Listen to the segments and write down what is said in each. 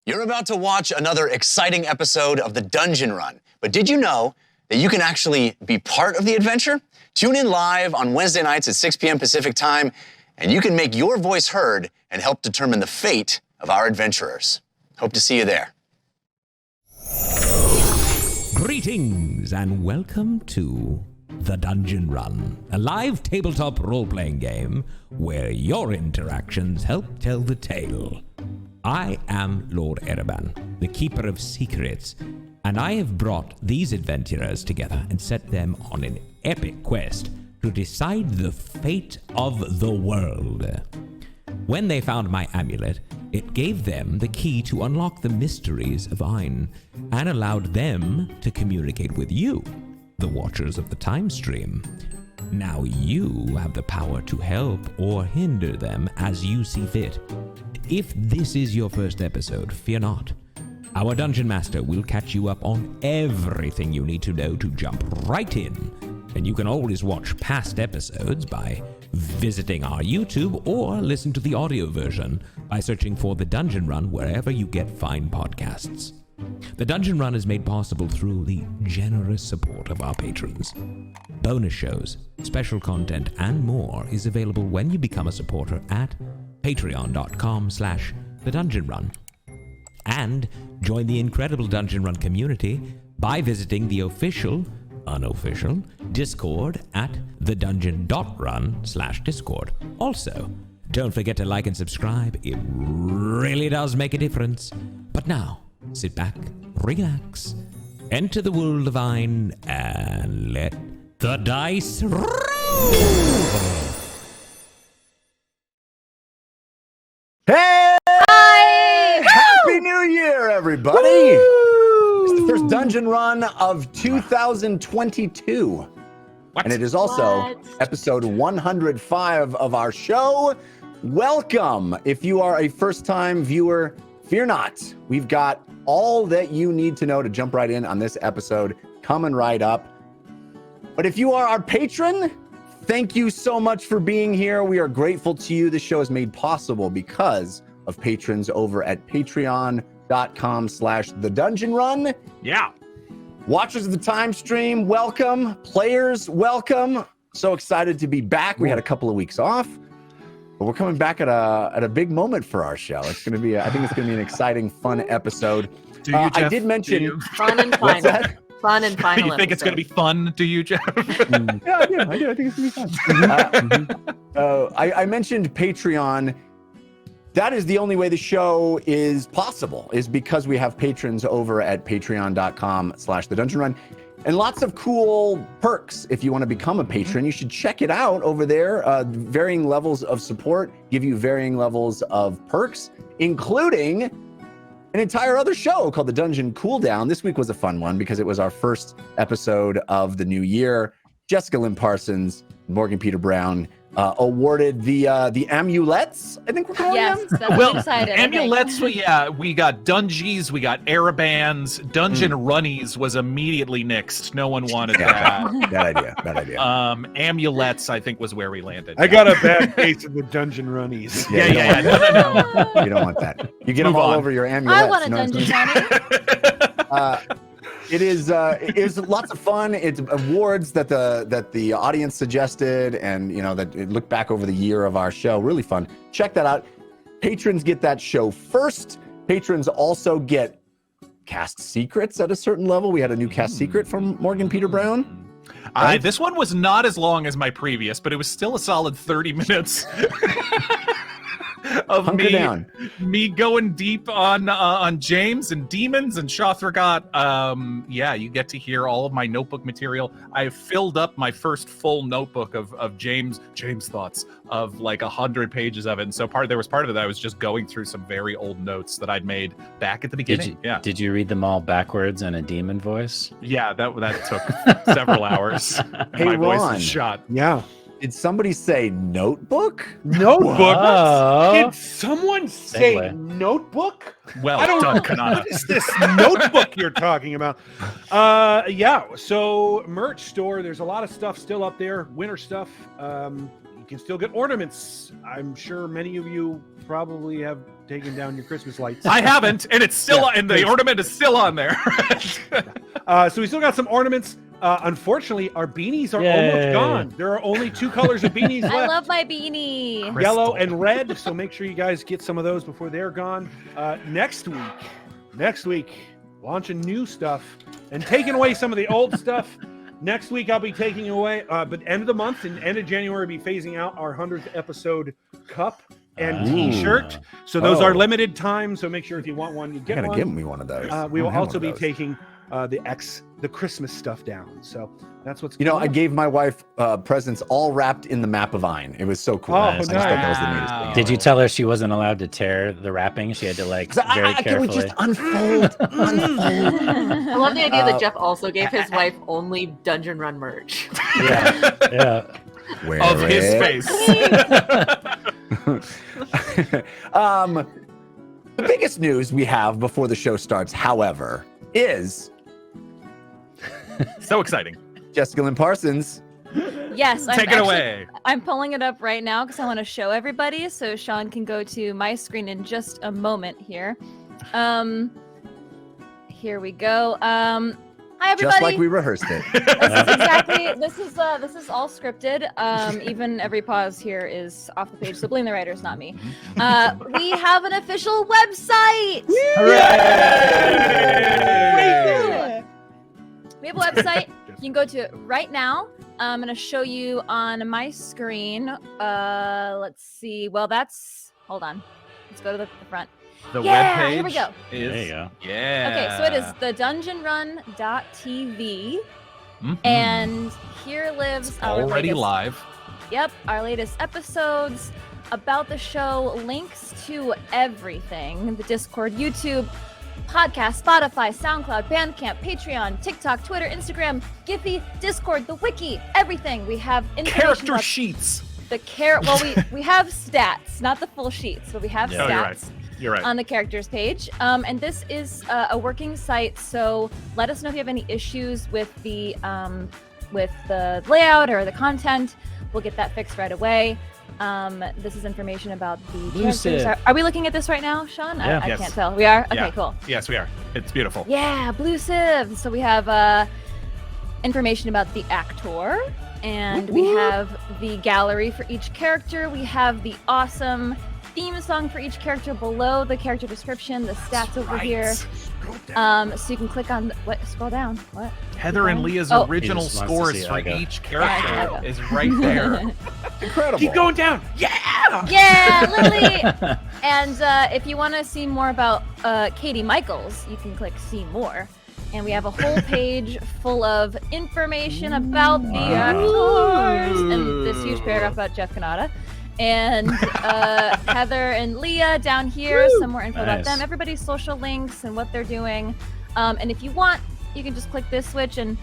You're about to watch another exciting episode of the Dungeon Run, but did you know that you can actually be part of the adventure? Tune in live on Wednesday nights at 6 p.m. Pacific time, and you can make your voice heard and help determine the fate of our adventurers. Hope to see you there. Greetings and welcome to The Dungeon Run, a live tabletop role-playing game where your interactions help tell the tale. I am Lord Ereban, the Keeper of Secrets, and I have brought these adventurers together and set them on an epic quest to decide the fate of the world. When they found my amulet, it gave them the key to unlock the mysteries of Ain and allowed them to communicate with you, the Watchers of the Time Stream. Now you have the power to help or hinder them as you see fit. If this is your first episode, fear not. Our Dungeon Master will catch you up on everything you need to know to jump right in. And you can always watch past episodes by visiting our YouTube or listen to the audio version by searching for The Dungeon Run wherever you get fine podcasts. The Dungeon Run is made possible through the generous support of our patrons. Bonus shows, special content, and more is available when you become a supporter at patreon.com/thedungeonrun. And join the incredible Dungeon Run community by visiting the official, unofficial Discord at thedungeon.run/discord. Also, don't forget to like and subscribe. It really does make a difference. But now, sit back, relax, enter the world of Ain, and let the dice roll! Hey! Hi! Happy New Year, everybody! Woo! It's the first Dungeon Run of 2022. What? And it is also episode 105 of our show. Welcome! If you are a first-time viewer, fear not. We've got all that you need to know to jump right in on this episode coming right up. But if you are our patron, thank you so much for being here. We are grateful to you. This show is made possible because of patrons over at patreon.com/thedungeonrun. Yeah. Watchers of the time stream, welcome. Players, welcome. So excited to be back. We had a couple of weeks off, but we're coming back at a big moment for our show. It's going to be, I think it's going to be an exciting, fun episode. Do you, Jeff? I did mention Fun and what's final. that? Fun and final. You think it's going to be fun? Do you, Jeff? Yeah, I do. I think it's going to be fun. I mentioned Patreon. That is the only way the show is possible, is because we have patrons over at patreon.com/thedungeonrun. And lots of cool perks. If you want to become a patron, you should check it out over there. Varying levels of support give you varying levels of perks, including an entire other show called the Dungeon Cooldown. This week was a fun one because it was our first episode of the new year. Jessica Lynn Parsons, Morgan Peter Brown awarded the amulets, I think we're calling them. Yes, that's Well, excited. amulets, we got Dungies, we got Arabands. Dungeon Runnies was immediately nixed. No one wanted that. Bad idea. Amulets, I think, was where we landed. I got a bad case of the Dungeon Runnies. Yeah. No. You don't want that. You get Move them all on. over your amulets. I want a you know what I'm dungeon saying? It is lots of fun. It's awards that the audience suggested, and that it looked back over the year of our show. Really fun. Check that out. Patrons get that show first. Patrons also get cast secrets at a certain level. We had a new cast secret from Morgan Peter Brown. Right? This one was not as long as my previous, but it was still a solid 30 minutes. Of Hunker down. Me going deep on James and demons and Shothragot. You get to hear all of my notebook material. I filled up my first full notebook of James thoughts of like 100 pages of it. And so there was part of it that I was just going through some very old notes that I'd made back at the beginning. Did you read them all backwards in a demon voice? Yeah, that took several hours. Hey, my voice Ron. was shot. Yeah. Did somebody say notebook? Notebook? Oh. Did someone say Segue. notebook? Well I don't done, know. Kanana. What is this notebook you're talking about? So merch store, there's a lot of stuff still up there, winter stuff. You can still get ornaments. I'm sure many of you probably have taken down your Christmas lights. I haven't, and it's still and the ornament is still on there. So we still got some ornaments. Unfortunately, our beanies are almost gone. There are only 2 colors of beanies left. I love my beanie. Yellow and red. So make sure you guys get some of those before they're gone. Next week, launching new stuff and taking away some of the old stuff. Next week, I'll be taking away, but end of the month and end of January, we'll be phasing out our 100th episode cup and T-shirt. So those are limited time. So make sure if you want one, you get one. Gotta give me one of those. We will also be taking the Christmas stuff down. So that's what's I gave my wife presents all wrapped in the map of Ein. It was so cool. Oh, I just thought that was the neatest thing. Did you tell her she wasn't allowed to tear the wrapping? She had to very Can carefully. we just unfold? I love the idea that Jeff also gave his wife only Dungeon Run merch. Yeah. Wear Of his it. face. The biggest news we have before the show starts, however, is So exciting. Jessica Lynn Parsons. Yes, Take it away. I'm pulling it up right now because I want to show everybody. So Sean can go to my screen in just a moment here. Here we go. Hi everybody. Just like we rehearsed it. This is all scripted. Even every pause here is off the page, so blame the writers, not me. We have an official website. Hooray! We have a website. You can go to it right now. I'm going to show you on my screen. Let's see. Well, hold on. Let's go to the front. The Yeah, webpage here we go. is There you go. yeah. Okay, so it is thedungeonrun.tv. Mhm. And here lives our already latest, live. Yep, our latest episodes about the show, links to everything: the Discord, YouTube, podcast, Spotify, SoundCloud, Bandcamp, Patreon, TikTok, Twitter, Instagram, Giphy, Discord, the wiki, everything. We have information Character about sheets. well, we have stats, not the full sheets, but we have Yeah. Oh, stats you're right. You're right. on the characters page. And this is a working site, so let us know if you have any issues with the layout or the content. We'll get that fixed right away. This is information about the characters. Bluesive. Are we looking at this right now, Sean? Yeah. I Yes. can't tell. We are? Okay, Yeah. cool. Yes, we are. It's beautiful. Yeah, Bluesive. So we have information about the actor, and we have the gallery for each character. We have the awesome theme song for each character below the character description, the stats over here. So you can click on scroll down. What? Heather and Leah's Oh. original He just wants to scores see for it, I go. each Yeah, character I go. is right there. Incredible. Keep going down. Yeah, Lily. And if you want to see more about Katie Michaels, you can click see more. And we have a whole page full of information about the actors and this huge paragraph about Jeff Kanata. And Heather and Leah down here, some more info about Nice. them, everybody's social links and what they're doing. And if you want, you can just click this switch and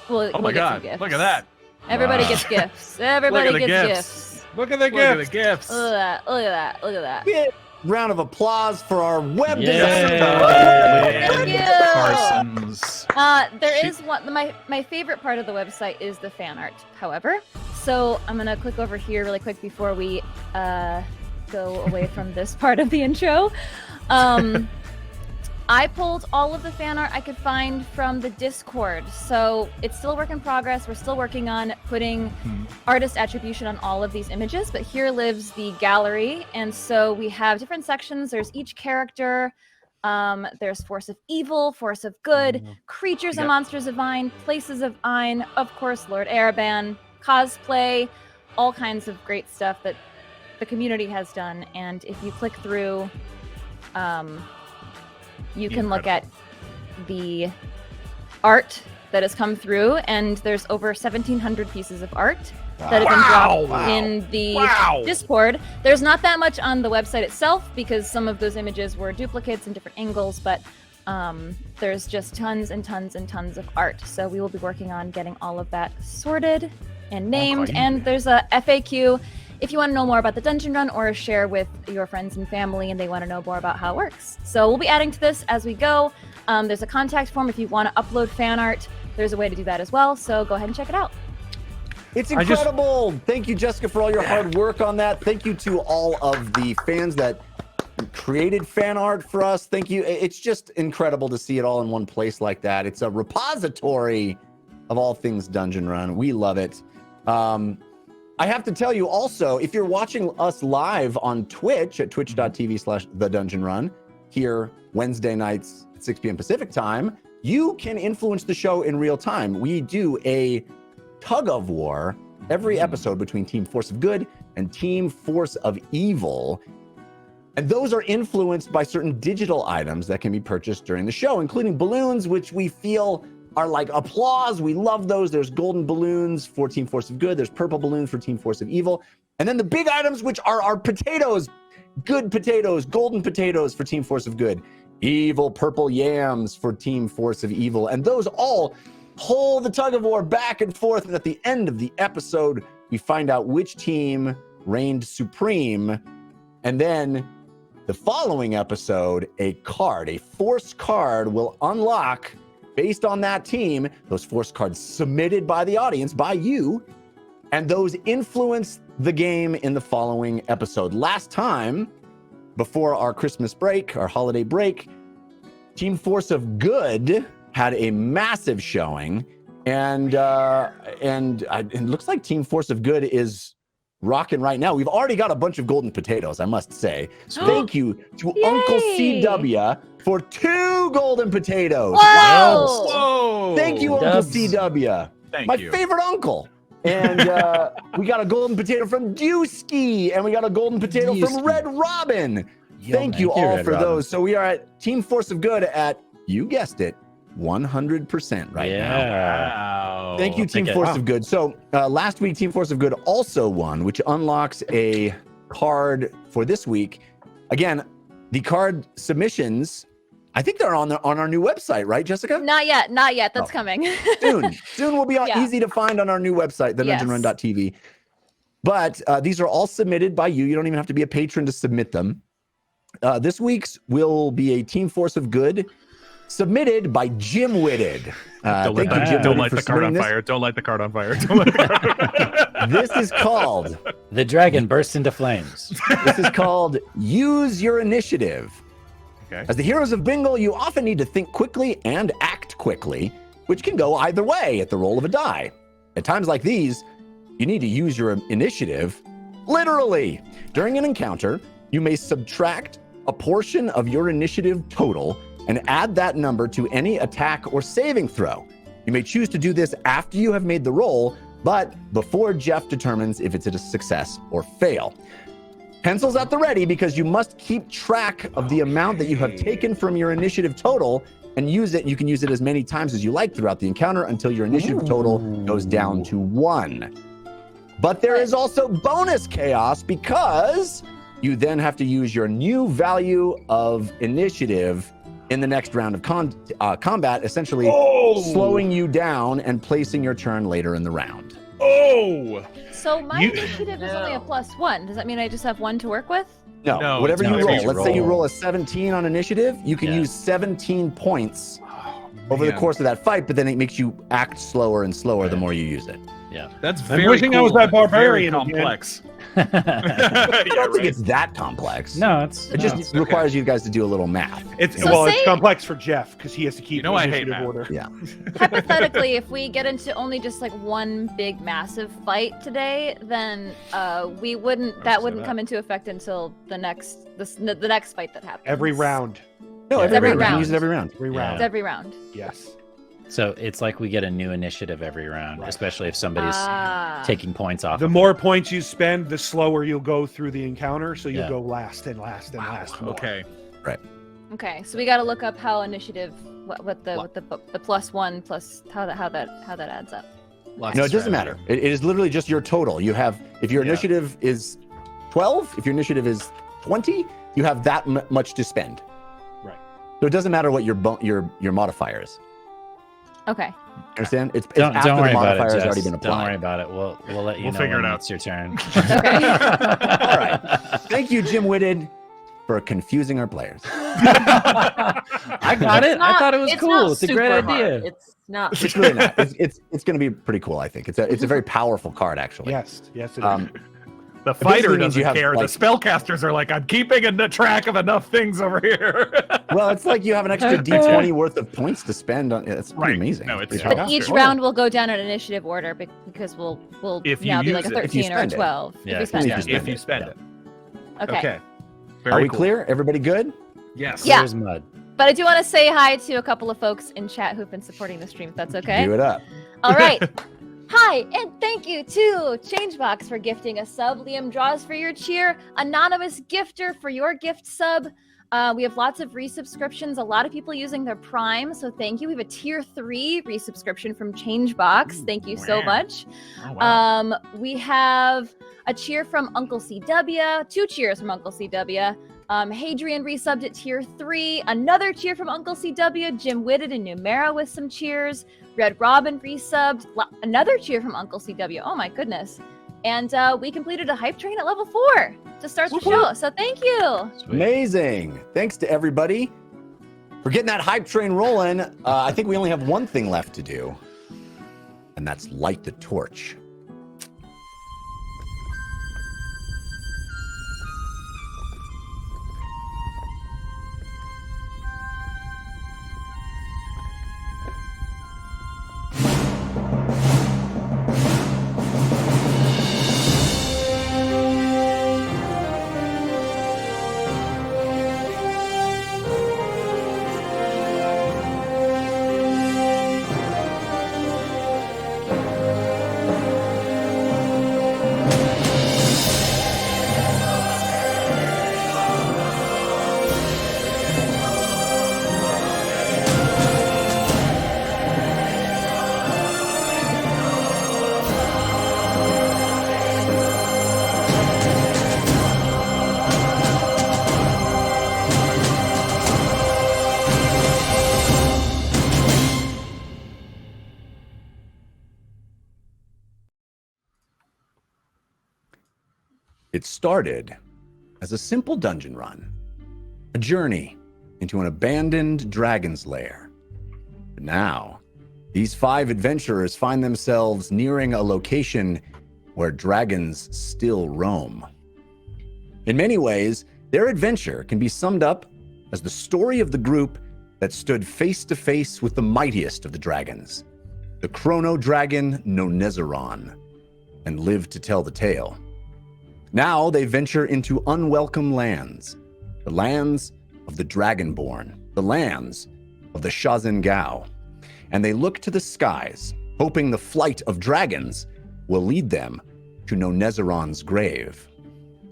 we'll Oh my get some god, gifts. look at that. Everybody Wow. gets gifts. Everybody Look at the gets gifts. gifts. Look at the Look at the gifts. gifts. Look at that. Look at that. Look at that. Big round of applause for our web Yay. designer. Thank you. Parsons. There is one. My favorite part of the website is the fan art. However, so I'm gonna click over here really quick before we go away from this part of the intro. I pulled all of the fan art I could find from the Discord, so it's still a work in progress. We're still working on putting artist attribution on all of these images, but here lives the gallery, and so we have different sections. There's each character. There's Force of Evil, Force of Good, Creatures and Yep. Monsters of Ein, Places of Ein, of course, Lord Ereban, cosplay, all kinds of great stuff that the community has done. And if you click through, you can look at the art that has come through, and there's over 1,700 pieces of art that have been dropped in the Discord. There's not that much on the website itself because some of those images were duplicates in different angles, but there's just tons and tons and tons of art. So we will be working on getting all of that sorted and named. Okay. And there's a FAQ if you want to know more about the Dungeon Run or share with your friends and family and they want to know more about how it works. So we'll be adding to this as we go. There's a contact form if you want to upload fan art. There's a way to do that as well. So go ahead and check it out. It's incredible. Thank you, Jessica, for all your hard work on that. Thank you to all of the fans that created fan art for us. Thank you. It's just incredible to see it all in one place like that. It's a repository of all things Dungeon Run. We love it. I have to tell you also, if you're watching us live on Twitch at twitch.tv/thedungeonrun here Wednesday nights at 6 p.m. Pacific time, you can influence the show in real time. We do a tug of war every episode between Team Force of Good and Team Force of Evil. And those are influenced by certain digital items that can be purchased during the show, including balloons, which we feel are like applause. We love those. There's golden balloons for Team Force of Good. There's purple balloons for Team Force of Evil. And then the big items, which are our potatoes, good potatoes, golden potatoes for Team Force of Good, evil purple yams for Team Force of Evil. And those all pull the tug of war back and forth. And at the end of the episode, we find out which team reigned supreme. And then the following episode, a force card will unlock based on that team. Those force cards submitted by the audience, by you, and those influence the game in the following episode. Last time, before our Christmas break, our holiday break, Team Force of Good had a massive showing, and it looks like Team Force of Good is rocking right now. We've already got a bunch of golden potatoes, I must say. So thank you to Uncle CW for 2 golden potatoes. Whoa! Whoa! Thank you, Uncle CW. Thank My you. favorite uncle. And we got a golden potato from Dewski, and we got a golden potato from Red Robin. Thank you all for those. So we are at Team Force of Good at, you guessed it, 100% right now. Wow. Thank you, Team Force of Good. So last week, Team Force of Good also won, which unlocks a card for this week. Again, the card submissions, I think they're on our new website, right, Jessica? Not yet. That's coming. Soon will be easy to find on our new website, thedungeonrun.tv. But these are all submitted by you. You don't even have to be a patron to submit them. This week's will be a Team Force of Good submitted by Jim Witted. Don't light the card on fire. Don't light the card on fire. Don't light the card on fire. This is called... The dragon bursts into flames. This is called Use Your Initiative. Okay. As the heroes of Bingle, you often need to think quickly and act quickly, which can go either way at the roll of a die. At times like these, you need to use your initiative literally. During an encounter, you may subtract a portion of your initiative total and add that number to any attack or saving throw. You may choose to do this after you have made the roll, but before Jeff determines if it's a success or fail. Pencils at the ready, because you must keep track of the amount that you have taken from your initiative total and use it. You can use it as many times as you like throughout the encounter until your initiative total goes down to 1. But there is also bonus chaos, because you then have to use your new value of initiative in the next round of combat, essentially slowing you down and placing your turn later in the round. So my initiative is only a +1. Does that mean I just have 1 to work with? No, whatever you roll. Let's say you roll a 17 on initiative, you can use 17 points over the course of that fight, but then it makes you act slower and slower the more you use it. Yeah. That's I'm very wishing I was that barbarian very complex. I don't think it's that complex. No, it just requires you guys to do a little math. It's So it's say- complex for Jeff because he has to keep I hate initiative math. order. Yeah. Hypothetically, if we get into only just like one big massive fight today, then we wouldn't come into effect until the next fight that happens. Every round. No, It's every round. You can round. use it every round. Every Yeah. round. It's every round. Yes. So it's like we get a new initiative every round, especially if somebody's taking points off. The more points you spend, the slower you'll go through the encounter, so you'll Yeah. go last and last and last. more. Okay. Okay, so we got to look up how initiative, what the +1 plus how that adds up. No, it doesn't matter. It is literally just your total. You have, if your initiative is 12, if your initiative is 20, you have that much to spend. Right. So it doesn't matter what your modifier is. Okay. Understand? It's Don't after worry the about modifier it, has Jess. already been applied. Don't worry about it. We'll let you We'll know figure when it out. it's your turn. Okay. All right. Thank you, Jim Witted. for confusing our players. I got it. I thought it was cool. It's a great idea. It's not. It's really not. It's going to be pretty cool. I think it's a very powerful card, actually. Yes, it is. The fighter basically means doesn't you have, care. like- The spellcasters are like, I'm keeping a track of enough things over here. Well, it's like you have an extra D20 worth of points to spend on. It's pretty amazing. No, it's Pretty But fantastic. each round will go down in initiative order because we'll If you now be use like a it. If you 13 or a spend it. 12 Yeah, if we spend it. If you spend it. Okay. Okay. Are Very we cool. clear? Everybody good? Yes. Yeah. There's mud. But I do want to say hi to a couple of folks in chat who've been supporting the stream, if that's okay. Do it up. All right. Hi, and thank you to Changebox for gifting a sub. Liam Draws for your cheer. Anonymous Gifter for your gift sub. We have lots of resubscriptions. A lot of people using their Prime, so thank you. We have a tier 3 resubscription from Changebox. Thank you so Wow. much. Oh, wow. We have a cheer from Uncle CW, 2 cheers from Uncle CW. Hadrian resubbed at tier 3. Another cheer from Uncle CW. Jim Whitted and Numera with some cheers. Red Robin resubbed. Another cheer from Uncle CW. Oh my goodness. And we completed a hype train at level 4 to start the show. So thank you. Amazing. Thanks to everybody for getting that hype train rolling. I think we only have one thing left to do, and that's light the torch. It started as a simple dungeon run, a journey into an abandoned dragon's lair. But now, these 5 adventurers find themselves nearing a location where dragons still roam. In many ways, their adventure can be summed up as the story of the group that stood face to face with the mightiest of the dragons, the Chronodragon Nonezzeron, and lived to tell the tale. Now they venture into unwelcome lands, the lands of the Dragonborn, the lands of the Shazengao, and they look to the skies, hoping the flight of dragons will lead them to Nonezzeron's grave,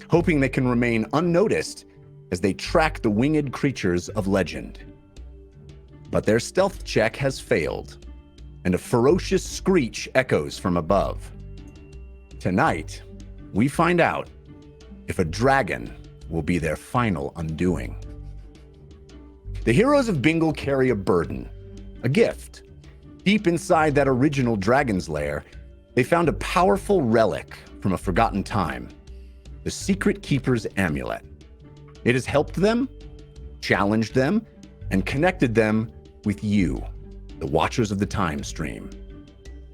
hoping they can remain unnoticed as they track the winged creatures of legend. But their stealth check has failed, and a ferocious screech echoes from above. Tonight, we find out if a dragon will be their final undoing. The Heroes of Bingle carry a burden, a gift. Deep inside that original dragon's lair, they found a powerful relic from a forgotten time, the Secret Keeper's Amulet. It has helped them, challenged them, and connected them with you, the Watchers of the Time Stream.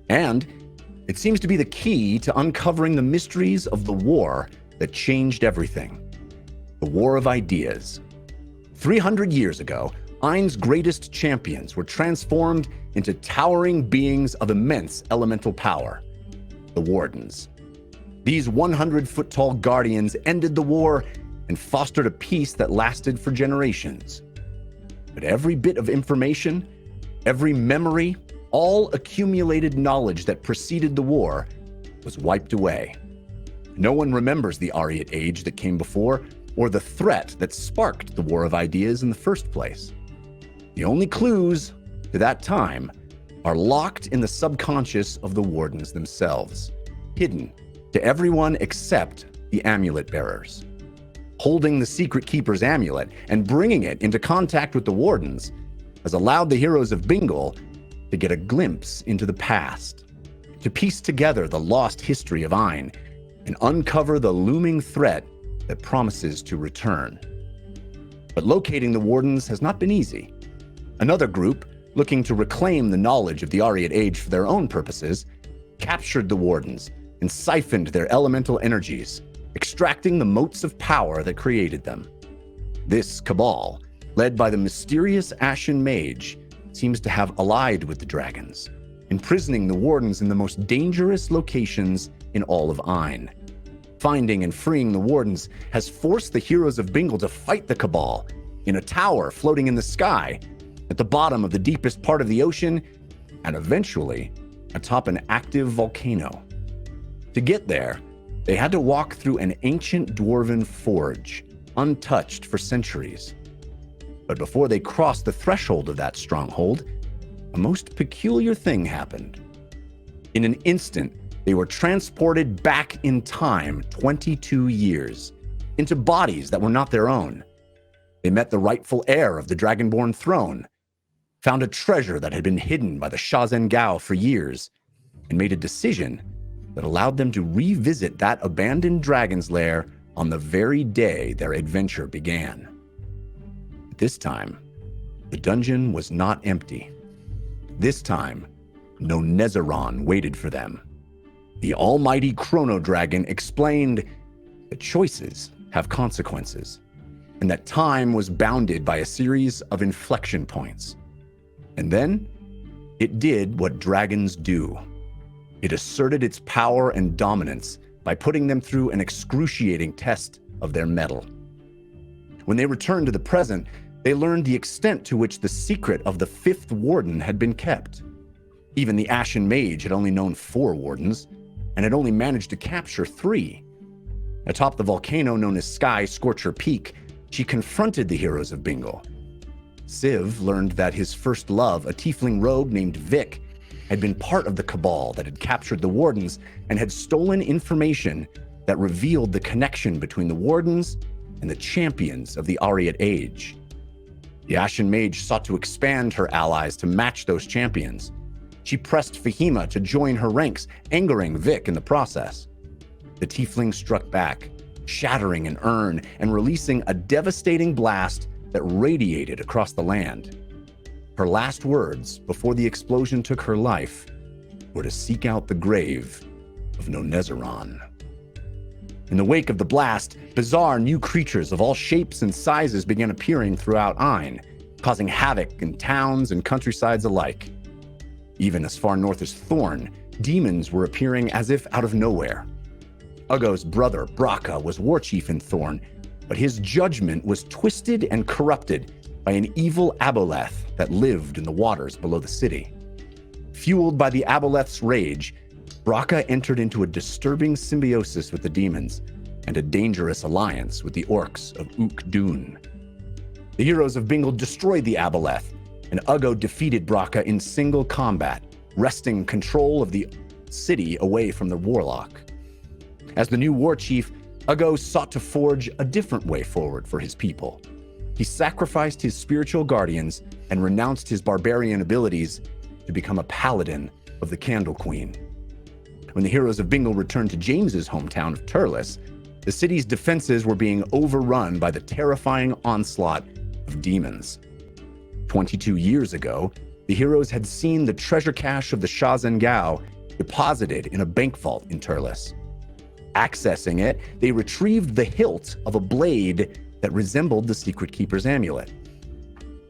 And it seems to be the key to uncovering the mysteries of the war that changed everything. The War of Ideas. 300 years ago, Ain's greatest champions were transformed into towering beings of immense elemental power, the Wardens. These 100-foot-tall guardians ended the war and fostered a peace that lasted for generations. But every bit of information, every memory, all accumulated knowledge that preceded the war was wiped away. No one remembers the Ariate Age that came before, or the threat that sparked the War of Ideas in the first place. The only clues to that time are locked in the subconscious of the Wardens themselves, hidden to everyone except the amulet bearers. Holding the Secret Keeper's amulet and bringing it into contact with the Wardens has allowed the Heroes of Bingle to get a glimpse into the past, to piece together the lost history of 'Ain, and uncover the looming threat that promises to return. But locating the wardens has not been easy. Another group, looking to reclaim the knowledge of the Ariat Age for their own purposes, captured the wardens and siphoned their elemental energies, extracting the motes of power that created them. This cabal, led by the mysterious Ashen Mage, seems to have allied with the dragons, imprisoning the wardens in the most dangerous locations in all of Ain. Finding and freeing the wardens has forced the Heroes of Bingle to fight the cabal in a tower floating in the sky, at the bottom of the deepest part of the ocean, and eventually atop an active volcano. To get there, they had to walk through an ancient dwarven forge, untouched for centuries. But before they crossed the threshold of that stronghold, a most peculiar thing happened. In an instant, they were transported back in time 22 years, into bodies that were not their own. They met the rightful heir of the Dragonborn throne, found a treasure that had been hidden by the Shazen Gao for years, and made a decision that allowed them to revisit that abandoned dragon's lair on the very day their adventure began. This time, the dungeon was not empty. This time, Nonezzeron waited for them. The almighty Chronodragon explained that choices have consequences, and that time was bounded by a series of inflection points. And then, it did what dragons do. It asserted its power and dominance by putting them through an excruciating test of their mettle. When they returned to the present, they learned the extent to which the secret of the fifth warden had been kept. Even the Ashen Mage had only known 4 wardens, and had only managed to capture 3. Atop the volcano known as Sky Scorcher Peak, she confronted the Heroes of Bingle. Civ learned that his first love, a tiefling rogue named Vic, had been part of the cabal that had captured the wardens and had stolen information that revealed the connection between the wardens and the champions of the Ariat Age. The Ashen Mage sought to expand her allies to match those champions. She pressed Fahima to join her ranks, angering Vic in the process. The tiefling struck back, shattering an urn and releasing a devastating blast that radiated across the land. Her last words before the explosion took her life were to seek out the grave of Nonezzeron. In the wake of the blast, bizarre new creatures of all shapes and sizes began appearing throughout Ain, causing havoc in towns and countrysides alike. Even as far north as Thorn, demons were appearing as if out of nowhere. Uggo's brother, Braca, was war chief in Thorn, but his judgment was twisted and corrupted by an evil aboleth that lived in the waters below the city. Fueled by the aboleth's rage, Braca entered into a disturbing symbiosis with the demons and a dangerous alliance with the orcs of Uk-Dun. The Heroes of Bingle destroyed the aboleth, and Uggo defeated Braca in single combat, wresting control of the city away from the warlock. As the new war chief, Uggo sought to forge a different way forward for his people. He sacrificed his spiritual guardians and renounced his barbarian abilities to become a paladin of the Candle Queen. When the Heroes of Bingle returned to James's hometown of Turles, the city's defenses were being overrun by the terrifying onslaught of demons. 22 years ago, the heroes had seen the treasure cache of the Shazen Gao deposited in a bank vault in Turles. Accessing it, they retrieved the hilt of a blade that resembled the Secret Keeper's amulet.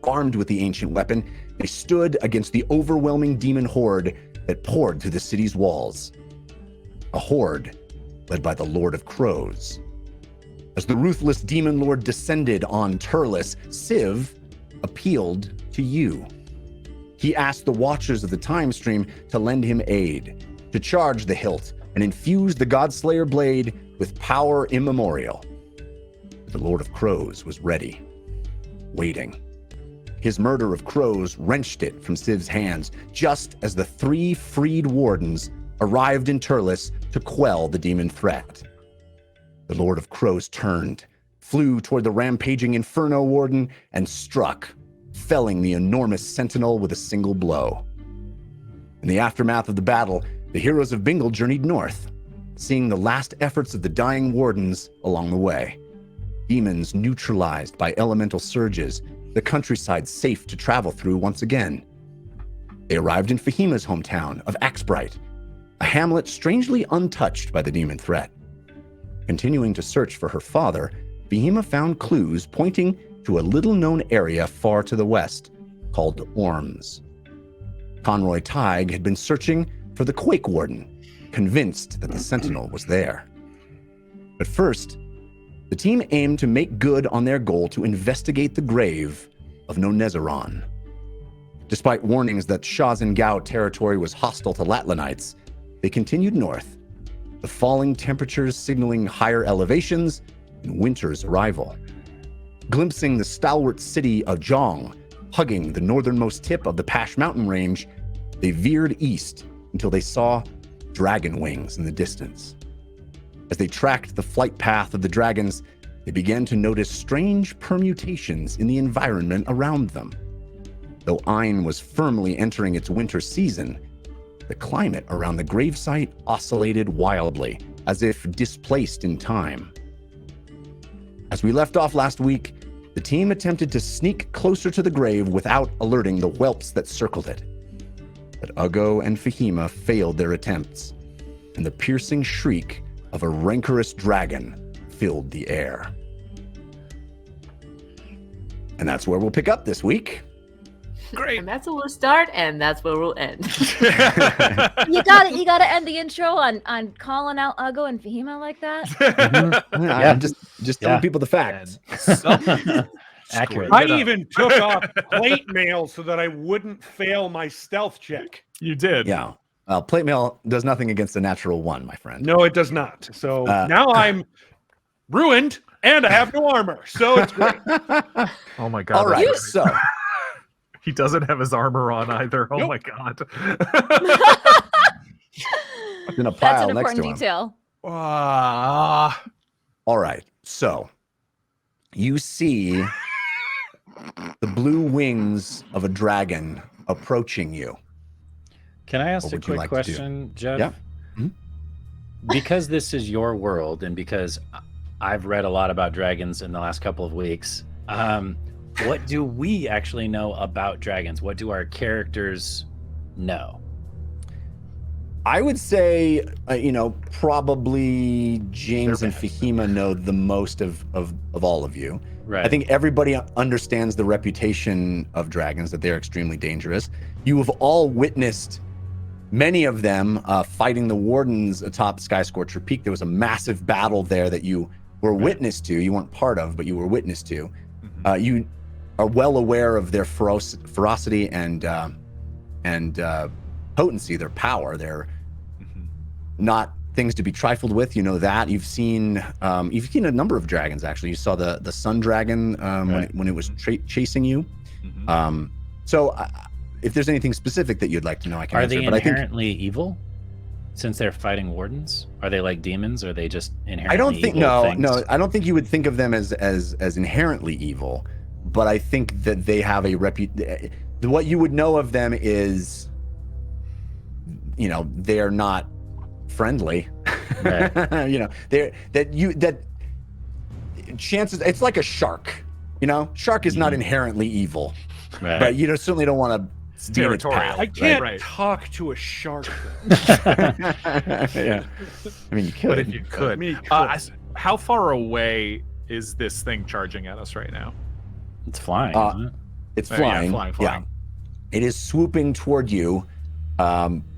Armed with the ancient weapon, they stood against the overwhelming demon horde that poured through the city's walls. A horde led by the Lord of Crows. As the ruthless demon lord descended on Turles, Civ appealed to you. He asked the Watchers of the Time Stream to lend him aid, to charge the hilt and infuse the Godslayer blade with power immemorial. The Lord of Crows was ready, waiting. His murder of crows wrenched it from Civ's hands, just as the 3 freed wardens arrived in Turles to quell the demon threat. The Lord of Crows turned, flew toward the rampaging Inferno Warden, and struck, felling the enormous sentinel with a single blow. In the aftermath of the battle, the Heroes of Bingle journeyed north, seeing the last efforts of the dying wardens along the way. Demons neutralized by elemental surges, the countryside safe to travel through once again. They arrived in Fahima's hometown of Axbright, a hamlet strangely untouched by the demon threat. Continuing to search for her father, Fahima found clues pointing to a little-known area far to the west called Orms. Conroy Tighe had been searching for the Quake Warden, convinced that the Sentinel was there. But first, the team aimed to make good on their goal to investigate the grave of Nonezzeron. Despite warnings that Shazengao territory was hostile to Latlanites, they continued north, the falling temperatures signaling higher elevations and winter's arrival. Glimpsing the stalwart city of Zhong, hugging the northernmost tip of the Pash Mountain Range, they veered east until they saw dragon wings in the distance. As they tracked the flight path of the dragons, they began to notice strange permutations in the environment around them. Though Ain was firmly entering its winter season, the climate around the gravesite oscillated wildly, as if displaced in time. As we left off last week, the team attempted to sneak closer to the grave without alerting the whelps that circled it. But Uggo and Fahima failed their attempts, and the piercing shriek of a rancorous dragon filled the air. And that's where we'll pick up this week. Great. And that's where we'll start, and that's where we'll end. You gotta end the intro on calling out Uggo and Fahima like that. I'm just telling people the facts. Accurate. I even took off plate mail so that I wouldn't fail my stealth check. You did. Yeah. Plate mail does nothing against a natural one, my friend. No, it does not. So now I'm ruined, and I have no armor. So it's great. Oh my god. All right. So he doesn't have his armor on either. Oh Nope. my god. in a That's pile an next to important him. detail. All right. So you see the blue wings of a dragon approaching you. Can I ask What a would you quick like to do? question, Jeff? Yeah. Mhm. Because this is your world, and because I've read a lot about dragons in the last couple of weeks, what do we actually know about dragons? What do our characters know? I would say, probably James and Fahima know the most of all of you. Right. I think everybody understands the reputation of dragons, that they're extremely dangerous. You have all witnessed many of them fighting the wardens atop Sky Scorcher Peak. There was a massive battle there that you were witness to. You weren't part of, but you were witness to. You are well aware of their ferocity and potency, their power. They're not things to be trifled with. You know that. You've seen a number of dragons, actually. You saw the sun dragon when it was chasing you. So if there's anything specific that you'd like to know, I can Are answer. they But inherently evil? Since they're fighting wardens, are they like demons? Or are they just inherently? I don't think evil things? no. I don't think you would think of them as inherently evil, but I think that they have a what you would know of them is, they're not friendly. Right. that chances, it's like a shark. Shark is not inherently evil, Right. but you certainly don't want to steer its Territorial. path. I can't Right. talk to a shark. Yeah. I mean, you could. But if you could. Me, How far away is this thing charging at us right now? It's flying. Isn't it? It's Yeah, flying. flying. Yeah. It is swooping toward you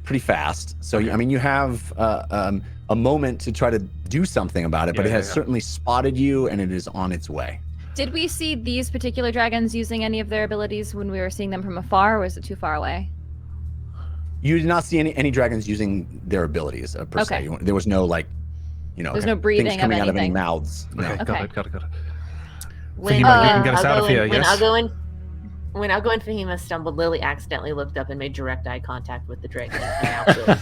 pretty fast. So, Okay. I mean, you have a moment to try to do something about it, but it has certainly spotted you and it is on its way. Did we see these particular dragons using any of their abilities when we were seeing them from afar, or was it too far away? You did not see any dragons using their abilities per se. There was no There's no breathing things coming of out of any anything. mouths. No. Okay, Okay. got it. When, Fahima, you can get us out of here, when yes? When Uggo and Fahima stumbled, Lily accidentally looked up and made direct eye contact with the dragon. And now feels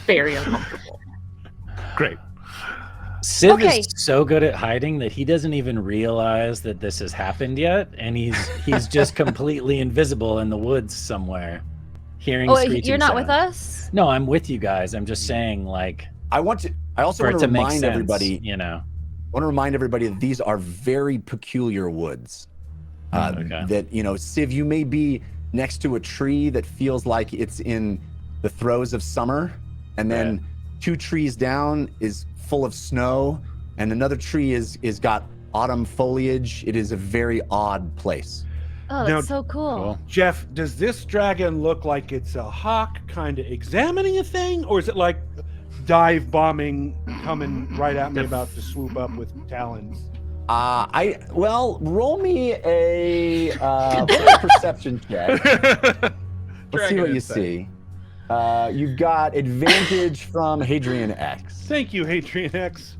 very uncomfortable. Great. Civ Okay. is so good at hiding that he doesn't even realize that this has happened yet, and he's just completely invisible in the woods somewhere, hearing. Oh, screeching you're not with sounds. us? No, I'm with you guys. I'm just saying, like, I also for want it to to make remind sense, everybody, want to remind everybody that these are very peculiar woods. That, you know, Civ, you may be next to a tree that feels like it's in the throes of summer, and then 2 trees down is full of snow, and another tree is got autumn foliage. It is a very odd place. Oh, that's so cool. Jeff, does this dragon look like it's a hawk kind of examining a thing, or is it like dive bombing coming right at me about to swoop up with talons? Roll me a perception check. Let's see what you see. You've got advantage from Hadrian X. Thank you, Hadrian X.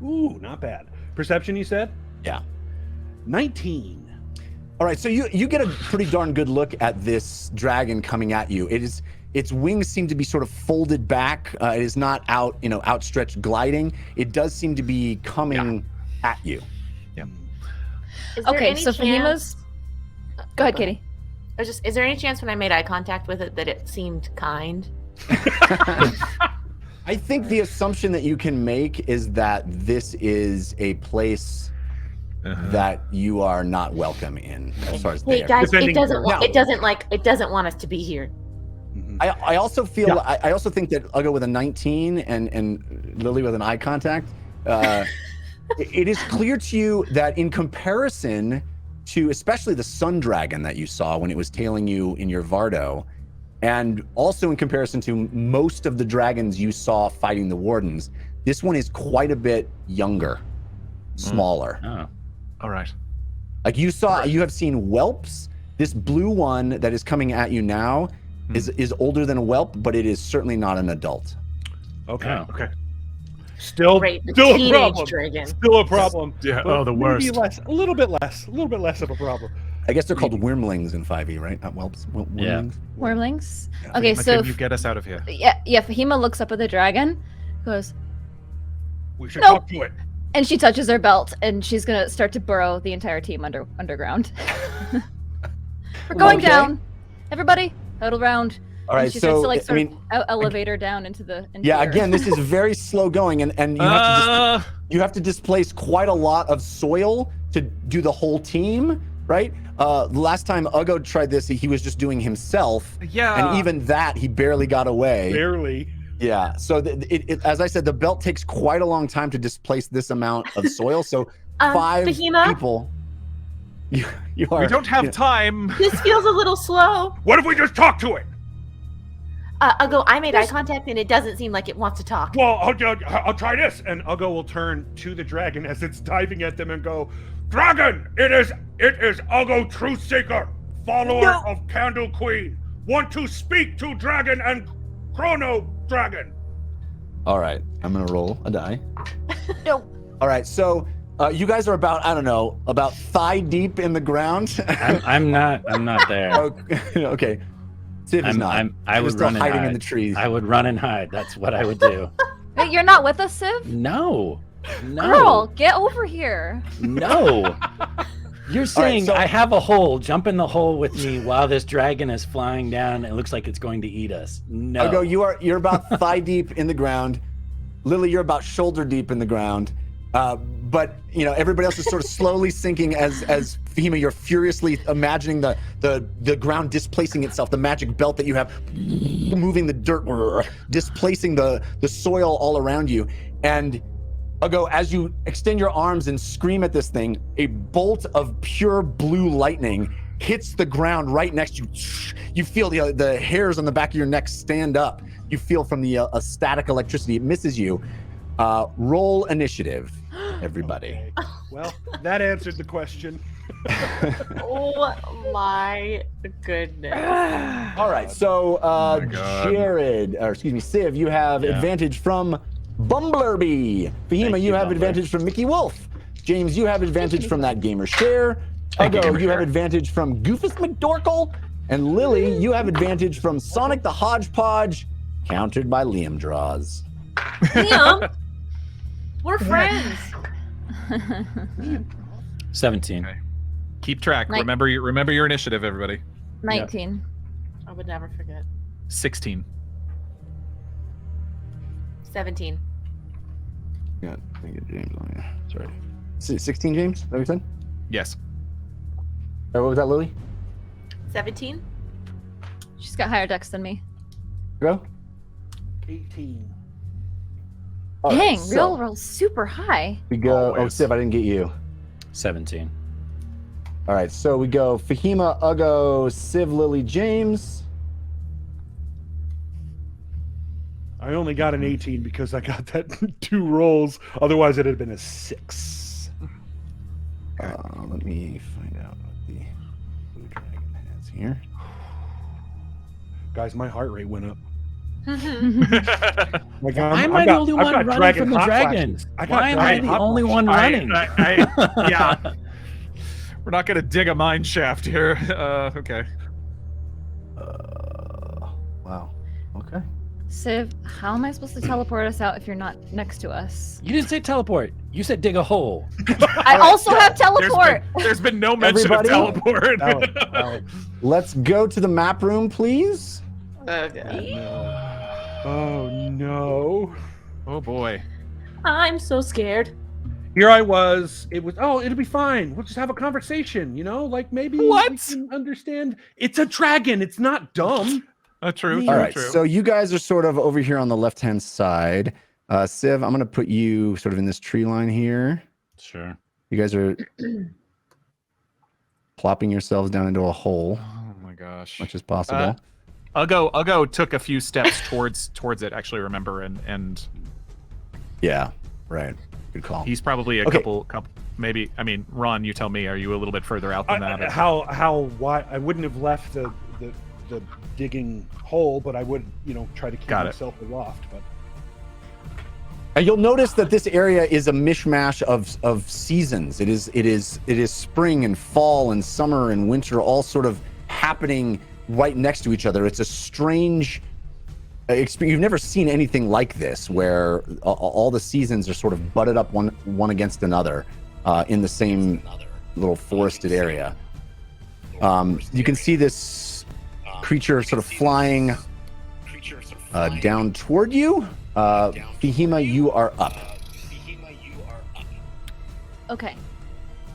Ooh, not bad. Perception, you said? Yeah. 19. All right, so you get a pretty darn good look at this dragon coming at you. Its wings seem to be sort of folded back. It is not outstretched gliding. It does seem to be coming at you. Yeah. Okay, so Fahima's. Go ahead, Katie. Is there any chance when I made eye contact with it that it seemed kind? I think the assumption that you can make is that this is a place that you are not welcome in, as far as Hey guys, it doesn't want us to be here. I also feel I also think that I'll go with a 19 and Lily with an eye contact. It is clear to you that in comparison to especially the sun dragon that you saw when it was tailing you in your Vardo, and also in comparison to most of the dragons you saw fighting the wardens, this one is quite a bit younger, smaller. Oh. All right. Like you have seen whelps. This blue one that is coming at you now is older than a whelp, but it is certainly not an adult. Okay. Oh. Okay. Still a problem. Dragon. Still a problem. Yeah. But The maybe worst. a little bit less of a problem. I guess they're called wyrmlings in 5e, right? Not whelps. Wyrmlings. Wormlings. Yeah. Okay, so Can you get us out of here? yeah, Fahima looks up at the dragon, goes, We should Nope. talk to it. and she touches her belt, and she's gonna start to burrow the entire team underground. We're going down. Everybody, huddle round. All right, And she starts so to like I sort mean, of elevator down into the. again, this is very slow going, and you have to displace quite a lot of soil to do the whole team, right? The last time Ugo tried this, he was just doing himself, Yeah. and even that he barely got away. Barely. Yeah. So as I said, the belt takes quite a long time to displace this amount of soil. So 5 Fahima? people. You are. We don't have time. This feels a little slow. What if we just talk to it? Ugo, I made eye contact and it doesn't seem like it wants to talk. Well, I'll try this. And Ugo will turn to the dragon as it's diving at them and go, Dragon, it is Ugo Truthseeker, follower of Candle Queen. Want to speak to Dragon and Chronodragon. All right. I'm gonna roll a die. No. All right. So you guys are about thigh deep in the ground. I'm not there. Okay. Civ is not. I You're would still run and hiding hide. in the trees. I would run and hide. That's what I would do. Wait, you're not with us, Civ? No. Girl, get over here. No. You're saying so- I have a hole. Jump in the hole with me while this dragon is flying down. It looks like it's going to eat us. No. Ugo, you're about thigh deep in the ground. Lily, you're about shoulder deep in the ground. But everybody else is sort of slowly sinking as Fahima, you're furiously imagining the ground displacing itself, the magic belt that you have moving the dirt, displacing the soil all around you. And Ugo, as you extend your arms and scream at this thing, a bolt of pure blue lightning hits the ground right next to you. You feel the hairs on the back of your neck stand up. You feel from the static electricity. It misses you. Roll initiative, everybody. Okay. Well, that answered the question. Oh my goodness. All right, so God. Civ, you have advantage from Bumblebee. Fahima, you have advantage from Mickey Wolf. James, you have advantage from That Gamer Share. Ugo, you have advantage from Goofus McDorkle. And Lily, you have advantage from Sonic the Hodgepodge, countered by Liam Draws. Liam, we're friends. 17. Okay. Keep track. Like- Remember your initiative, everybody. 19. I would never forget. 16. 17. Yeah, I get James on here. Sorry. 16, James? Is that what you said? Yes. What was that, Lily? 17. She's got higher dex than me. Go. 18. All right, Dang, so real roll super high. we go. Oh, Always. Siv, I didn't get you. 17. All right, so we go Fahima, Ugo, Siv, Lily, James. I only got an 18 because I got that 2 rolls. Otherwise, it had been a 6. Let me find out what the blue dragon has here. Guys, my heart rate went up. Mm-hmm. Like, Why am I the only one running from the dragons? Why am I the only one running? Yeah. We're not gonna dig a mine shaft here. Okay. Wow. Okay. Civ, how am I supposed to teleport us out if you're not next to us? You didn't say teleport. You said dig a hole. I also have teleport. There's been no mention Everybody? of teleport. Valid. Let's go to the map room, please. Oh no. Oh boy. I'm so scared. Here I was. It'll be fine. We'll just have a conversation, like maybe What? we can understand. It's a dragon. It's not dumb. True. All right, True. so you guys are sort of over here on the left-hand side. Siv, I'm going to put you sort of in this tree line here. Sure. You guys are plopping yourselves down into a hole, Oh my gosh. as much as possible. Ugo took a few steps towards it. Actually, remember, and Yeah, right. Good call. he's probably a Okay. couple. Maybe. I mean, Ron, you tell me. Are you a little bit further out than that? or- Why I wouldn't have left the digging hole, but I would try to keep Got it. myself aloft. But You'll notice that this area is a mishmash of seasons. It is spring and fall and summer and winter all sort of happening right next to each other. It's a strange experience. You've never seen anything like this, where all the seasons are sort of butted up one against another in the same little forested area. You can see this creature sort of flying down toward you. Fahima, you are up. Okay.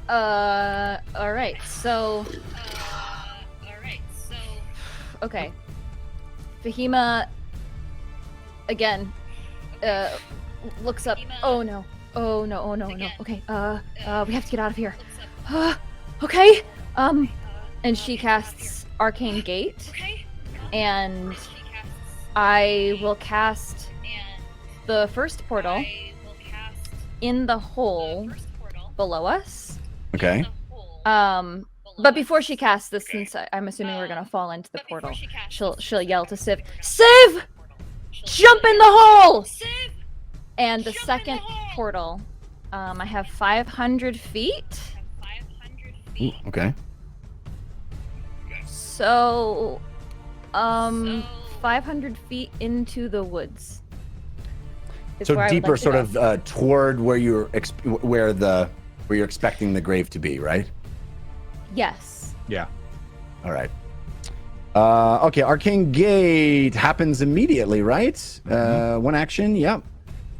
All right. So. Okay. Fahima again looks up. Oh no. Oh no. Oh no. No. Okay. We have to get out of here. Okay. And she casts Arcane Gate, and I will cast the first portal in the hole below us. Okay. But before she casts this, since I'm assuming we're gonna fall into the portal, she'll yell to Civ, "Civ, jump in the hole!" And the second portal, I have 500 feet. Ooh, okay. So, 500 feet into the woods. is So where I would deeper, like to sort go. of toward where you're where you're expecting the grave to be, right? Yes. Yeah. All right. Okay, Arcane Gate happens immediately, right? One action, yep.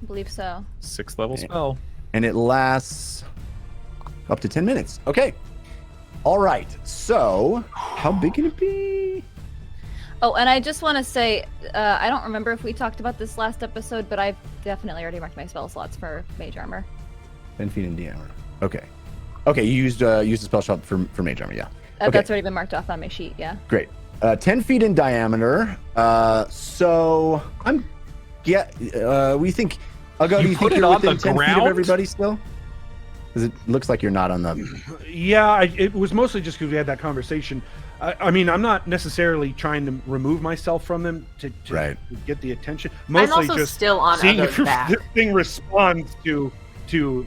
I believe so. 6th level spell. And it lasts up to 10 minutes. Okay. All right. So, how big can it be? Oh, and I just want to say, I don't remember if we talked about this last episode, but I've definitely already marked my spell slots for Mage Armor. 10 feet in diameter. Okay. Okay, you used a spell shot for Mage Armor, yeah. Okay. That's already been marked off on my sheet, yeah. Great. 10 feet in diameter. So we think. Ugo, do you put think it you're on within the 10 feet of ground? everybody still? Because it looks like you're not on the. yeah, it was mostly just because we had that conversation. I mean, I'm not necessarily trying to remove myself from them to Right. get the attention. I'm Mostly also just still on seeing Ugo's if back. this thing responds to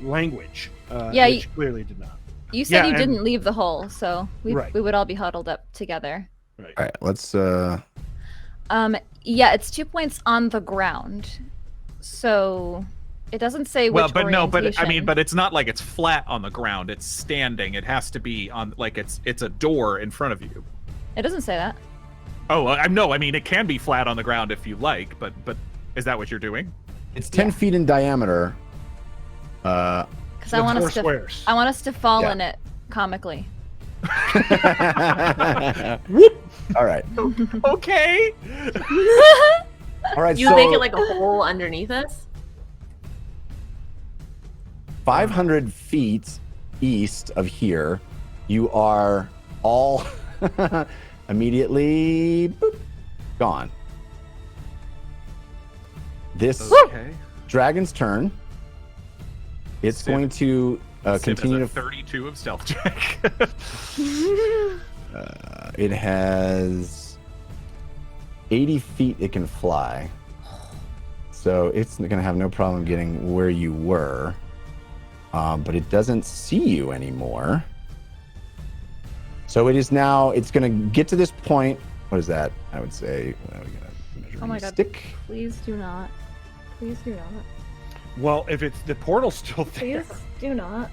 language. Yeah, which clearly did not. You said Yeah, you and- didn't leave the hole, so we Right. would all be huddled up together. All right, let's. Yeah, it's 2 points on the ground. So it doesn't say which orientation. But it's not like it's flat on the ground. It's standing. It has to be on like it's a door in front of you. It doesn't say that. Oh, I mean it can be flat on the ground if you like, but is that what you're doing? It's 10 feet in diameter. Because I The want four us to. squares. I want us to fall Yeah. in it comically. Whoop. All right. Okay. All right. You so make it like a hole underneath us? 500 feet east of here, you are all immediately boop, gone. This Okay. dragon's turn. It's Civ- going to continue a to. 32 of stealth check. It has 80 feet it can fly. So it's going to have no problem getting where you were. But it doesn't see you anymore. So it is now, it's going to get to this point. What is that? I would say, well, we got a measuring Oh my god! stick. Please do not. Please do not. Well, if it's the portal's still there, Please do not.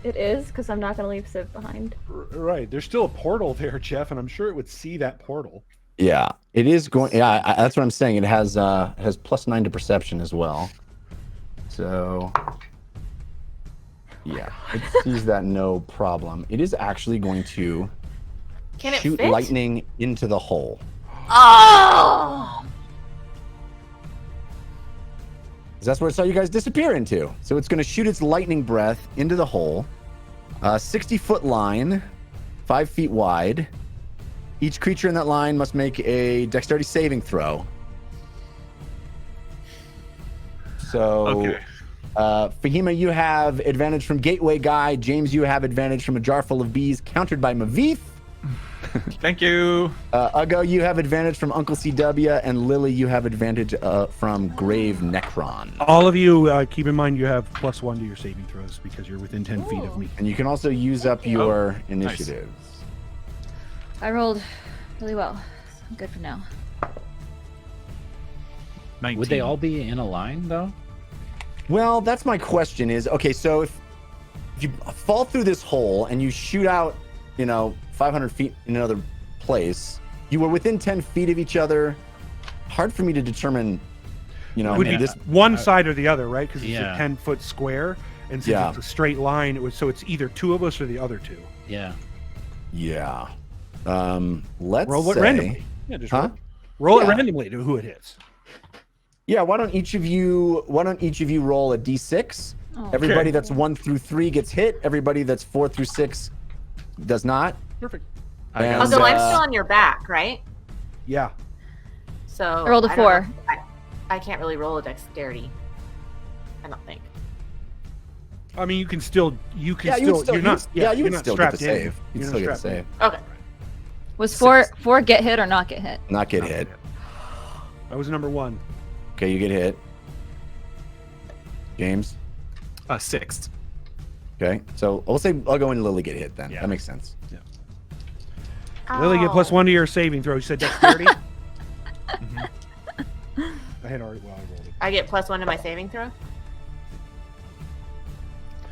It is because I'm not gonna leave Civ behind. right? There's still a portal there, Jeff, and I'm sure it would see that portal. Yeah, it is going. Yeah, that's what I'm saying. It has +9 to perception as well. So yeah, it sees that no problem. It is actually going to Can it shoot fit? lightning into the hole. Oh! 'Cause that's where it saw you guys disappear into. So it's going to shoot its lightning breath into the hole. 60-foot line, 5 feet wide. Each creature in that line must make a dexterity saving throw. So, Okay. Fahima, you have advantage from Gateway Guy. James, you have advantage from a jar full of bees, countered by Mavith. Thank you. Ugo, you have advantage from Uncle CW, and Lily, you have advantage from Grave Necron. All of you, keep in mind you have +1 to your saving throws because you're within 10 feet of me. And you can also use up your initiatives. I rolled really well. So I'm good for now. 19. Would they all be in a line though? Well, that's my question is, okay, so if you fall through this hole and you shoot out, 500 feet in another place, you were within 10 feet of each other. Hard for me to determine, It would be this. one side or the other, right? Because it's Yeah. a 10-foot square, and since Yeah. it's a straight line, so it's either two of us or the other two. Yeah. Yeah. Let's Roll it say, randomly. Yeah, just Huh? roll it Yeah. randomly to who it hits. Yeah, why don't each of you roll a d6? Oh, Everybody that's 1 through 3 gets hit. Everybody that's 4 through 6 does not. Perfect. And, Although I'm still on your back, right? Yeah. So I rolled a don't 4. know. I can't really roll a dexterity. I don't think. I mean, you can still. Yeah, You're not. you you're would not still get the strapped in. save. You'd You're still not get the strapped in. save. Okay. Was four get hit or not get hit? Not get hit. That was number 1. Okay, you get hit. James. 6. Okay, so I'll say Ugo and Lily get hit then. Yeah. That makes sense. Lily, get Oh. +1 to your saving throw. You said dexterity. I had already. Well, I rolled it. I get +1 to my saving throw.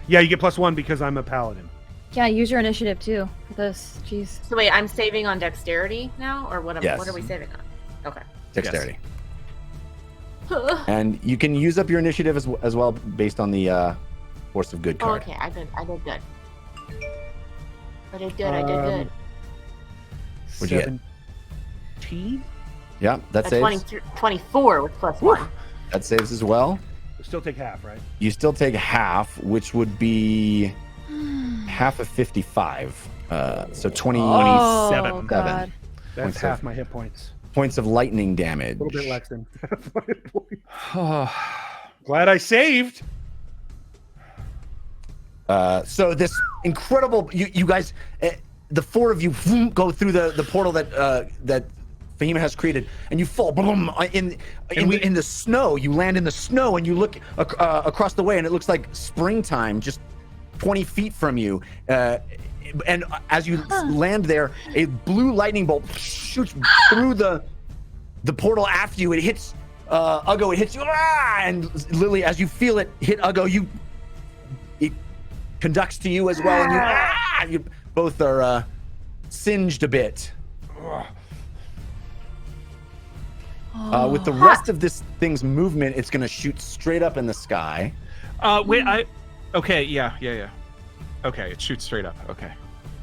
Yeah, you get +1 because I'm a paladin. Yeah, use your initiative too for this. Jeez. So wait, I'm saving on dexterity now, or what? Yes. What are we saving on? Okay. Dexterity. And you can use up your initiative as well based on the Force of Good Oh, card. okay. I did good. I did good. What'd you get? 17? Yeah, that A saves. 24 with +1. That saves as well. Still take half, right? You still take half, which would be half of 55. So 27 Oh god. That's Points half of- my hit points. points of lightning damage. A little bit less than. Glad I saved. So this incredible, you guys, the 4 of you go through the portal that Fahima has created, and you fall boom, in the snow. You land in the snow, and you look across the way, and it looks like springtime, just 20 feet from you. And as you land there, a blue lightning bolt shoots through the portal after you. It hits Ugo. It hits you, and Lily, as you feel it hit Ugo, it conducts to you as well, and you both are singed a bit. With the rest of this thing's movement, it's going to shoot straight up in the sky. Wait, okay, yeah. Okay, it shoots straight up. Okay.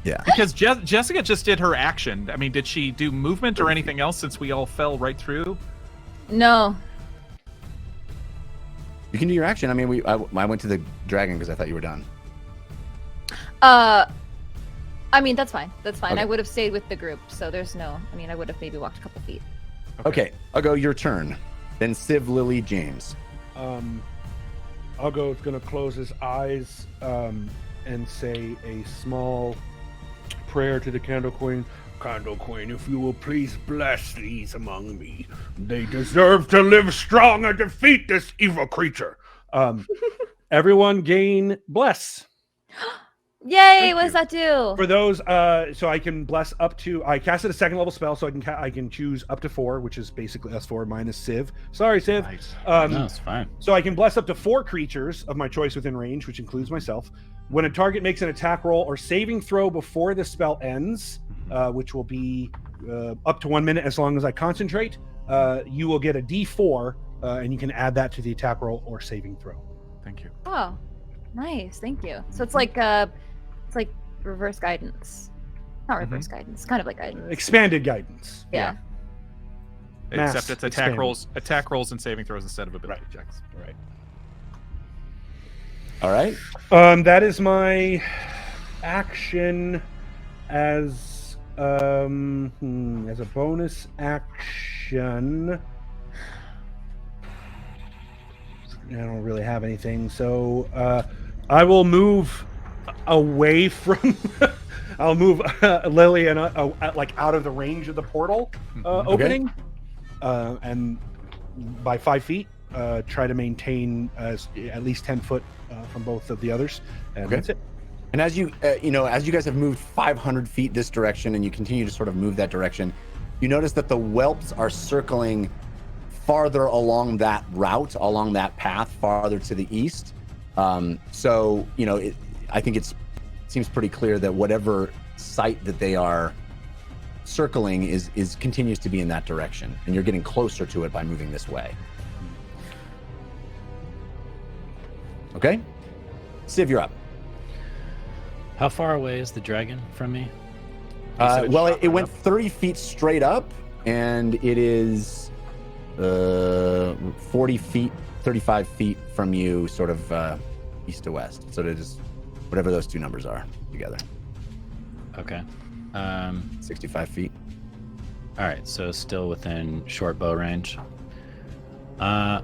Yeah. Because Jessica just did her action. I mean, did she do movement or anything else since we all fell right through? No. You can do your action. I mean, I went to the dragon because I thought you were done. I mean, that's fine. That's fine. Okay. I would have stayed with the group, so there's no. I mean, I would have maybe walked a couple feet. Okay, I'll go your turn. Then Civ, Lily, James. Uggo's gonna close his eyes and say a small prayer to the Candle Queen. Candle Queen, if you will please bless these among me. They deserve to live strong and defeat this evil creature. Everyone gain bless. Yay! What does that do? For those, so I can bless up to. I casted a second level spell, so I can choose up to 4, which is basically S4 minus Civ. Sorry, Civ. Nice. No, it's fine. So I can bless up to 4 creatures of my choice within range, which includes myself. When a target makes an attack roll or saving throw before the spell ends, which will be up to 1 minute as long as I concentrate, you will get a D4, and you can add that to the attack roll or saving throw. Thank you. Oh, nice. Thank you. So it's like reverse guidance. Not reverse guidance. Kind of like guidance. Expanded guidance. Yeah. Mass Except it's attack rolls and saving throws instead of ability checks. Right. All right. That is my action as a bonus action. I don't really have anything, so I will move away from. I'll move Lily and like out of the range of the portal opening, and by 5 feet, try to maintain at least 10 foot from both of the others, and that's it. And as you as you guys have moved 500 feet this direction, and you continue to sort of move that direction, you notice that the whelps are circling farther along that route, along that path, farther to the east. So I think it seems pretty clear that whatever site that they are circling is continues to be in that direction, and you're getting closer to it by moving this way. Okay, Civ, you're up. How far away is the dragon from me? Well, it went 30 feet straight up, and it is 40 feet, 35 feet from you, sort of east to west. So it is whatever those two numbers are together. Okay. 65 feet. All right, so still within short bow range. I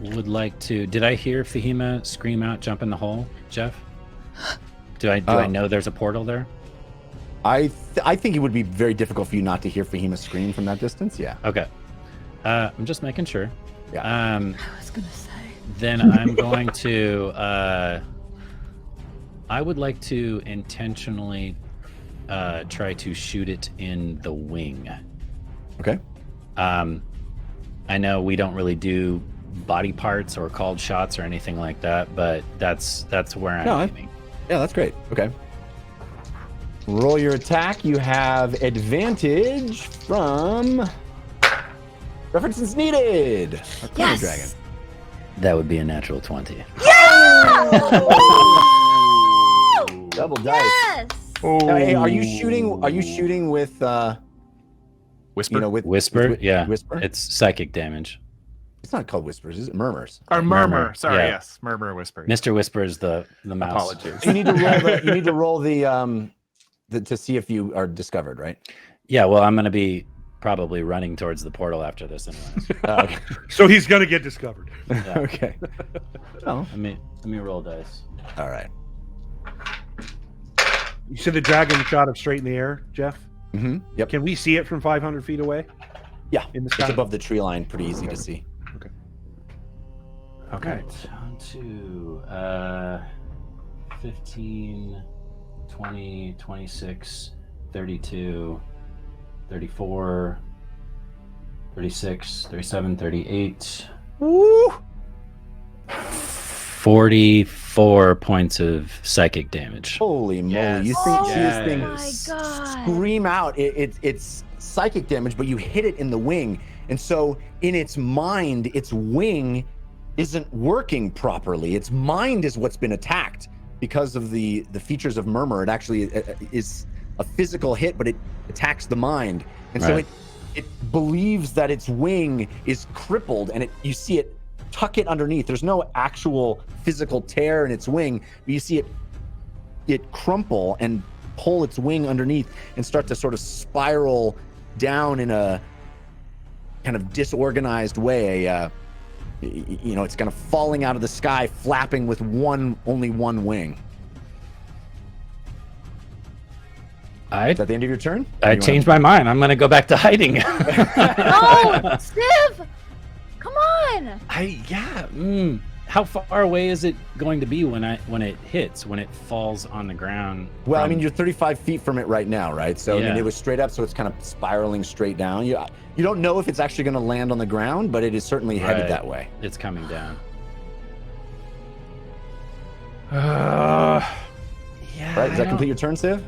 would like to. Did I hear Fahima scream out, "Jump in the hole," Jeff? Do I know there's a portal there? I think it would be very difficult for you not to hear Fahima scream from that distance. Yeah. Okay. I'm just making sure. Yeah. I was gonna say. Then I'm going to. I would like to intentionally try to shoot it in the wing. Okay. I know we don't really do body parts or called shots or anything like that, but that's where I'm aiming. Yeah, that's great. Okay. Roll your attack. You have advantage from references needed. Yes. Dragon. That would be a natural 20. Double dice. Yes. Now, hey, are you shooting with Whisper. Whisper? Yeah. Whisper? It's psychic damage. It's not called whispers, is it? Murmurs. Or murmur. Murmur, Sorry, yeah. yes. Murmur, whisper. Mr. Whisper is the mouse. Apologies. You need to roll the to see if you are discovered, right? Yeah, well, I'm going to be probably running towards the portal after this anyways. Okay. So he's gonna get discovered. Yeah. Okay. Oh. Let me roll dice. All right. You said the dragon shot up straight in the air, Jeff. Mm-hmm. Yep. Can we see it from 500 feet away? Yeah. In the It's sky. above the tree line, pretty easy to see. Okay. Right, on to 15, 20, 26, 32, 34, 36, 37, 38. Woo! 44 points of psychic damage. Holy moly! Yes. You see this thing Oh my god. scream out. It's psychic damage, but you hit it in the wing, and so in its mind, its wing isn't working properly. Its mind is what's been attacked because of the features of Murmur. It actually is a physical hit, but it attacks the mind. And so it believes that its wing is crippled, and you see it tuck it underneath. There's no actual physical tear in its wing, but you see it crumple and pull its wing underneath and start to sort of spiral down in a kind of disorganized way. It's kind of falling out of the sky, flapping with only one wing. Is that the end of your turn? I changed my mind. I'm going to go back to hiding. No, Civ! Come on! How far away is it going to be when it hits, when it falls on the ground? Well, I mean, you're 35 feet from it right now, right? So I mean, Yeah. it was straight up, so it's kind of spiraling straight down. You don't know if it's actually going to land on the ground, but it is certainly headed Right. that way. It's coming down. Right? Does that complete your turn, Civ?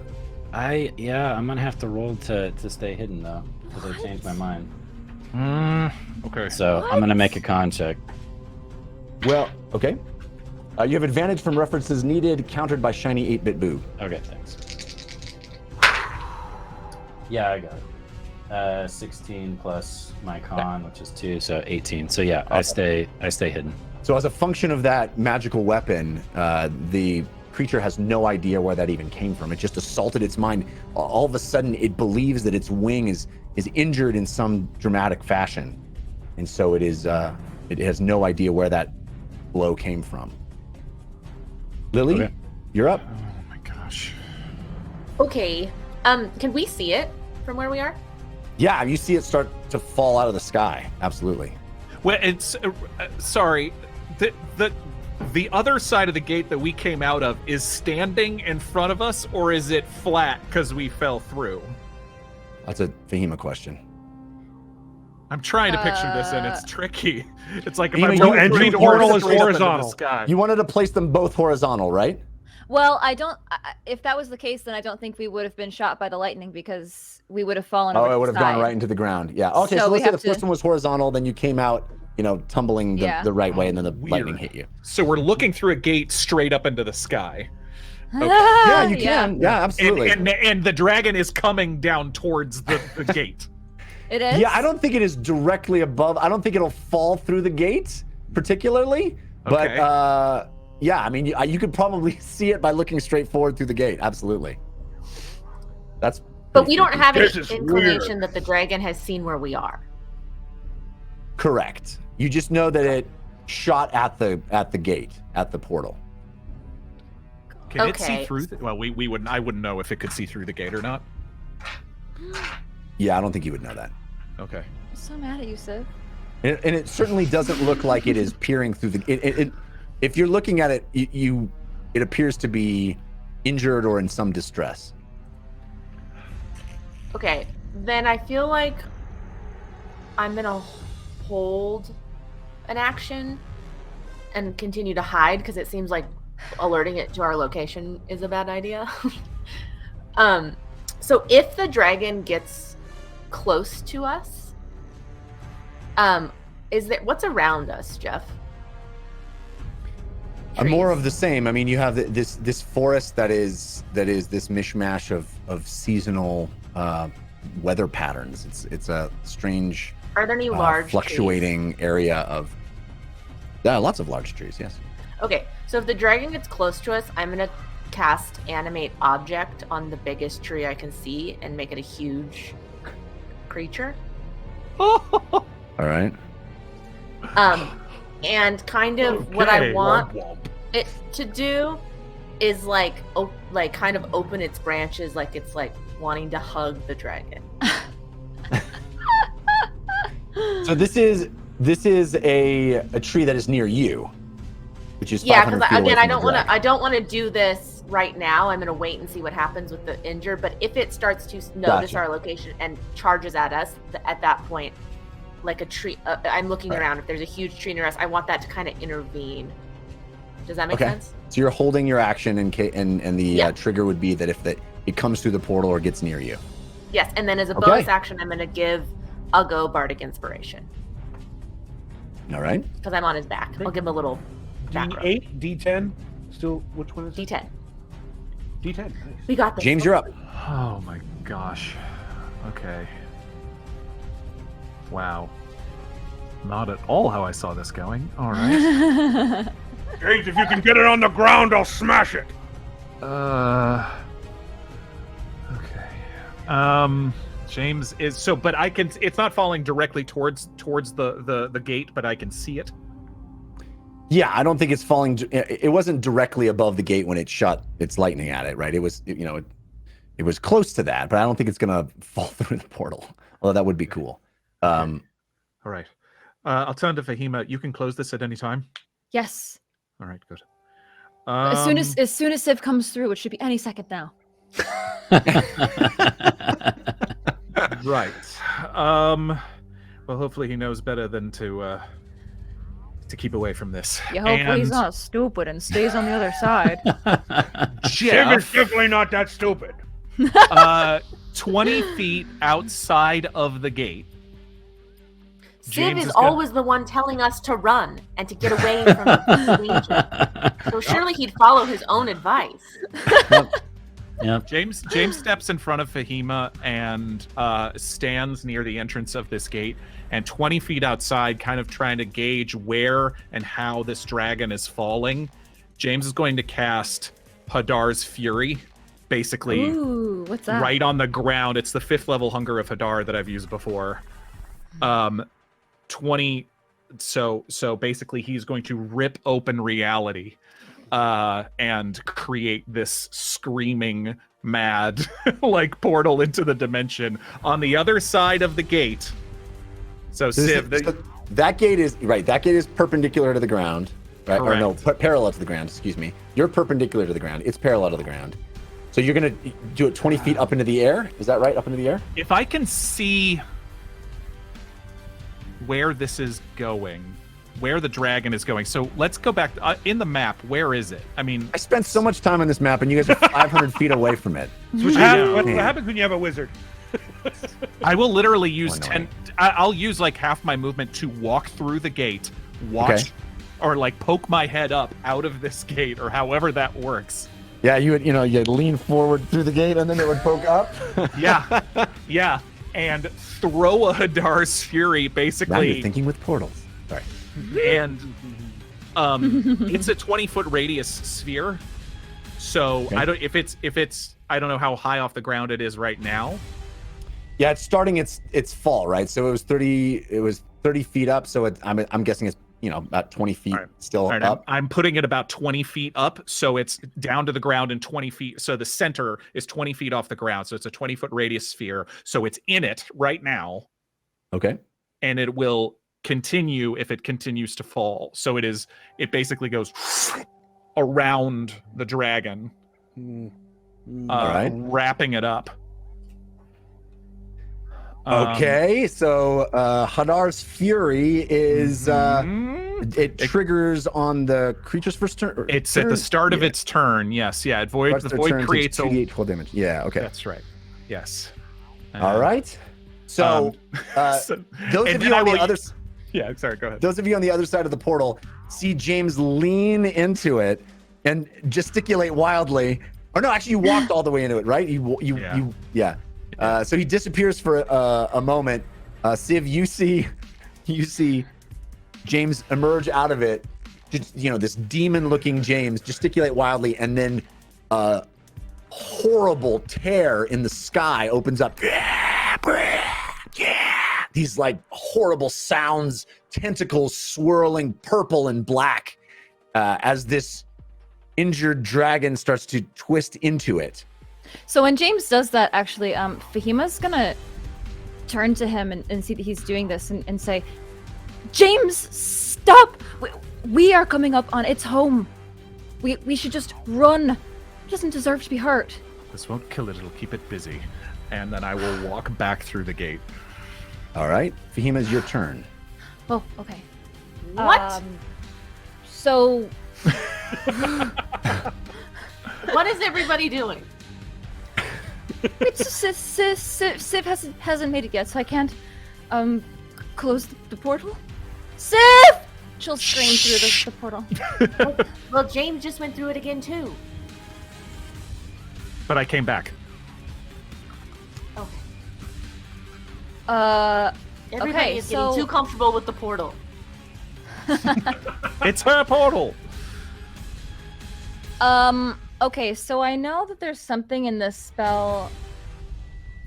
I'm gonna have to roll to stay hidden though, because I changed my mind. Okay. So I'm gonna make a con check. Well, okay. You have advantage from references needed, countered by shiny 8-bit boo. Okay, thanks. Yeah, I got it. 16 plus my con, which is 2, so 18. So yeah, I stay hidden. So as a function of that magical weapon, the creature has no idea where that even came from. It just assaulted its mind. All of a sudden, it believes that its wing is injured in some dramatic fashion, and so it has no idea where that blow came from. Lily, Okay. you're up. Oh my gosh. Okay. Can we see it from where we are? Yeah, you see it start to fall out of the sky. Absolutely. Well, it's sorry. The other side of the gate that we came out of is standing in front of us, or is it flat because we fell through? That's a Fahima question. I'm trying to picture this, and it's tricky. It's like if You I'm know, going entry straight portal is straight up into the horizontal. sky. You wanted to place them both horizontal, right? Well, if that was the case, then I don't think we would have been shot by the lightning because we would have fallen over Oh, to it the would have gone side. right into the ground. Yeah. Okay, so So we let's say the have to- first one was horizontal, then you came out, tumbling the right way, and then the lightning hit you. So we're looking through a gate straight up into the sky. Yeah, you can. Yeah, absolutely. And the dragon is coming down towards the gate. It is? Yeah, I don't think it is directly above. I don't think it'll fall through the gates particularly, but Okay. yeah, I mean, you could probably see it by looking straight forward through the gate. Absolutely. That's. But we don't have This any is inclination that the dragon has seen where we are. Correct. You just know that it shot at the gate, at the portal. Can it see Okay. through? Well, we wouldn't. I wouldn't know if it could see through the gate or not. Yeah, I don't think you would know that. Okay. I'm so mad at you, Civ. And it certainly doesn't look like it is peering through the. If you're looking at it, it appears to be injured or in some distress. Okay, then I feel like I'm gonna hold an action and continue to hide because it seems like alerting it to our location is a bad idea. So if the dragon gets close to us, what's around us, Jeff? More of the same. I mean, you have this forest that is this mishmash of seasonal weather patterns. It's a strange, Are there any large fluctuating area of. Yeah, lots of large trees. Yes. Okay, so if the dragon gets close to us, I'm gonna cast animate object on the biggest tree I can see and make it a huge creature. All right. And kind of what I Okay. want Womp womp. it to do is like kind of open its branches like it's like wanting to hug the dragon. So this is a tree that is near you, which is Yeah, 500 because feet away again, from the I dragon. don't want to do this right now. I'm gonna wait and see what happens with the injured. But if it starts to notice Gotcha. our location and charges at us, at that point, like a tree, I'm looking Right. around. If there's a huge tree near us, I want that to kind of intervene. Does that make Okay. sense? So you're holding your action, and the Yeah. trigger would be that if it comes through the portal or gets near you. Yes, and then as a Okay. bonus action, I'm gonna give Uggo Bardic Inspiration. All right. Because I'm on his back. I'll give him a little back rub. D8, D10. Still, which one is it? D10. D10. Nice. We got this. James, you're up. Oh my gosh. Okay. Wow. Not at all how I saw this going. All right. James, if you can get it on the ground, I'll smash it. Okay. James is so, but I can. It's not falling directly towards the gate, but I can see it. Yeah, I don't think it's falling. It wasn't directly above the gate when it shot its lightning at it, right? It was, it was close to that, but I don't think it's gonna fall through the portal. Although that would be cool. All right. I'll turn to Fahima. You can close this at any time. Yes. All right, good. As soon as Civ comes through, it should be any second now. Right. Well, hopefully he knows better than to keep away from this. You hope he's not stupid and stays on the other side. Civ is definitely not that stupid. 20 feet outside of the gate. Civ is always the one telling us to run and to get away from danger. So surely he'd follow his own advice. Yep. James steps in front of Fahima and stands near the entrance of this gate, and 20 feet outside, kind of trying to gauge where and how this dragon is falling. James is going to cast Hadar's Fury, basically. Ooh, what's that? Right on the ground. It's the 5th level Hunger of Hadar that I've used before. 20. So basically, he's going to rip open reality. And create this screaming, mad, like portal into the dimension on the other side of the gate. So Civ, that gate is right. That gate is perpendicular to the ground, right? Correct. Or no, parallel to the ground. Excuse me. You're perpendicular to the ground. It's parallel to the ground. So you're gonna do it 20 feet up into the air. Is that right? Up into the air. if I can see where this is going, where the dragon is going. So let's go back in the map. Where is it? I mean, I spent so much time on this map, and you guys are 500 feet away from it. What happens when you have a wizard? I will literally use Annoying. I'll use like half my movement to walk through the gate, watch, Okay. or like poke my head up out of this gate, or however that works. Yeah, you would, you'd lean forward through the gate, and then it would poke up. Yeah, and throw a Hadar's Fury, Now basically. you're thinking with portals. Sorry. And it's a 20-foot radius sphere. So Okay. I don't know how high off the ground it is right now. Yeah, it's starting its fall, right? So it was 30 feet up. So I'm guessing it's about 20 feet still All right, up. I'm putting it about 20 feet up, so it's down to the ground and 20 feet. So the center is 20 feet off the ground. So it's a 20-foot radius sphere. So it's in it right now, Okay. and it will continue if it continues to fall. So it basically goes around the dragon, All right. wrapping it up. Okay, so Hadar's Fury is it triggers on the creature's first turn. It's at the start of its turn. Yes, yeah. The void creates a 2d8 full damage. Yeah, okay. That's right. Yes. All right. So those of you on the other yeah, sorry, go ahead. those of you on the other side of the portal see James lean into it and gesticulate wildly. Or no, actually, you walked all the way into it, right? Yeah. So he disappears for a moment. Civ, you see James emerge out of it. Just, this demon-looking James gesticulate wildly, and then a horrible tear in the sky opens up. These like horrible sounds, tentacles swirling purple and black as this injured dragon starts to twist into it. So when James does that, actually, Fahima's gonna turn to him and see that he's doing this and say, James, stop! We are coming up on its home. We should just run. It doesn't deserve to be hurt. This won't kill it, it'll keep it busy. And then I will walk back through the gate. All right, Fahima, it's your turn. Oh, okay. What? So What is everybody doing? Civ hasn't made it yet, so I can't close the portal. Sif! She'll scream through the portal. Well, James just went through it again too. But I came back. Okay. Everybody Okay, is getting too comfortable with the portal. It's her portal. Okay, so I know that there's something in this spell,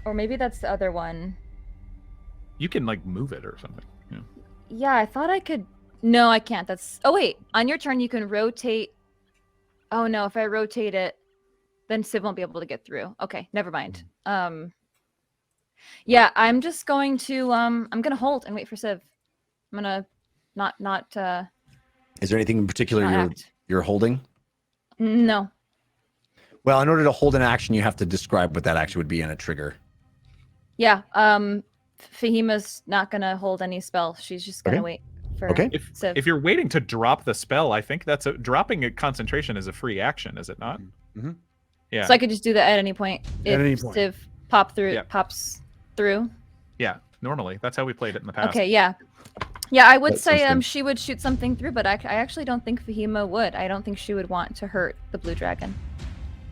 or maybe that's the other one. You can like move it or something. Yeah. Yeah, I thought I could. No, I can't. That's. Oh wait, on your turn you can rotate. Oh no, if I rotate it, then Civ won't be able to get through. Okay, never mind. Yeah, I'm just going to. I'm gonna hold and wait for Civ. I'm gonna not. Is there anything in particular not you're act. you're holding? No. Well, in order to hold an action, you have to describe what that action would be in a trigger. Yeah. Fahima's not gonna hold any spell. She's just gonna wait for Civ. If you're waiting to drop the spell, I think that's dropping a concentration is a free action, is it not? Mm-hmm. Yeah. So I could just do that at any point. If any point. Civ pops through. Yeah. Normally, that's how we played it in the past. Okay. Yeah. Yeah, I would That say sounds good. she would shoot something through, but I actually don't think Fahima would. I don't think she would want to hurt the blue dragon.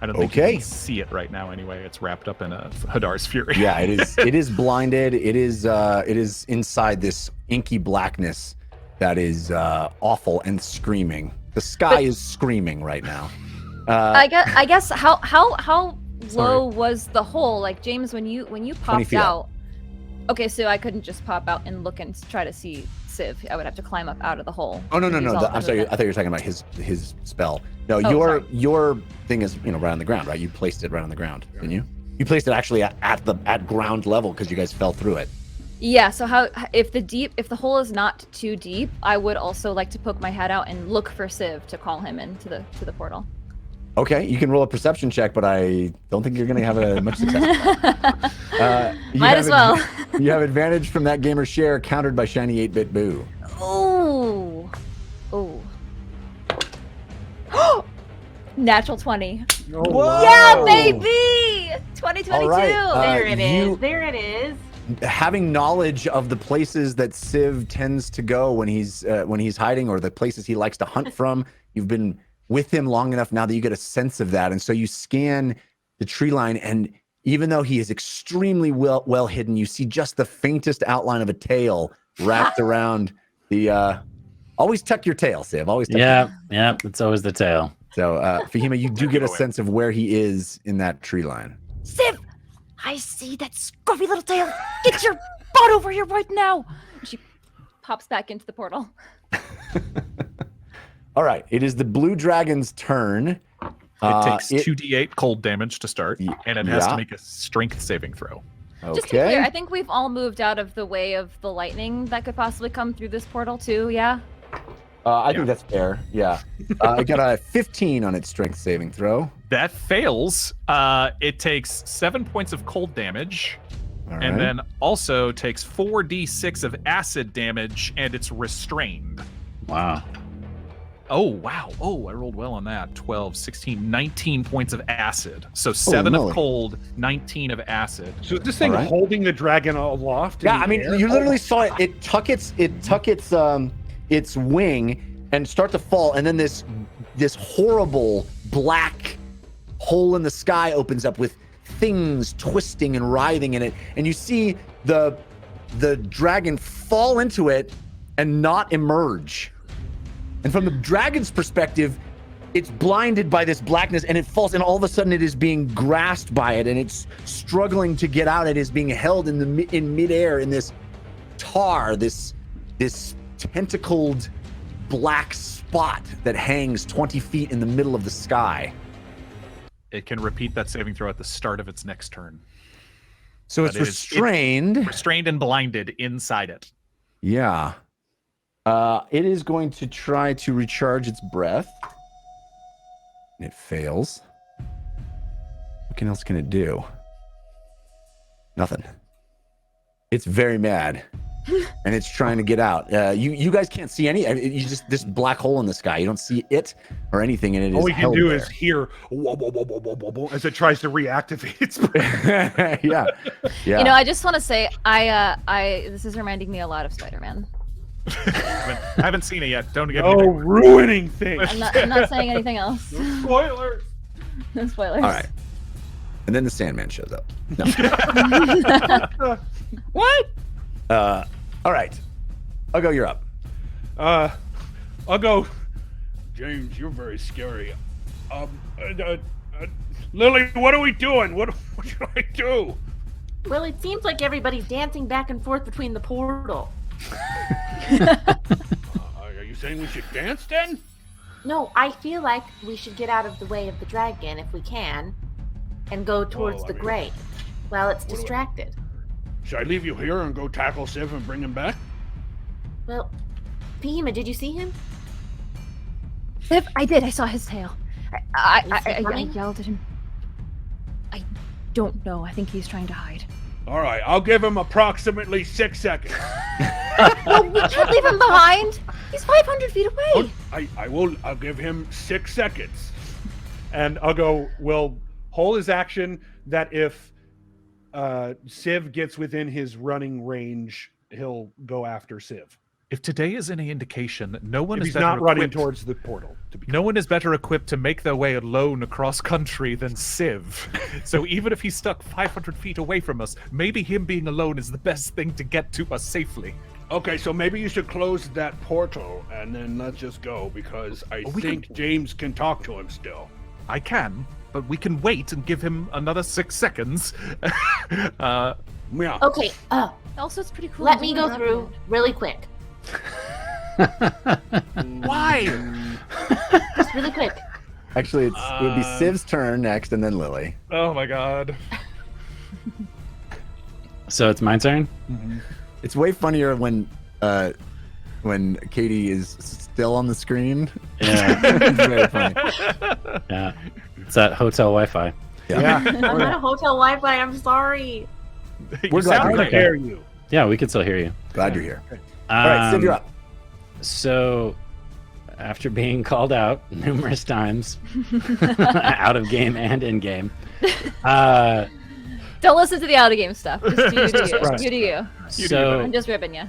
I don't think you Okay. can see it right now. Anyway, it's wrapped up in a Hadar's fury. Yeah, it is. It is blinded. It is inside this inky blackness that is awful and screaming. The sky is screaming right now. I guess how Sorry. low was the hole? Like James, when you 20 popped feet out. up. Okay, so I couldn't just pop out and look and try to see Civ. I would have to climb up out of the hole. Oh no. to use all the I'm sorry. I movement. thought you were talking about his spell. No, Oh, sorry. your thing is right on the ground, right? You placed it right on the ground, didn't you? You placed it actually at ground level because you guys fell through it. Yeah. So if the hole is not too deep, I would also like to poke my head out and look for Civ to call him into the portal. Okay, you can roll a perception check, but I don't think you're going to have much success. Might as well. You have advantage from that gamer share, countered by shiny 8-bit boo. Ooh. Ooh. Natural 20. Oh, wow. Yeah, baby! 2022. All right, There it is. you- There it is. Having knowledge of the places that Civ tends to go when he's hiding, or the places he likes to hunt from, you've been with him long enough now that you get a sense of that, and so you scan the tree line, and even though he is extremely well hidden, you see just the faintest outline of a tail wrapped around the. Always tuck your tail, Civ. Always tuck. Yeah, it's always the tail. So, Fahima, you do get a sense of where he is in that tree line. Civ, I see that scruffy little tail. Get your butt over here right now. She pops back into the portal. All right, it is the blue dragon's turn. It takes 2d8 cold damage to start, and it has yeah. to make a strength saving throw. Just to be clear, I think we've all moved out of the way of the lightning that could possibly come through this portal too, yeah? I think that's fair. Yeah. I got a 15 on its strength saving throw. That fails. It takes 7 points of cold damage, All and right. then also takes 4d6 of acid damage, and it's restrained. Wow. Oh, wow. Oh, I rolled well on that. 12, 16, 19 points of acid. So 7 moly. of cold, 19 of acid. So is this thing All right. holding the dragon aloft? in Yeah, the I mean, air? you literally saw it. It tuck its wing and start to fall, and then this horrible black hole in the sky opens up with things twisting and writhing in it, and you see the dragon fall into it and not emerge. And from the dragon's perspective, it's blinded by this blackness, and it falls, and all of a sudden it is being grasped by it, and it's struggling to get out. It is being held in midair in this tar, this tentacled black spot that hangs 20 feet in the middle of the sky. It can repeat that saving throw at the start of its next turn. So it's But restrained. Restrained and blinded inside it. Yeah. It is going to try to recharge its breath. And it fails. What else can it do? Nothing. It's very mad. And it's trying to get out. You guys can't see any. You just this black hole in the sky. You don't see it or anything, and it is All we can held do there. is hear whoa, whoa, whoa, whoa, whoa, whoa, whoa, as it tries to reactivate its brain. yeah. You know, I just want to say, I this is reminding me a lot of Spider-Man. I haven't seen it yet. Don't get No me. ruining things. I'm not saying anything else. No spoilers. No spoilers. All right. And then the Sandman shows up. No. What? All right. I'll go. You're up. I'll go. James, you're very scary. Lily, what are we doing? What should I do? Well, it seems like everybody's dancing back and forth between the portal. Are you saying we should dance then? No, I feel like we should get out of the way of the dragon if we can, and go towards the grave while it's distracted. Should I leave you here and go tackle Civ and bring him back? Well, Behemoth, did you see him? If I did, I saw his tail. I running? yelled at him. I don't know. I think he's trying to hide. All right, I'll give him approximately 6 seconds. Well, we can't leave him behind. He's 500 feet away. I'll give him 6 seconds. And I'll go, we'll hold his action that if Civ gets within his running range, he'll go after Civ. If today is any indication, no one If is he's better not running equipped- towards the portal. No one is better equipped to make their way alone across country than Civ. So even if he's stuck 500 feet away from us, maybe him being alone is the best thing to get to us safely. Okay, so maybe you should close that portal and then let's just go because I think James can talk to him still. I can, but we can wait and give him another 6 seconds. Yeah. Okay, Also, it's pretty cool. let me go through really quick. Why? Just really quick. Actually, it would be Civ's turn next, and then Lily. Oh my god. So it's my turn? It's way funnier when Katie is still on the screen. Yeah. It's very funny. Yeah. It's that hotel Wi-Fi. Yeah. I'm not a hotel Wi-Fi. I'm sorry. We're glad sound you're like here. Hear you. Yeah, we can still hear you. Glad you're here. All right, Civ, you're up. So, after being called out numerous times, out of game and in game, Don't listen to the out of game stuff. Just do you. Right. You do you. so I'm just ribbing you.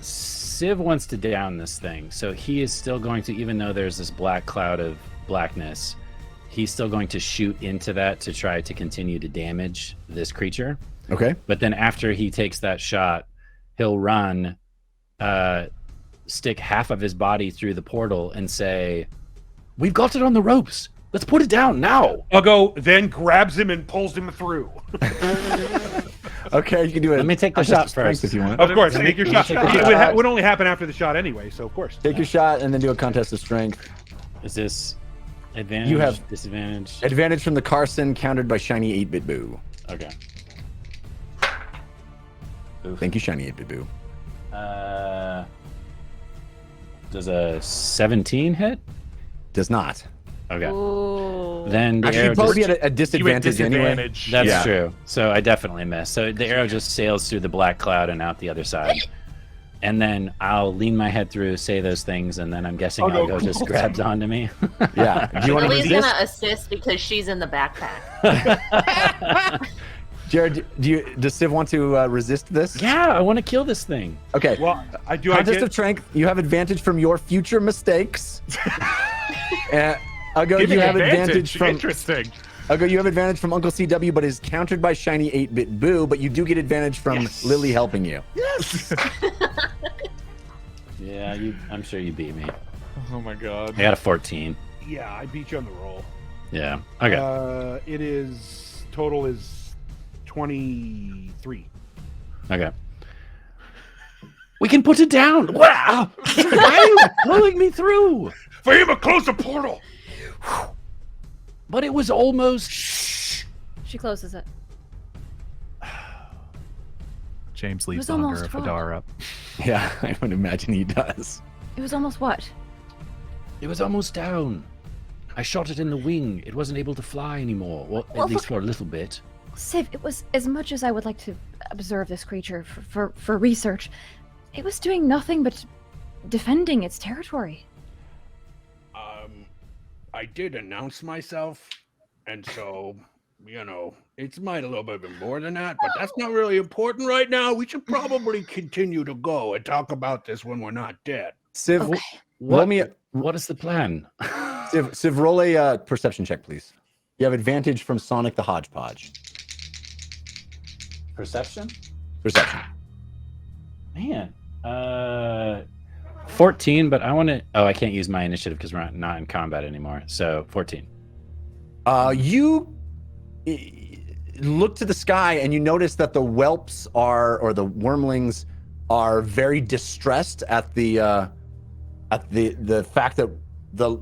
Civ wants to down this thing. So he is still going to, even though there's this black cloud of blackness, he's still going to shoot into that to try to continue to damage this creature. Okay. But then after he takes that shot, he'll run, stick half of his body through the portal and say, "We've got it on the ropes. Let's put it down now." I'll go, then grabs him and pulls him through. Okay, you can do it. Let me take the shot first. if you want. Of course, take your shot. take the It shot. would only happen after the shot anyway, so of course. Take your shot and then do a contest of strength. Is this advantage? You have- disadvantage. Advantage from the Carson, countered by Shiny 8-Bit Boo. Okay. Oof. Thank you, Shiny 8-Bit Boo. Does a 17 hit? Does not. Okay. Ooh. Then the Actually, arrow you'd probably just... be at a disadvantage anyway. disadvantage. That's Yeah. true. So I definitely missed. So the arrow just sails through the black cloud and out the other side. And then I'll lean my head through, say those things, and then I'm guessing Algo just grabs onto me. Yeah. Do you want to Lily's resist? gonna assist because she's in the backpack. Jared, does Civ want to resist this? Yeah, I want to kill this thing. Okay. Well, I Contest get of strength. You have advantage from your future mistakes. I'll go. Giving You have advantage from. Interesting. I'll go. You have advantage from Uncle CW, but is countered by Shiny 8-Bit Boo. But you do get advantage from Lily helping you. Yeah, I'm sure you beat me. Oh my god. I got a 14. Yeah, I beat you on the roll. Yeah. Okay. It is total is 23. Okay. We can put it down. Wow! Why are you pulling me through? For him, close the portal. But it was almost. She closes it. James leaves was the hunger almost of full. Hadar up. Yeah, I would imagine he does. It was almost what? It was almost down. I shot it in the wing. It wasn't able to fly anymore. Well, Well, at least look- for a little bit. Civ, it was as much as I would like to observe this creature for research. It was doing nothing but defending its territory. I did announce myself, and so you know, it might a little bit more than that, but that's not really important right now. We should probably continue to go and talk about this when we're not dead. Civ, Okay. What is the plan? Civ, roll a perception check, please. You have advantage from Sonic the Hodgepodge. Perception? Perception. Man. 14, but I want to... Oh, I can't use my initiative because we're not in combat anymore. So 14. You look to the sky and you notice that the whelps or the wormlings are very distressed at the fact that the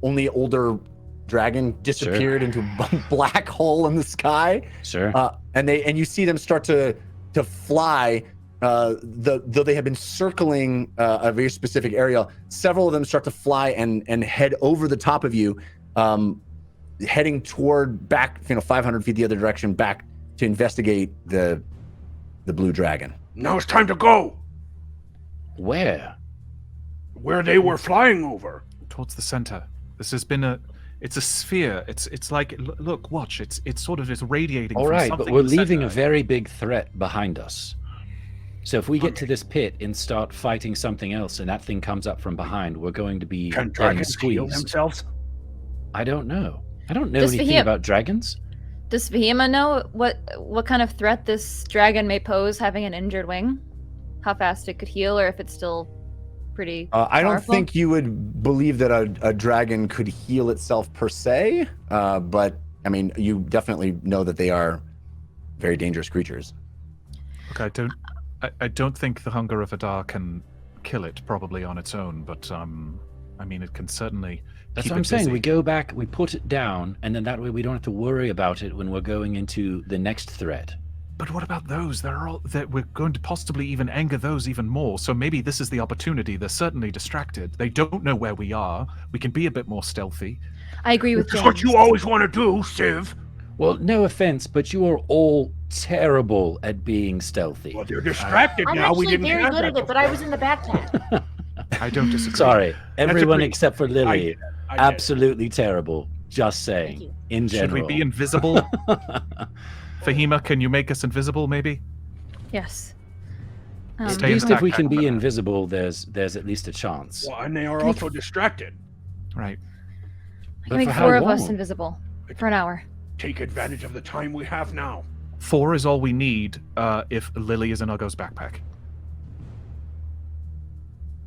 only older dragon disappeared into a black hole in the sky. Sure. And you see them start to fly. Though they have been circling a very specific area, several of them start to fly and head over the top of you, heading toward back, 500 feet the other direction, back to investigate the blue dragon. Now it's time to go. Where? Where they were flying over. Towards the center. This has been it's a sphere. It's like, look, watch. It's sort of radiating. All from right, something but we're in the leaving center. a very big threat behind us. So if we get to this pit and start fighting something else, and that thing comes up from behind, we're going to be Can getting dragons heal squeezed. themselves? I don't know. I don't know Does anything about dragons. Does Vahima know what kind of threat this dragon may pose having an injured wing? How fast it could heal, or if it's still pretty I don't powerful? think you would believe that a dragon could heal itself per se, but I mean, you definitely know that they are very dangerous creatures. Okay, I don't think the hunger of Adar can kill it probably on its own, but I mean, it can certainly. That's keep what I'm it saying. busy. We go back, we put it down, and then that way we don't have to worry about it when we're going into the next threat. But what about those? That we're going to possibly even anger those even more. So maybe this is the opportunity. They're certainly distracted. They don't know where we are. We can be a bit more stealthy. I agree with That's James. what you always want to do, Civ. Well, no offense, but you are all terrible at being stealthy. Well, they're distracted I'm now. We actually didn't very have good that at it, but I was in the backpack. I don't disagree. Sorry, everyone great- except for I Lily. get it. I get it. Absolutely terrible. Just saying. you. In Should general. we be invisible? Fahima, can you make us invisible, maybe? Yes. At Stay in least the if we can backpack be for now. invisible, there's at least a chance. Well, and they are also distracted. Right. I But can make for how 4 of us long? invisible for an hour. Take advantage of the time we have now. 4 is all we need if Lily is in Ugo's backpack.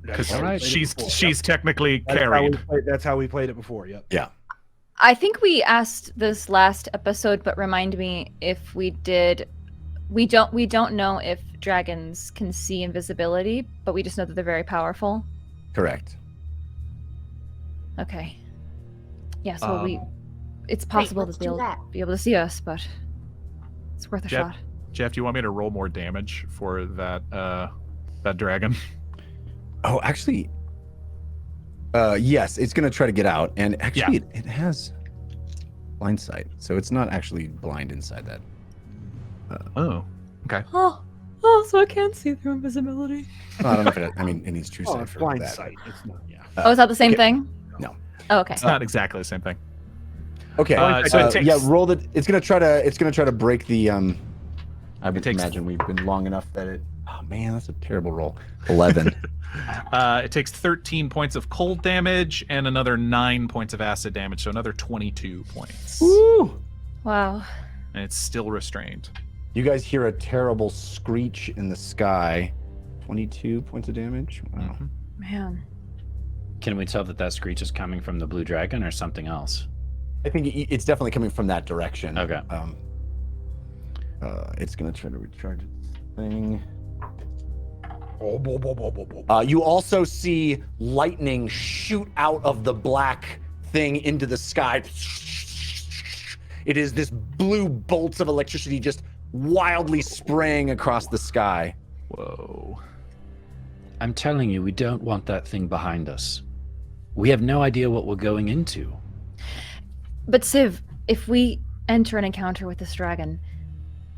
Because That's how we played it before. she's technically That's how we carried. that's how we played it before. Yep. I think we asked this last episode, but remind me if we did. We don't know if dragons can see invisibility, but we just know that they're very powerful. Correct. Okay. Yeah, so Um, it's possible let's that do they'll that. be able to see us, but it's worth a Yep. shot. Jeff, do you want me to roll more damage for that dragon? Oh, actually, yes, it's gonna try to get out, and actually, it has blind sight, so it's not actually blind inside that. Oh, okay. Oh, so I can't see through invisibility. Well, I don't know if it. I mean, it needs true Oh, sight it's for blind that. sight. It's not. Yeah. Oh, is that the same okay. thing? No. Oh, okay. It's not exactly the same thing. Okay. So it takes- yeah, roll the. It's gonna try to break the. I would takes- imagine we've been long enough that it. Oh man, that's a terrible roll. 11. It takes 13 points of cold damage and another 9 points of acid damage, so another 22 points. Woo! Wow. And it's still restrained. You guys hear a terrible screech in the sky. 22 points of damage. Wow. Mhm. Man. Can we tell that that screech is coming from the blue dragon or something else? I think it's definitely coming from that direction. Okay. It's gonna try to recharge its thing. Oh, bo, bo, bo, bo, bo. You also see lightning shoot out of the black thing into the sky. It is this blue bolts of electricity just wildly spraying across the sky. Whoa. I'm telling you, we don't want that thing behind us. We have no idea what we're going into. But Civ, if we enter an encounter with this dragon,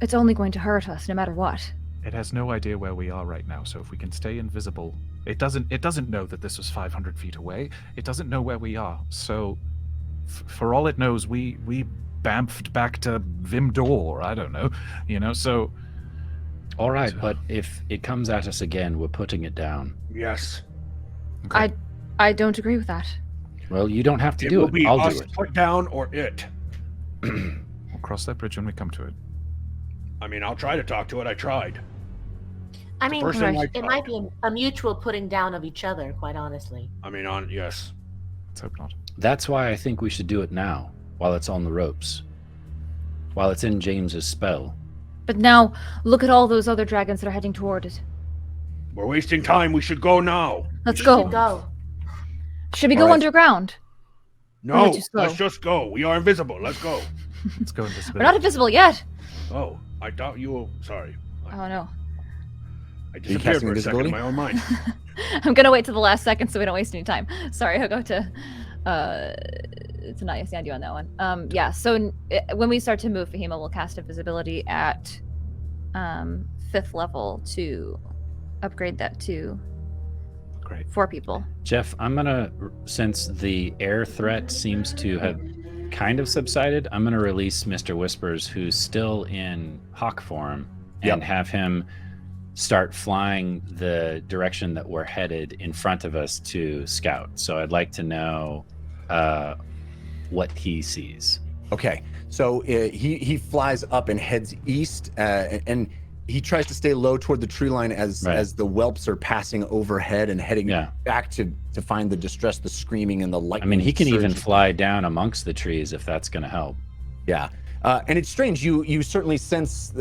it's only going to hurt us no matter what. It has no idea where we are right now, so if we can stay invisible, it doesn't know that this was 500 feet away. It doesn't know where we are. So for all it knows, we bamfed back to Vimdor. I don't know, so. All right, but if it comes at us again, we're putting it down. Yes. Okay. I don't agree with that. Well, you don't have to It do will it. be I'll us do it. put down or it. We'll cross that bridge when we come to it. I mean, I'll try to talk to it. I tried. I mean, first thing I it might be a mutual putting down of each other, quite honestly. I mean, yes. Let's hope not. That's why I think we should do it now, while it's on the ropes. While it's in James's spell. But now, look at all those other dragons that are heading toward it. We're wasting time. We should go now. Let's go. Go. Should we All go right. underground? No, Let's just go. let's just go. We are invisible. Let's go. Let's go We're invisibility. not invisible yet. Oh, I thought you were... Sorry. Oh no. I you disappeared casting for a second in invisibility? my own mind. I'm gonna wait till the last second so we don't waste any time. Sorry, I'll go to not stand you on that one. Yeah, so when we start to move, Fahima will cast invisibility at 5th level to upgrade that to Great. 4 people. Jeff, I'm gonna, since the air threat seems to have kind of subsided, I'm gonna release Mr. Whispers, who's still in hawk form, and have him start flying the direction that we're headed in front of us to scout. So I'd like to know what he sees. Okay, so he flies up and heads east, and he tries to stay low toward the tree line as the whelps are passing overhead and heading back to find the distress, the screaming, and the lightning. I mean, he can even surge. fly down amongst the trees if that's going to help. Yeah, and it's strange. You certainly sense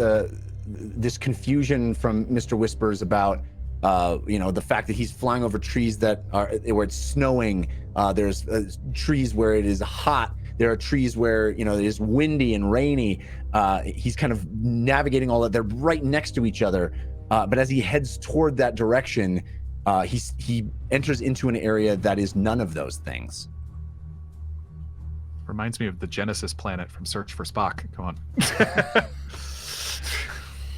this confusion from Mr. Whispers about the fact that he's flying over trees that are where it's snowing. There's trees where it is hot. There are trees where it is windy and rainy. He's kind of navigating all that. They're right next to each other. But as he heads toward that direction, he enters into an area that is none of those things. Reminds me of the Genesis planet from Search for Spock. Come on.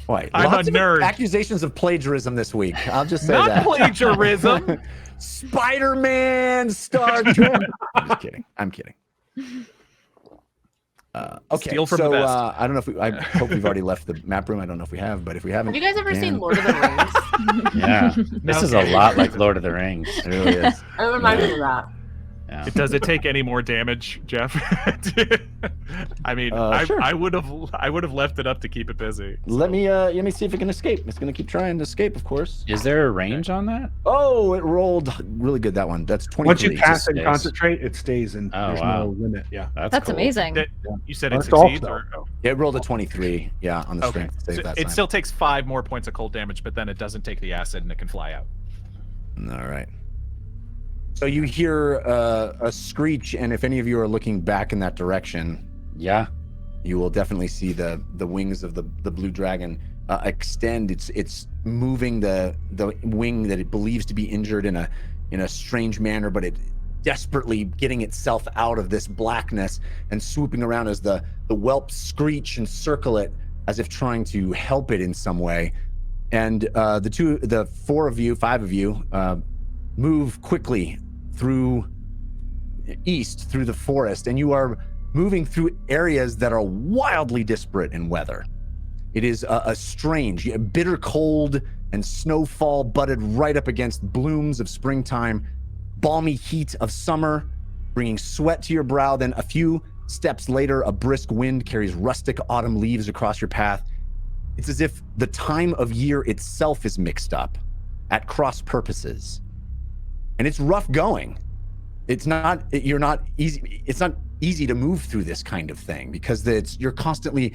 Boy, I'm lots a of nerd. Accusations of plagiatism this week. I'll just say Not that. plagiarism. Spider-Man, Star Trek. I'm kidding. Okay, Steal from so the best. I don't know if I hope we've already left the map room. I don't know if we have, but if we haven't, Have you guys ever seen damn. Lord of the Rings? Yeah, this is a lot like Lord of the Rings. It really is. It reminds me of that. Yeah. Does it take any more damage, Jeff? I mean, Sure. I would have left it up to keep it busy. Let me see if it can escape. It's gonna keep trying to escape, of course. Is there a range on that? Oh, it rolled really good. That one. That's 23. Once you cast and stays. concentrate, it stays, and Oh, there's wow. no limit. Yeah. That's cool. amazing. You said it That's all succeeds, stuff. or It rolled a 23. Yeah, on the okay? strength to save So that it sign. still takes 5 more points of cold damage, but then it doesn't take the acid and it can fly out. All right. So you hear a screech, and if any of you are looking back in that direction, Yeah. you will definitely see the wings of the blue dragon extend. It's moving the wing that it believes to be injured in a strange manner, but it desperately getting itself out of this blackness and swooping around as the whelps screech and circle it as if trying to help it in some way. And the 5 of you move quickly through east through the forest, and you are moving through areas that are wildly disparate in weather. It is a strange, bitter cold and snowfall butted right up against blooms of springtime, balmy heat of summer, bringing sweat to your brow. Then a few steps later, a brisk wind carries rustic autumn leaves across your path. It's as if the time of year itself is mixed up at cross purposes. And it's rough going. It's not easy to move through this kind of thing because you're constantly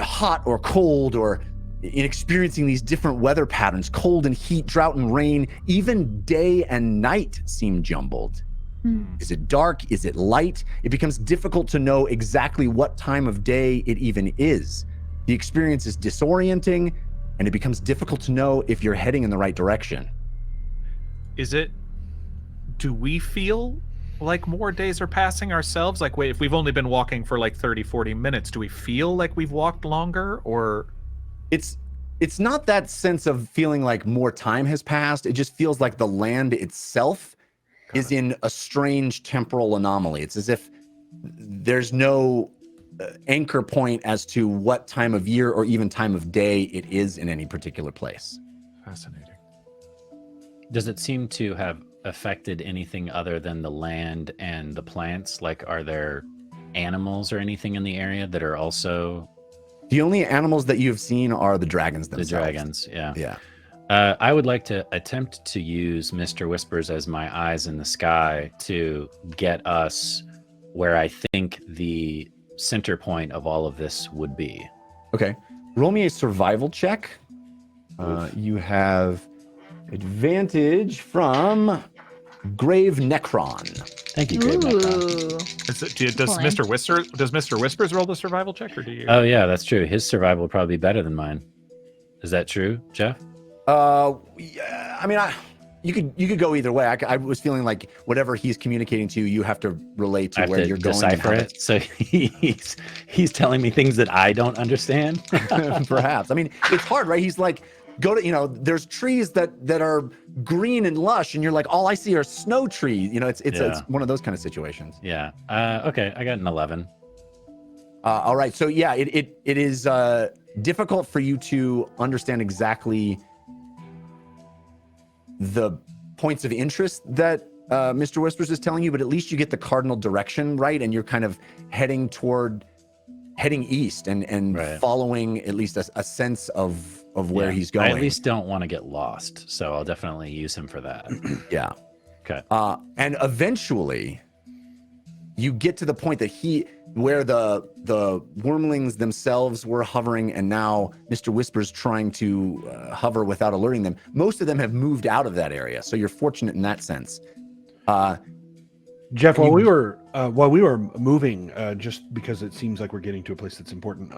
hot or cold or experiencing these different weather patterns. Cold and heat, drought and rain, even day and night seem jumbled. Is it dark? Is it light? It becomes difficult to know exactly what time of day it even is. The experience is disorienting, and it becomes difficult to know if you're heading in the right direction. Do we feel like more days are passing ourselves? Like, wait, if we've only been walking for like 30, 40 minutes, do we feel like we've walked longer, or? It's not that sense of feeling like more time has passed. It just feels like the land itself is in a strange temporal anomaly. It's as if there's no anchor point as to what time of year or even time of day it is in any particular place. Fascinating. Does it seem to have affected anything other than the land and the plants? Like, are there animals or anything in the area that are also... The only animals that you've seen are the dragons themselves. The dragons, yeah. Yeah. I would like to attempt to use Mr. Whispers as my eyes in the sky to get us where I think the center point of all of this would be. Okay. Roll me a survival check. You have advantage from Grave Necron. Thank you, Grave Necron. Does Mr. Whispers roll the survival check, or do you? Oh yeah, that's true. His survival will probably be better than mine. Is that true, Jeff? Yeah, I mean, you could go either way. I was feeling like whatever he's communicating to you, you have to relate to where you're going. Decipher it. So he's telling me things that I don't understand. Perhaps. I mean, it's hard, right? He's like, go to, there's trees that are green and lush, and you're like, all I see are snow trees. It's one of those kind of situations. Yeah. Okay. I got an 11. All right. So yeah, it is difficult for you to understand exactly the points of interest that Mr. Whispers is telling you, but at least you get the cardinal direction right, and you're kind of heading east and right. following at least a sense of where he's going. I at least don't want to get lost, so I'll definitely use him for that. Yeah. Okay. And eventually, you get to the point that where the wormlings themselves were hovering, and now Mr. Whispers trying to hover without alerting them. Most of them have moved out of that area, so you're fortunate in that sense. Jeff, while we were moving, just because it seems like we're getting to a place that's important,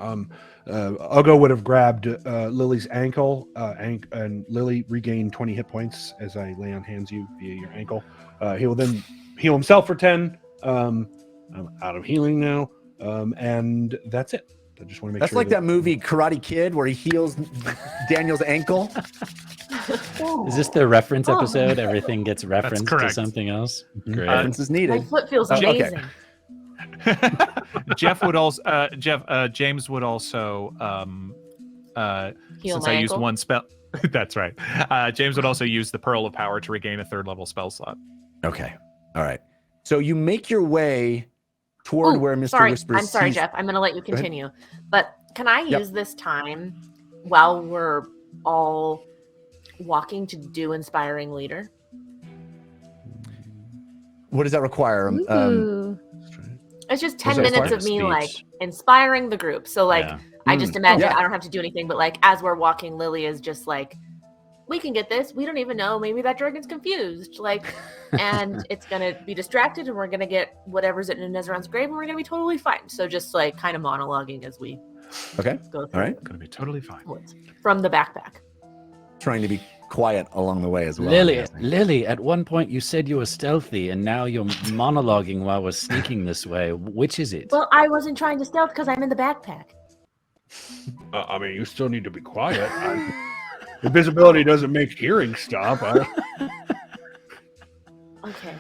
Ugo would have grabbed Lily's ankle, and Lily regained 20 hit points as I lay on hands you via your ankle. He will then heal himself for 10. I'm out of healing now, and that's it. I just want to make that's sure. That's like that movie Karate Kid where he heals Daniel's ankle. Is this the reference episode? Everything gets referenced to something else. Great. Reference is needed. My foot feels amazing. Okay. James would also heal since my I used ankle? one spell. That's right. James would also use the Pearl of Power to regain a 3rd level spell slot. Okay. All right. So you make your way toward where Mr. Whispers. I'm sorry, Jeff. I'm going to let you continue. But can I use this time while we're all walking to do Inspiring Leader? What does that require? It's just 10 minutes of me speech? like inspiring the group. So like I just imagine I don't have to do anything, but like as we're walking, Lily is just like, we can get this. We don't even know. Maybe that dragon's confused. Like, and it's going to be distracted, and we're going to get whatever's at Nonezzeron's grave, and we're going to be totally fine. So just like kind of monologuing as we go through. All right. Going to be totally fine. From the backpack. Trying to be quiet along the way as well. Lily, at one point you said you were stealthy, and now you're monologuing while we're sneaking this way. Which is it? Well, I wasn't trying to stealth because I'm in the backpack. I mean, you still need to be quiet. Invisibility doesn't make hearing stop. Okay.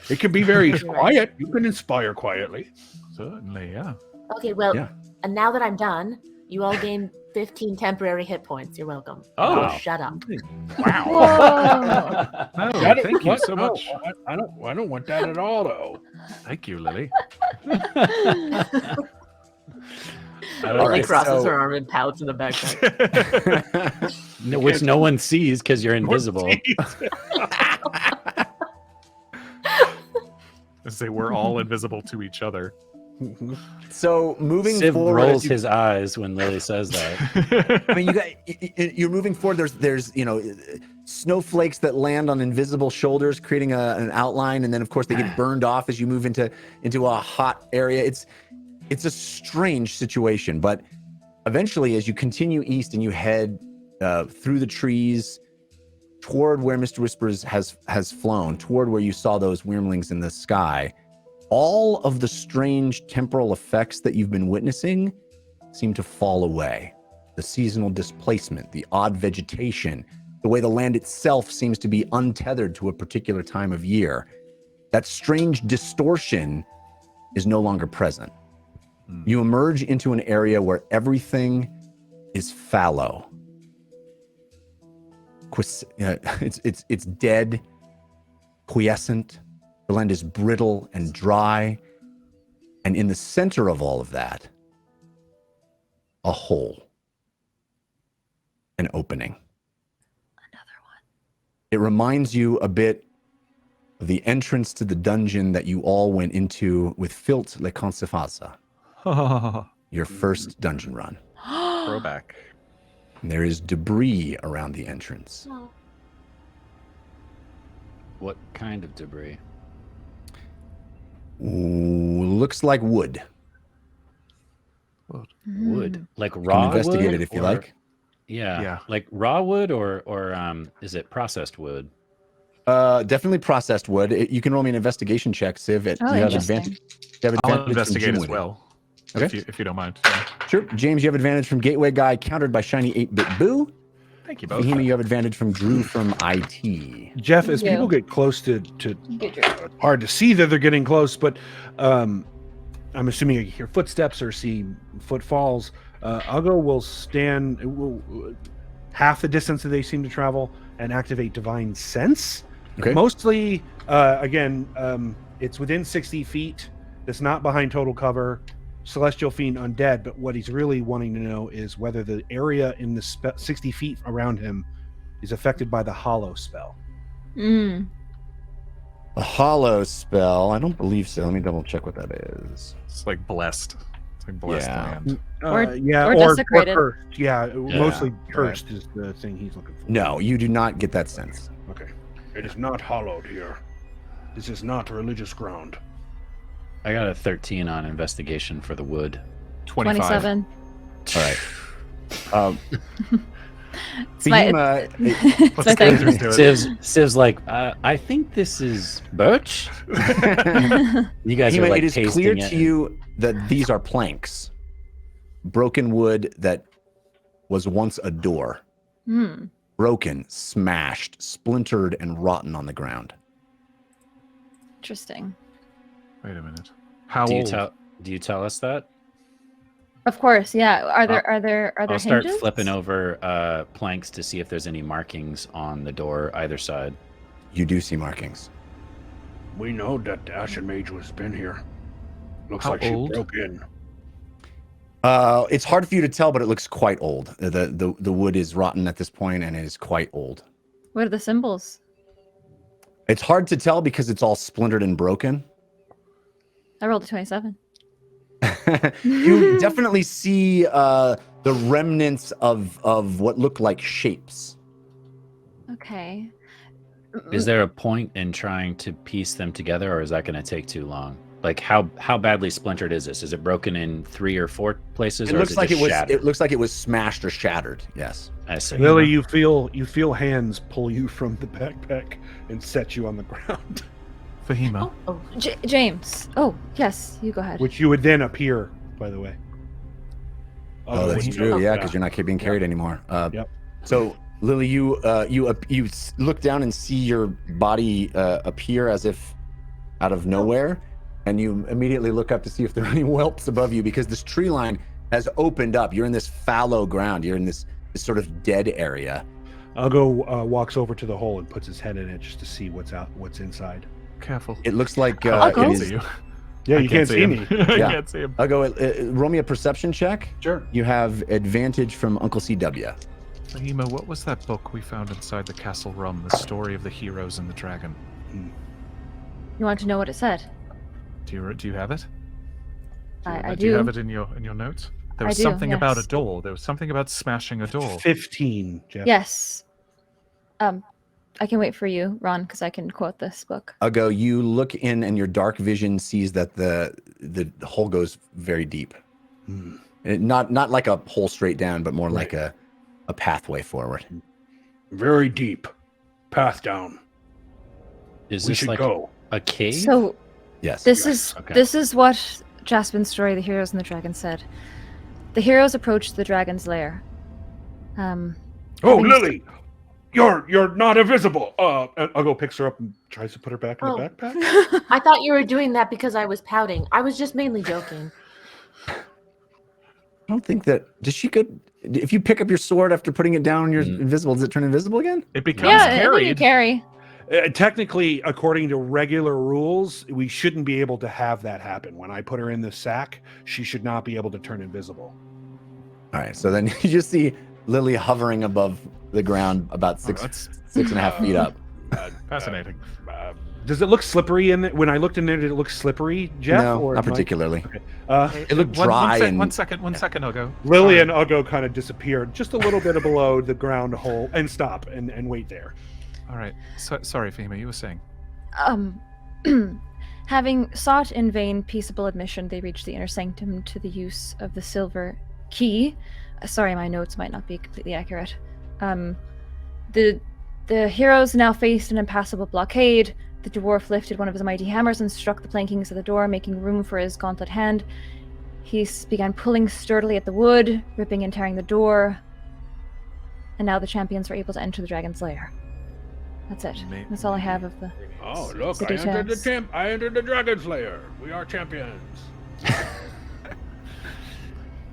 It can be very quiet. You can inspire quietly. Certainly, yeah. Okay, well, and now that I'm done, you all gain 15 temporary hit points. You're welcome. Oh, now shut up. Wow. Thank you so much. I don't want that at all, though. Thank you, Lily. Lily crosses her arm and pouts in the backpack. Which no one sees because you're invisible. Say we're all invisible to each other. So moving Civ forward, rolls his eyes when Lily says that. I mean, you're moving forward. There's snowflakes that land on invisible shoulders, creating an outline, and then of course they get burned off as you move into a hot area. It's a strange situation, but eventually, as you continue east and you head through the trees toward where Mr. Whispers has flown, toward where you saw those wyrmlings in the sky, all of the strange temporal effects that you've been witnessing seem to fall away. The seasonal displacement, the odd vegetation, the way the land itself seems to be untethered to a particular time of year. That strange distortion is no longer present. You emerge into an area where everything is fallow. It's dead, quiescent. The land is brittle and dry. And in the center of all of that, a hole. An opening. Another one. It reminds you a bit of the entrance to the dungeon that you all went into with Filt Le Consefasa. Your first dungeon run. Throwback. And there is debris around the entrance. Oh. What kind of debris? Ooh, looks like wood. Wood, like You can raw investigate wood, it if you or- like. Yeah, like raw wood, or is it processed wood? Definitely processed wood. You can roll me an investigation check, Civ. You have interesting. advantage. You have I'll advantage from investigate as Jimwit. well. Okay. If you don't mind. Yeah. Sure. James, you have advantage from Gateway Guy, countered by Shiny 8-Bit Boo. Thank you both. Fahima, you have advantage from Drew from IT. Jeff, as Thank you. people get close to Good job. hard to see that they're getting close, but I'm assuming you hear footsteps or see footfalls. Ugo will stand half the distance that they seem to travel and activate Divine Sense. Okay. Mostly, again, it's within 60 feet. It's not behind total cover. Celestial Fiend undead, but what he's really wanting to know is whether the area in the 60 feet around him is affected by the hollow spell. Mm. A hollow spell. I don't believe so. Let me double check what that is. It's like blessed. It's like blessed Yeah. land. Or desecrated. cursed. Yeah, mostly cursed is the thing he's looking for. No, you do not get that sense. Okay. It is not hallowed here. This is not religious ground. I got a 13 on investigation for the wood. 25. 27. All right. It's my, Fahima, it's my thing. Let's do it. Civ's like, I think this is birch. You guys are Fahima, like it is tasting clear it. to you that these are planks. Broken wood that was once a door. Hmm. Broken, smashed, splintered, and rotten on the ground. Interesting. Wait a minute. How Do you old? tell us that? Of course, yeah. Are there I'll start hinges? flipping over planks to see if there's any markings on the door either side. You do see markings. We know that the Ashen Mage has been here. Looks How like old? she broke in. It's hard for you to tell, but it looks quite old. The wood is rotten at this point, and it is quite old. What are the symbols? It's hard to tell because it's all splintered and broken. I rolled a 27. You definitely see the remnants of what look like shapes. Okay. Is there a point in trying to piece them together, or is that going to take too long? Like how badly splintered is this? Is it broken in 3 or 4 places, It or looks is it like just it was. shattered? It looks like it was smashed or shattered. Yes. I see. Lily, you feel hands pull you from the backpack and set you on the ground, Fahima. Oh, James. Oh, yes. You go ahead. which you would then appear, by the way. Oh, that's wait, true. no, Yeah, because you're not being carried anymore. Yep. So, Lily, you look down and see your body appear as if out of nowhere, and you immediately look up to see if there are any whelps above you because this tree line has opened up. You're in this fallow ground. You're in this sort of dead area. Ugo walks over to the hole and puts his head in it just to see what's inside. Careful. It looks like I'll it go. is. you. Yeah, I you can't see him. me. I Yeah. can't see him. I'll go. Roll me a perception check. Sure. You have advantage from Uncle CW. Fahima, what was that book we found inside the castle room? The story of the heroes and the dragon. You want to know what it said? Do you have it? I Do you do. have it in your notes? There I was do, something about a yes. door. There was something about smashing a door. 15, Jeff. Yes. I can wait for you, Ron, because I can quote this book. Ugo, you look in, and your dark vision sees that the hole goes very deep. Hmm. Not like a hole straight down, but more like a pathway forward. Very deep. Path down. Is We this should like go. a cave? So Yes. this is Okay. this is what Jaspin's story, The Heroes and the Dragon, said. The heroes approached the dragon's lair. Oh, having- Lily, you're not invisible. And Ugo picks her up and tries to put her back in Oh. the backpack. I thought you were doing that because I was pouting. I was just mainly joking. I don't think that. Does she go? If you pick up your sword after putting it down, and you're invisible. Does it turn invisible again? It becomes Yeah, I think carried. you carry. Technically, according to regular rules, we shouldn't be able to have that happen. When I put her in the sack, she should not be able to turn invisible. All right. So then you just see Lily hovering above the ground, about 6.5 feet up. Fascinating. Does it look slippery in when I looked in there? Did it look slippery, Jeff? No, or not Mike? particularly. Okay. It looked dry. One second, I'll go. Lily and Ugo kind of disappeared just a little bit below the ground hole and stop and wait there. All right. Sorry, Fema, you were saying. Having sought in vain peaceable admission, they reached the inner sanctum to the use of the silver key. Sorry, my notes might not be completely accurate. The heroes now faced an impassable blockade. The dwarf lifted one of his mighty hammers and struck the plankings of the door, making room for his gauntlet hand. He began pulling sturdily at the wood, ripping and tearing the door. And now the champions were able to enter the dragon's lair. That's it. That's all I have of the. Oh, look! the I entered the details. I entered the dragon's lair. We are champions.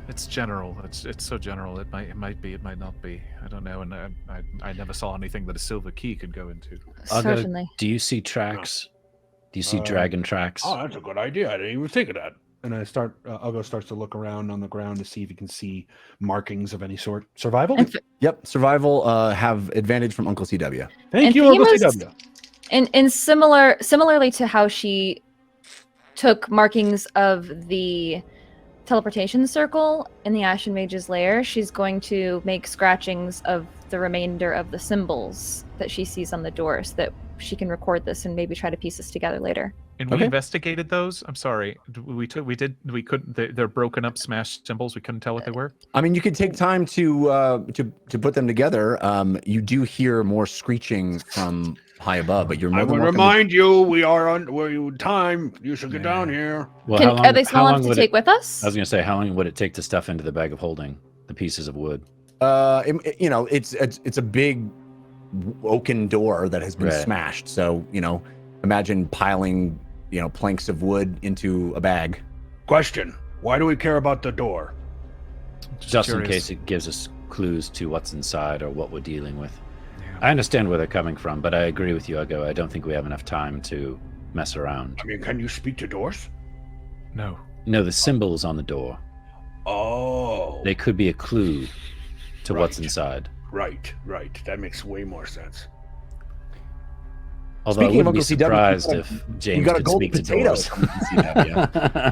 It's general. It's so general. It might be. It might not be. I don't know. And I never saw anything that a silver key could go into. Certainly. Do you see tracks? Do you see dragon tracks? Oh, that's a good idea. I didn't even think of that. And Ugo starts to look around on the ground to see if he can see markings of any sort. Survival? Yep. Survival. Have advantage from Uncle CW. Thank And you, Uncle Fema's- CW. In similarly to how she took markings of the teleportation circle in the Ashen Mage's lair, she's going to make scratchings of the remainder of the symbols that she sees on the door so that she can record this and maybe try to piece this together later. And we investigated those. I'm sorry. We couldn't. They're broken up, smashed symbols. We couldn't tell what they were. I mean, you could take time to put them together. You do hear more screeching from high above, but you're more I than will welcome remind you, we're time. You should get down here. Well, Are they small enough to take with us? I was going to say, how long would it take to stuff into the bag of holding the pieces of wood? It's a big oaken door that has been smashed. So, imagine piling, planks of wood into a bag. Question: why do we care about the door? Just in curious. case it gives us clues to what's inside or what we're dealing with. I understand where they're coming from, but I agree with you, Ugo. I don't think we have enough time to mess around. I mean, can you speak to doors? No. No, the symbols on the door. Oh. They could be a clue to what's Right. inside. Right. That makes way more sense. Although Speaking I of wouldn't be Uncle CW, surprised if James you got a could golden speak to potato. doors.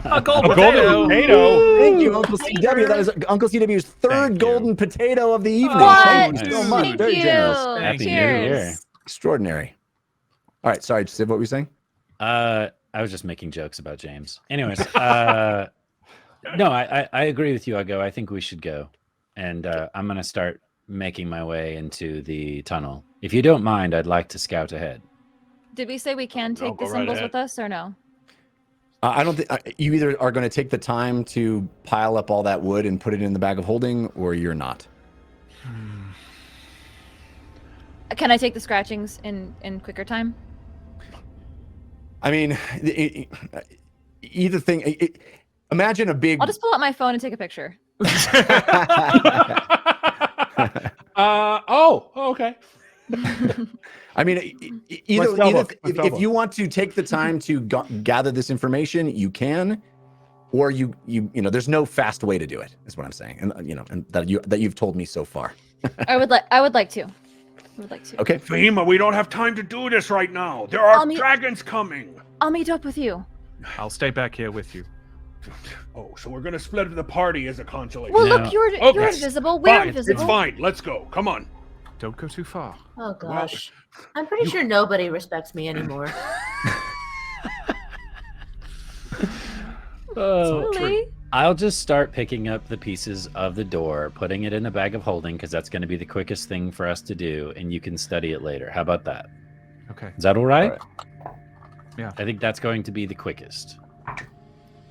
A golden A golden potato. Thank you, Uncle CW. That is Uncle CW's third Thank you. golden potato of the evening. What? Thank you so Nice. much. Thank Very you. generous. Happy New Cheers. Year. Extraordinary. All right, sorry, Sid, what were you saying? I was just making jokes about James. Anyways, no, I agree with you, Ugo. I think we should go. And I'm going to start making my way into the tunnel. If you don't mind, I'd like to scout ahead. Did we say we can take go the right symbols ahead. with us or no? I don't think you either are going to take the time to pile up all that wood and put it in the bag of holding, or you're not. Can I take the scratchings in quicker time? I mean, either thing. Imagine a big. I'll just pull out my phone and take a picture. Okay. I mean, either if you want to take the time to gather this information, you can, or you there's no fast way to do it. Is what I'm saying, and and that you've told me so far. I would like to. Okay. Fahima, we don't have time to do this right now. There are I'll meet- dragons coming. I'll meet up with you. I'll stay back here with you. Oh, so we're gonna split the party as a consolation. Well, No. look, you're Okay. invisible. We're Fine, invisible. it's fine. Let's go. Come on. Don't go too far. Oh gosh. I'm pretty sure nobody respects me anymore. Really? I'll just start picking up the pieces of the door, putting it in a bag of holding, because that's going to be the quickest thing for us to do, and you can study it later. How about that? Okay. Is that all right? Yeah. I think that's going to be the quickest.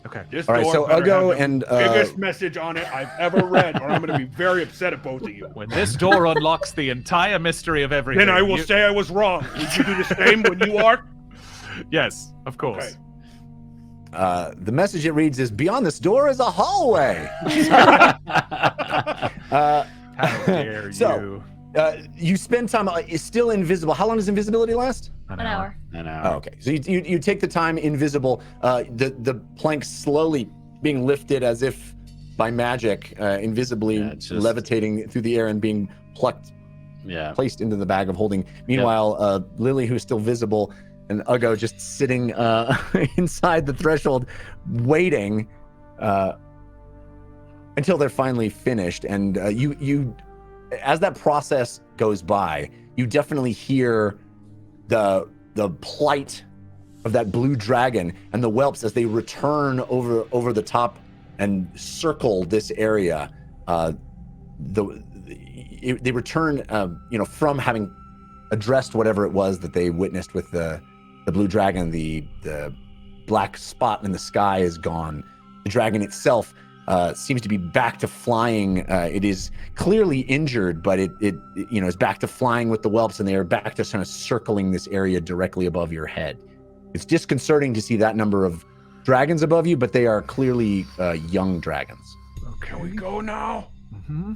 Okay. This All right. door So better Ugo have the and biggest message on it I've ever read, or I'm gonna be very upset at both of you. When this door unlocks the entire mystery of everything, Then I will say I was wrong. Would you do the same when you are? Yes, of course. Okay. The message it reads is, beyond this door is a hallway. How dare So, you? You spend time still invisible. How long does invisibility last? An hour. An hour. Oh, okay. So you take the time invisible. The plank slowly being lifted as if by magic, invisibly levitating through the air and being plucked, placed into the bag of holding. Meanwhile, Lily, who's still visible, and Ugo just sitting inside the threshold, waiting until they're finally finished. And you, as that process goes by, you definitely hear the plight of that blue dragon and the whelps as they return over the top and circle this area. They return, from having addressed whatever it was that they witnessed with the blue dragon. The black spot in the sky is gone. The dragon itself seems to be back to flying. It is clearly injured, but it is back to flying with the whelps, and they are back to kind of circling this area directly above your head. It's disconcerting to see that number of dragons above you, but they are clearly young dragons. Okay, we go now. Mm-hmm.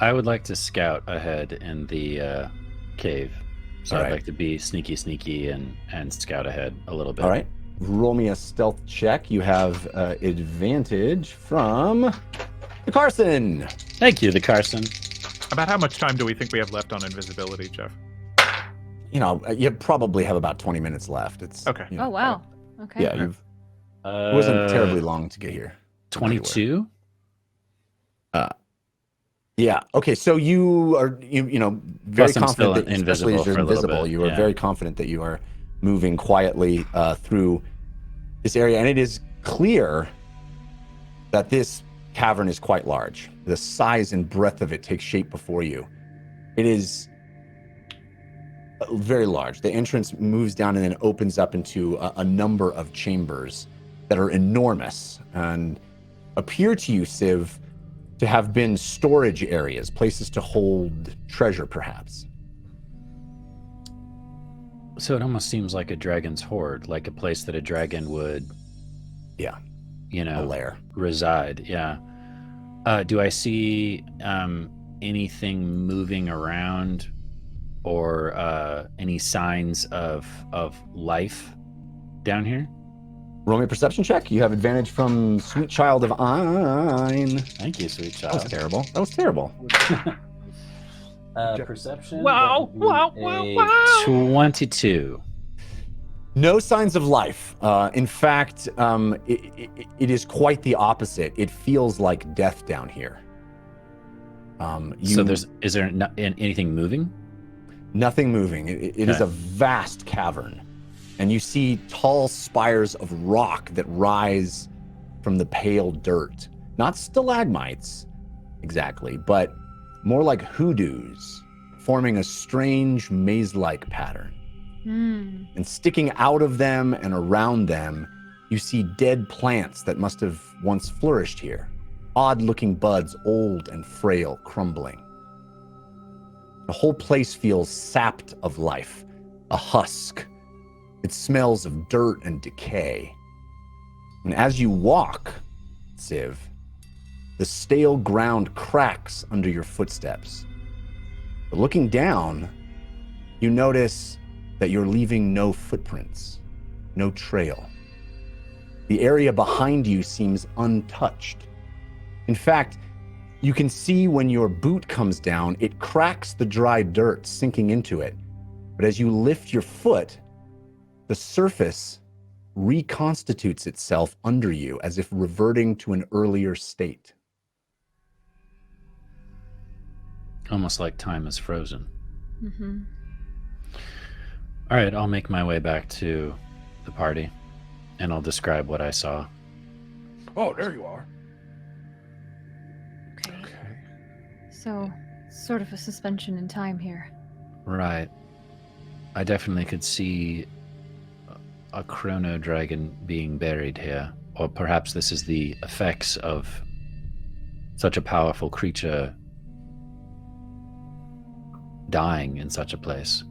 I would like to scout ahead in the cave. So I'd like to be sneaky and scout ahead a little bit. All right. Roll me a stealth check. You have advantage from the Carson. Thank you, the Carson. About how much time do we think we have left on invisibility, Jeff? You probably have about 20 minutes left. It's okay. Oh wow. Okay. Yeah, it wasn't terribly long to get here. 22. Yeah. Okay. So you are very Plus I'm still confident that, especially as you're invisible for a little invisible, bit, you are very confident that you are moving quietly through this area, and it is clear that this cavern is quite large. The size and breadth of it takes shape before you. It is very large. The entrance moves down and then opens up into a number of chambers that are enormous and appear to you, Civ, to have been storage areas, places to hold treasure, perhaps. So it almost seems like a dragon's hoard, like a place that a dragon would, a lair, reside. Yeah. Do I see anything moving around, or any signs of life down here? Roll me a perception check. You have advantage from Sweet Child of Ein. Thank you, Sweet Child. That was terrible. That was terrible. Perception. Wow! 22. No signs of life. In fact, it is quite the opposite. It feels like death down here. So is there anything moving? Nothing moving. It is a vast cavern. And you see tall spires of rock that rise from the pale dirt. Not stalagmites, exactly, but more like hoodoos, forming a strange maze-like pattern. And sticking out of them and around them, you see dead plants that must have once flourished here. Odd-looking buds, old and frail, crumbling. The whole place feels sapped of life, a husk. It smells of dirt and decay. And as you walk, Civ, the stale ground cracks under your footsteps. But looking down, you notice that you're leaving no footprints, no trail. The area behind you seems untouched. In fact, you can see when your boot comes down, it cracks the dry dirt, sinking into it. But as you lift your foot, the surface reconstitutes itself under you as if reverting to an earlier state. Almost like time is frozen. Mm-hmm. All right, I'll make my way back to the party, and I'll describe what I saw. Oh, there you are. Okay. So, sort of a suspension in time here. Right. I definitely could see a Chronodragon being buried here, or perhaps this is the effects of such a powerful creature dying in such a place.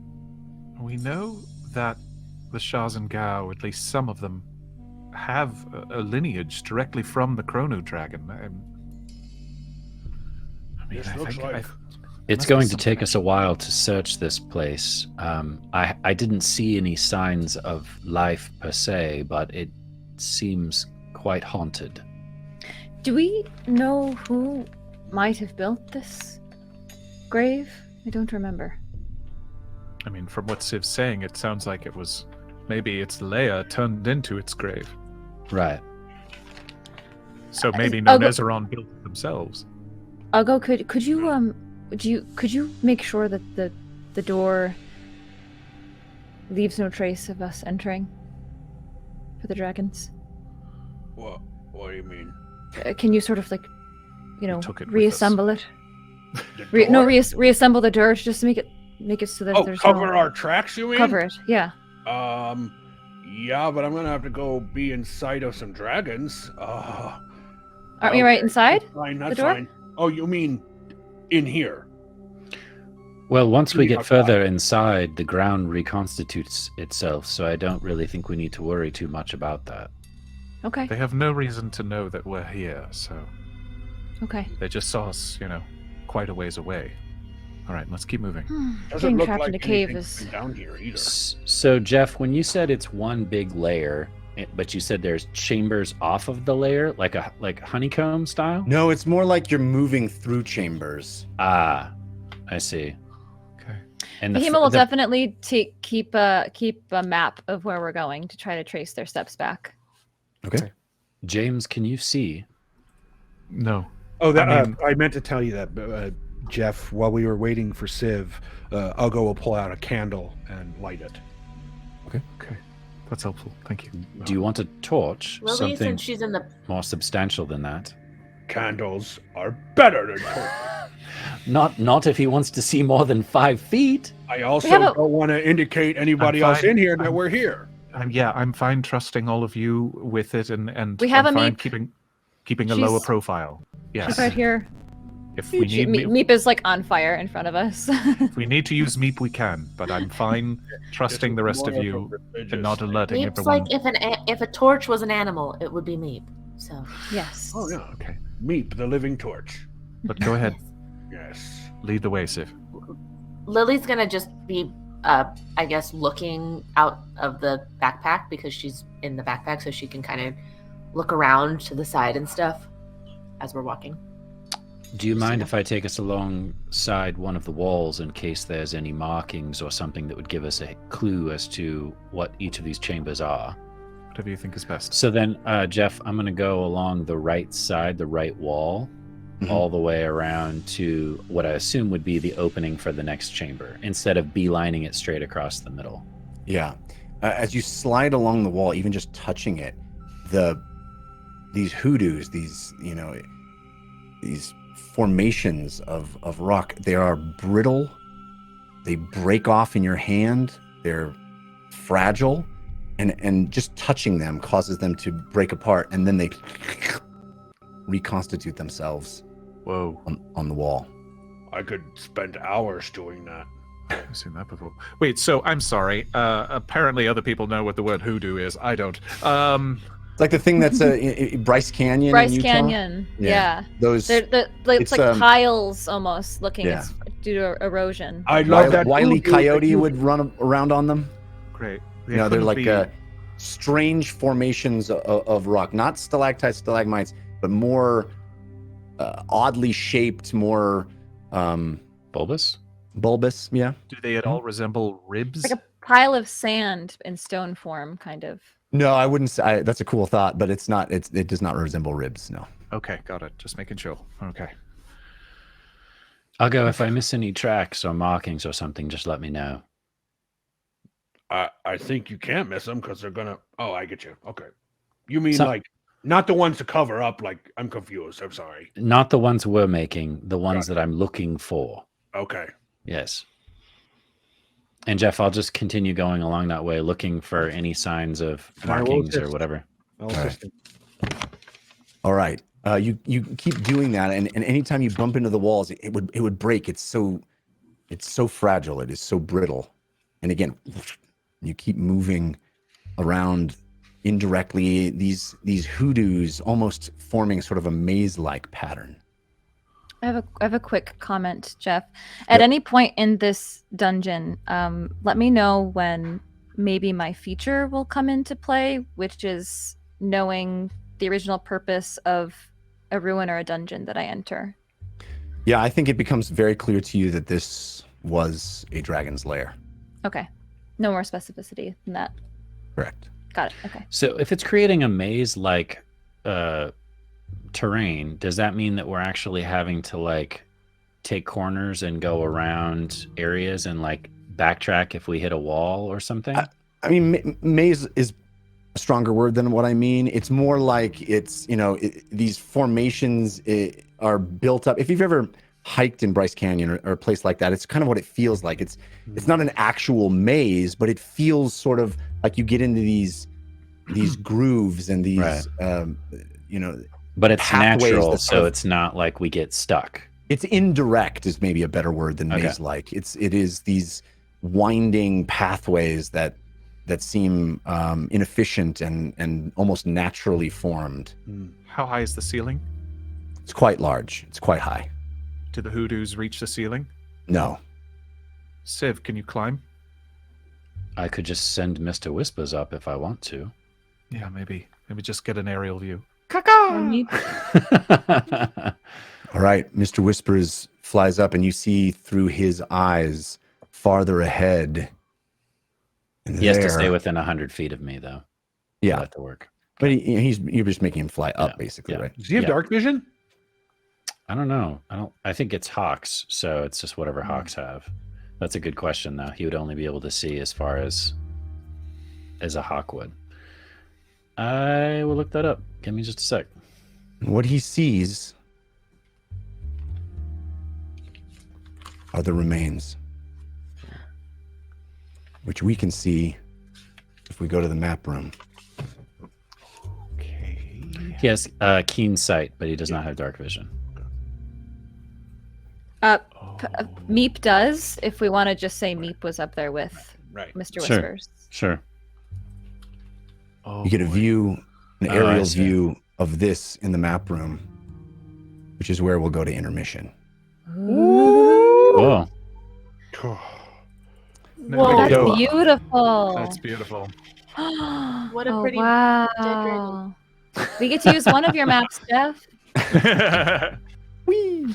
We know that the Shahs and Gao, at least some of them, have a lineage directly from the Chronodragon. This looks like It's going to take us a while to search this place. I didn't see any signs of life per se, but it seems quite haunted. Do we know who might have built this grave? I don't remember. I mean, from what Civ's saying, it sounds like it was maybe it's Leia turned into its grave. Right. So maybe I'll go- Nonezzeron built it themselves. Algo, could you make sure that the door leaves no trace of us entering for the dragons? what do you mean? Can you sort of like, took it with reassemble it? The door? Reassemble the dirt just to make it so that there's cover no... our tracks, you mean? Cover it, yeah. Yeah, but I'm gonna have to go be inside of some dragons. Aren't we right inside? That's fine, that's the door? fine. Oh, you mean in here? Well, once we get outside. further inside, the ground reconstitutes itself, so I don't really think we need to worry too much about that. Okay, They have no reason to know that we're here, so okay. they just saw us, quite a ways away. All right, let's keep moving. Doesn't Getting look trapped like in a cave anything's is... been down here either. So, Jeff, when you said it's one big layer, but you said there's chambers off of the layer, like honeycomb style? No, it's more like you're moving through chambers. Ah, I see. Okay. And Hema will definitely keep a map of where we're going to try to trace their steps back. Okay. James, can you see? No. Oh, that I mean- I meant to tell you that, Jeff. While we were waiting for Civ, Ugo will pull out a candle and light it. Okay. That's helpful. Thank you. Do you want a torch? Lily, Something since she's in the more substantial than that? Candles are better than torches. Not if he wants to see more than 5 feet. I also have a- don't want to indicate anybody I'm else fine. in here that we're here. I'm fine trusting all of you with it, and We have I'm a fine Meep. keeping a She's- lower profile. Yes. She's right here. If we need Meep is like on fire in front of us. if we need to use Meep, we can. But I'm fine trusting the rest of you and not alerting Meep's everyone. like if a torch was an animal, it would be Meep. So Yes. Oh yeah, Okay, Meep, the living torch. but go ahead. Yes. Lead the way, Civ. Lily's gonna just be, I guess, looking out of the backpack because she's in the backpack, so she can kind of look around to the side and stuff as we're walking. Do you mind if I take us alongside one of the walls in case there's any markings or something that would give us a clue as to what each of these chambers are? Whatever you think is best. So then, Jeff, I'm going to go along the right side, the right wall, all the way around to what I assume would be the opening for the next chamber, instead of beelining it straight across the middle. Yeah. As you slide along the wall, even just touching it, these hoodoos, these formations of rock, they are brittle. They break off in your hand. They're fragile, and just touching them causes them to break apart, and then they reconstitute themselves. Whoa. On the wall. I could spend hours doing that. I've seen that before. Wait, so I'm sorry. Apparently other people know what the word hoodoo is. I don't. It's like the thing that's Bryce Canyon. Bryce in Utah. Canyon. Yeah. Those It's like piles almost looking. yeah. It's due to erosion. I love that Wile E. hoodoo Coyote that would run around on them. Great. They're couldn't like be- strange formations of rock, not stalactites, stalagmites, but more oddly shaped, more Bulbous? bulbous. Yeah. Do they at all resemble ribs? Like a pile of sand in stone form, kind of. No, I wouldn't say. That's a cool thought, but it's not. It does not resemble ribs. No. Okay, got it. Just making sure. Okay. I'll go if I miss any tracks or markings or something, just let me know. I think you can't miss them because they're gonna. Oh, I get you. Okay. You mean So- like not the ones to cover up? Like I'm confused. I'm sorry. Not the ones we're making, the ones Gotcha. that I'm looking for. Okay. Yes. And Jeff, I'll just continue going along that way, looking for any signs of I will markings or assist. whatever. I'll right. assist him. All right. You keep doing that, and anytime you bump into the walls, it would break. It's so fragile. It is so brittle. And again, you keep moving around indirectly these hoodoos almost forming sort of a maze-like pattern. I have a quick comment, Jeff. At any point in this dungeon, let me know when maybe my feature will come into play, which is knowing the original purpose of a ruin or a dungeon that I enter. Yeah, I think it becomes very clear to you that this was a dragon's lair. Okay. No more specificity than that. Correct. Got it. Okay. So if it's creating a maze-like terrain, does that mean that we're actually having to like take corners and go around areas and like backtrack if we hit a wall or something? I mean, maze is a stronger word than what I mean. It's more like it's, these formations are built up. If you've ever hiked in Bryce Canyon or a place like that, it's kind of what it feels like. It's not an actual maze, but it feels sort of like you get into these grooves and these, but it's natural, so of, it's not like we get stuck. It's indirect is maybe a better word than Okay. maze-like. It is these winding pathways that seem inefficient and almost naturally formed. How high is the ceiling? It's quite large. It's quite high. Do the hoodoos reach the ceiling? No. Civ, can you climb? I could just send Mr. Whispers up if I want to. Yeah, maybe just get an aerial view. Or me- All right, Mr. Whispers flies up, and you see through his eyes farther ahead. And He has to there- stay within 100 feet of me, though. Yeah, That to work. but you're just making him fly up, basically, yeah. right? Does he have dark vision? I don't know. I think it's Hawks, so it's just whatever Hawks have. That's a good question, though. He would only be able to see as far as a Hawk would. I will look that up. Give me just a sec. What he sees are the remains, which we can see if we go to the map room. Okay. He has keen sight, but he does not have dark vision. Meep does, if we want to just say Meep was up there with Right. Mr. Sure. Whispers. Sure. Oh, You get a boy. view, an Oh, I aerial see. view of this in the map room, which is where we'll go to intermission. Oh, Whoa. That's go. beautiful. That's beautiful. What a pretty wow. dead dragon. We get to use one of your maps, Jeff. Whee!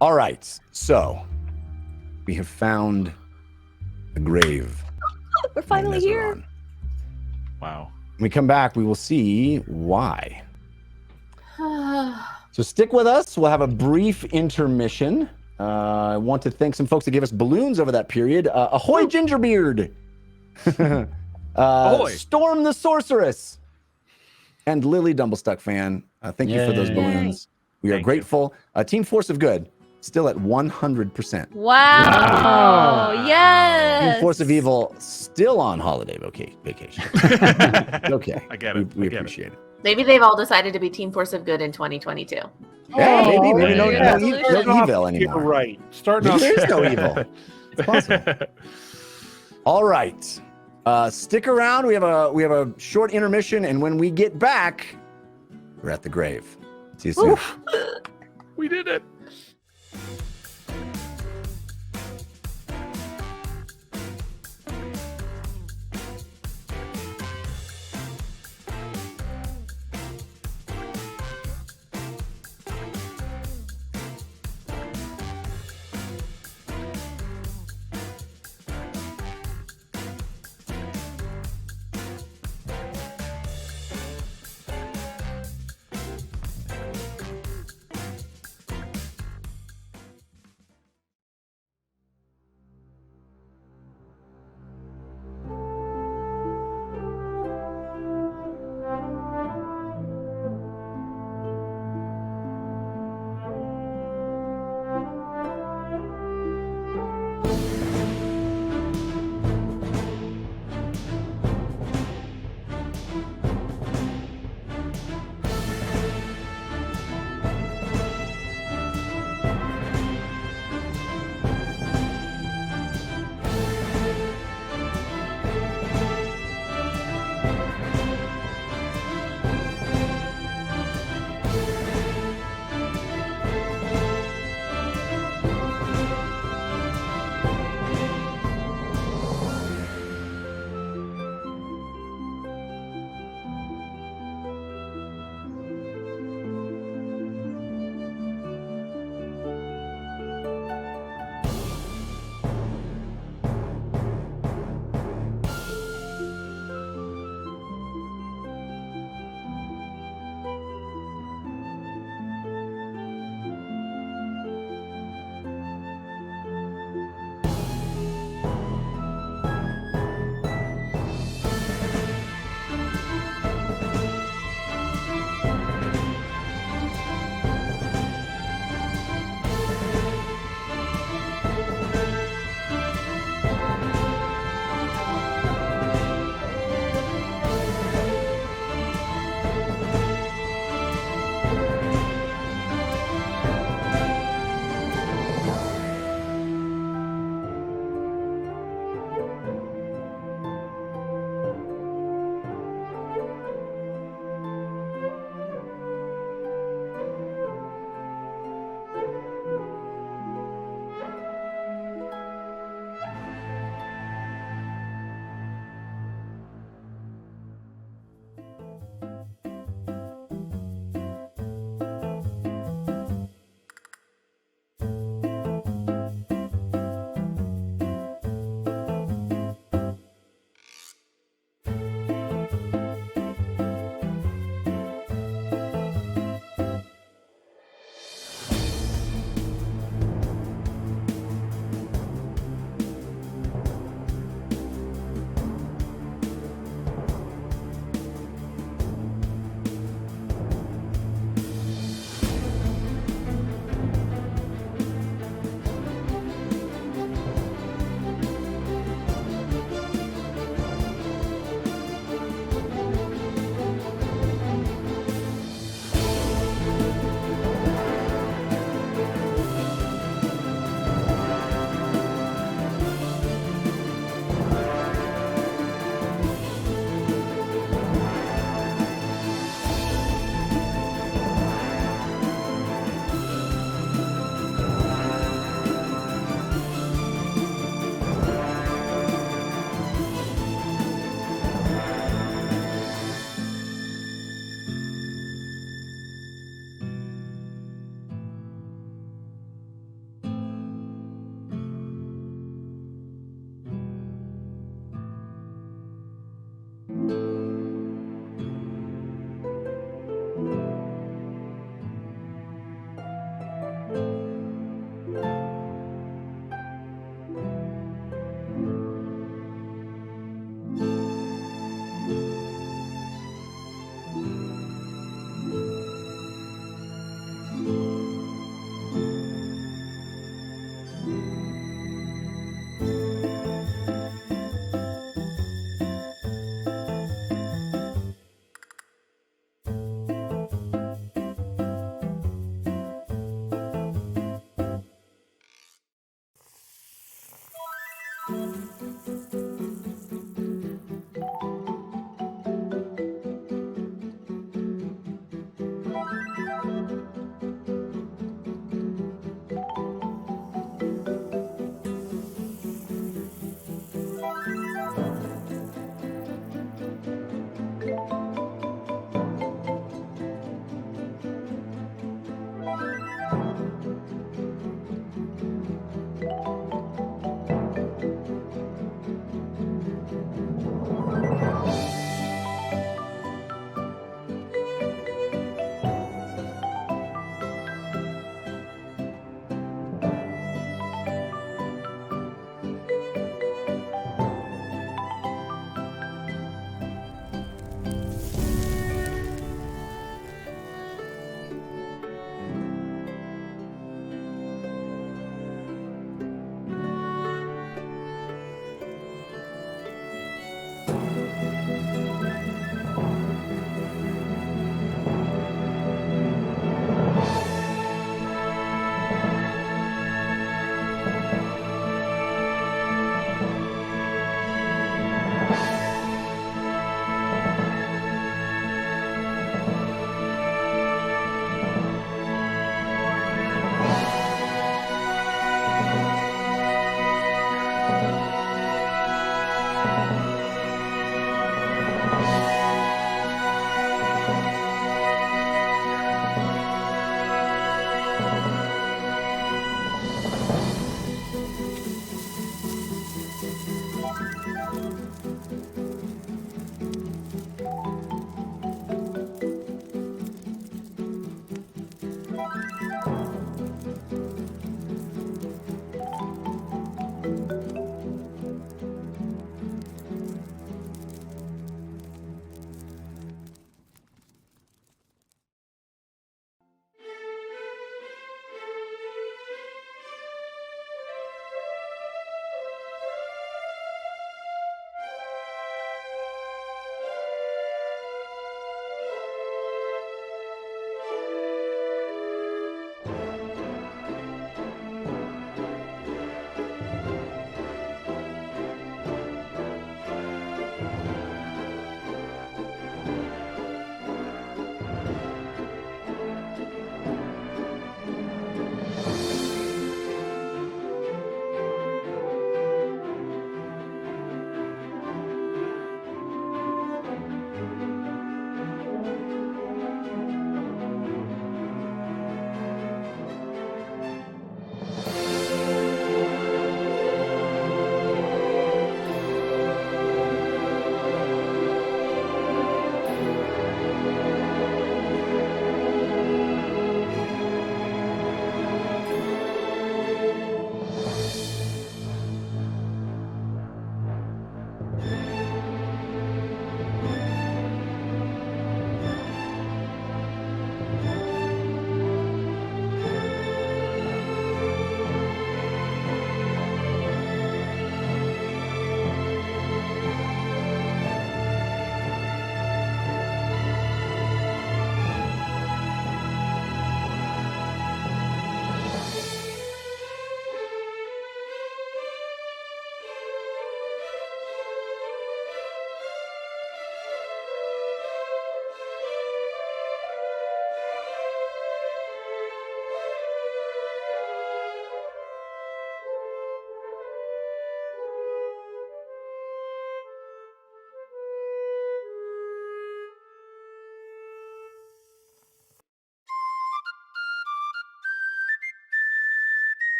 All right, so we have found the grave. We're finally of here. Nonezzeron. Wow. When we come back, we will see why. So stick with us. We'll have a brief intermission. I want to thank some folks that gave us balloons over that period. Ahoy, Gingerbeard! Ahoy. Storm the Sorceress! And Lily Dumblestuck fan. Thank you for those Yay. balloons. We are Thank you. grateful. Team Force of Good, still at 100%. Wow. Yes. Team Force of Evil, still on holiday vacation. Okay. I get it. We I get it. appreciate it. Maybe they've all decided to be Team Force of Good in 2022. Yeah, maybe Oh, no New Year's no resolution. evil You're anymore. right. Starting Maybe off. there is no evil. It's possible. All right. Stick around. We have a short intermission, and when we get back, we're at the grave. See you soon. We did it.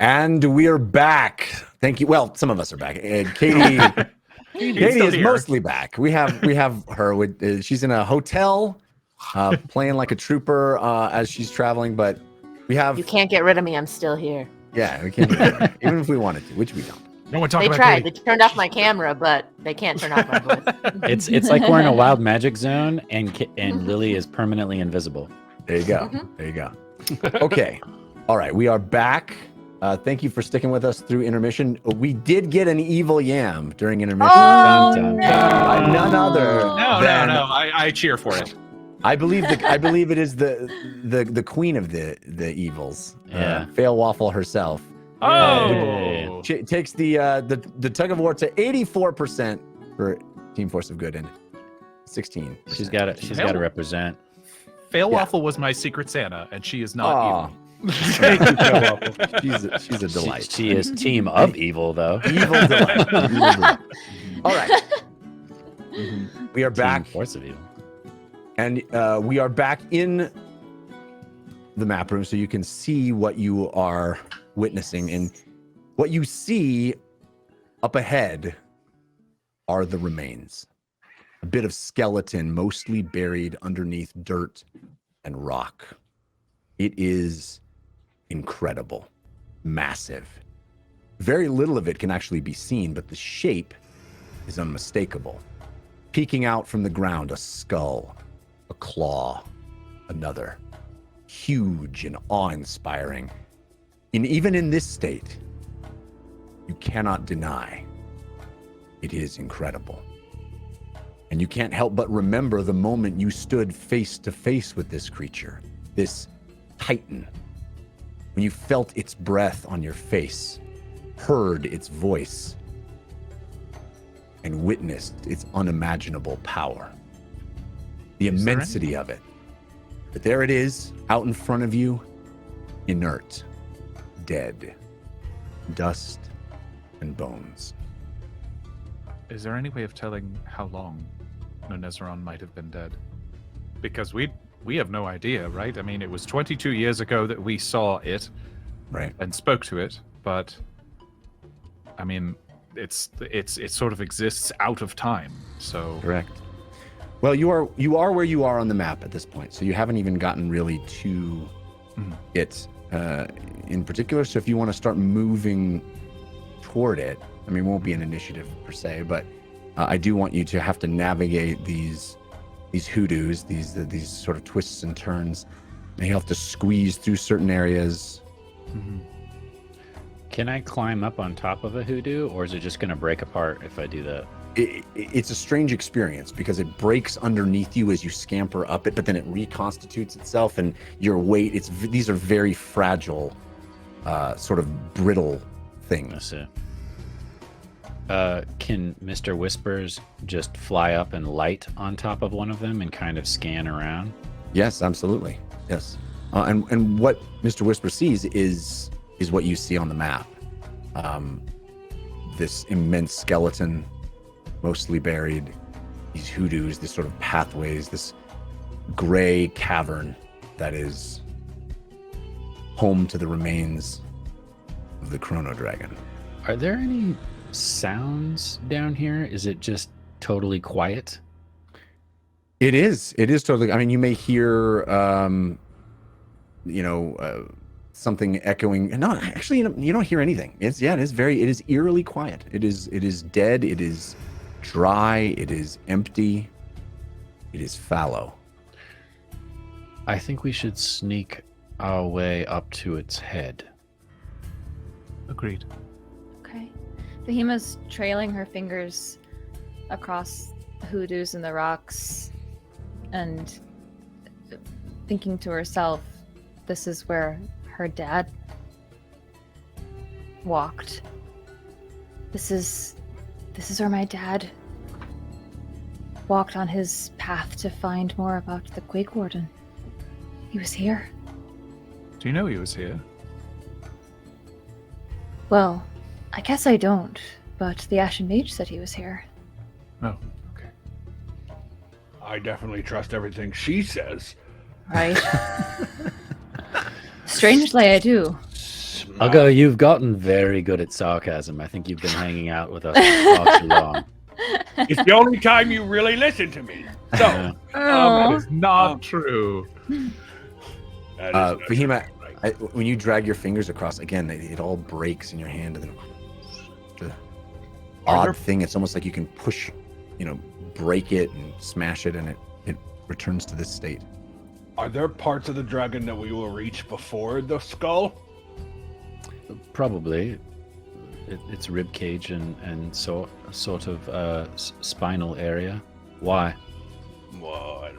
And we are back. Thank you. Well, some of us are back. Katie, Katie is here. mostly back. We have her. With, she's in a hotel, playing like a trooper as she's traveling. But we have. You can't get rid of me. I'm still here. Yeah, we can't. Even if we wanted to, which we don't. No one talk They about tried. Katie. They turned off my camera, but they can't turn off my voice. It's like we're in a wild magic zone, and Lily is permanently invisible. There you go. There you go. Okay. All right. We are back. Thank you for sticking with us through intermission. We did get an evil yam during intermission. Oh, Dun, dun, no. By none other No. I cheer for it. I believe it is the queen of the evils. Yeah. Fail Waffle herself. Oh. She takes the tug of war to 84% for Team Force of Good and 16. She's got to represent. Fail Waffle was my secret Santa, and she is not evil. Thank you, Fail Waffle. She's a delight. She is team of evil, though. Evil delight. Evil delight. All right. We are Team back. Force of evil. And we are back in the map room so you can see what you are witnessing. And what you see up ahead are the remains. A bit of skeleton, mostly buried underneath dirt and rock. It is incredible, massive. Very little of it can actually be seen, but the shape is unmistakable. Peeking out from the ground, a skull, a claw, another. Huge and awe-inspiring. And even in this state, you cannot deny it is incredible. And you can't help but remember the moment you stood face to face with this creature, this titan, when you felt its breath on your face, heard its voice, and witnessed its unimaginable power. The immensity of it. But there it is, out in front of you, inert, dead, dust and bones. Is there any way of telling how long Nonezzeron might have been dead? Because we have no idea, right? I mean, it was 22 years ago that we saw it, right, and spoke to it, but I mean, it sort of exists out of time. So correct. Well, you are where you are on the map at this point, so you haven't even gotten really to it in particular. So if you want to start moving toward it, I mean, it won't be an initiative per se, but I do want you to have to navigate these hoodoos, these sort of twists and turns, and you have to squeeze through certain areas. Can I climb up on top of a hoodoo, or is it just going to break apart if I do that? It's a strange experience because it breaks underneath you as you scamper up it, but then it reconstitutes itself, and your weight, these are very fragile, sort of brittle things. That's it. Can Mr. Whispers just fly up and light on top of one of them and kind of scan around? Yes, absolutely. Yes. And what Mr. Whisper sees is what you see on the map. This immense skeleton, mostly buried, these hoodoos, this sort of pathways, this gray cavern that is home to the remains of the Chronodragon. Are there any sounds down here? Is it just totally quiet? It is totally. I mean, you may hear, something echoing. No, actually, you don't hear anything. It is eerily quiet. It is dead. It is dry. It is empty. It is fallow. I think we should sneak our way up to its head. agreed. Okay. Fahima's trailing her fingers across the hoodoos and the rocks and thinking to herself, this is where her dad walked. This is where my dad walked on his path to find more about the Quake Warden. He was here. Do you know he was here? Well, I guess I don't, but the Ashen Mage said he was here. Oh, okay. I definitely trust everything she says. Right? Strangely, I do. I'll go, you've gotten very good at sarcasm. I think you've been hanging out with us far too long. It's the only time you really listen to me. So, that is not true. that is not Fahima, true, when you drag your fingers across, again, it all breaks in your hand, and then the odd thing, it's almost like you can push, break it and smash it, and it returns to this state. Are there parts of the dragon that we will reach before the skull? Probably. It's rib cage and sort of spinal area. Why? Well,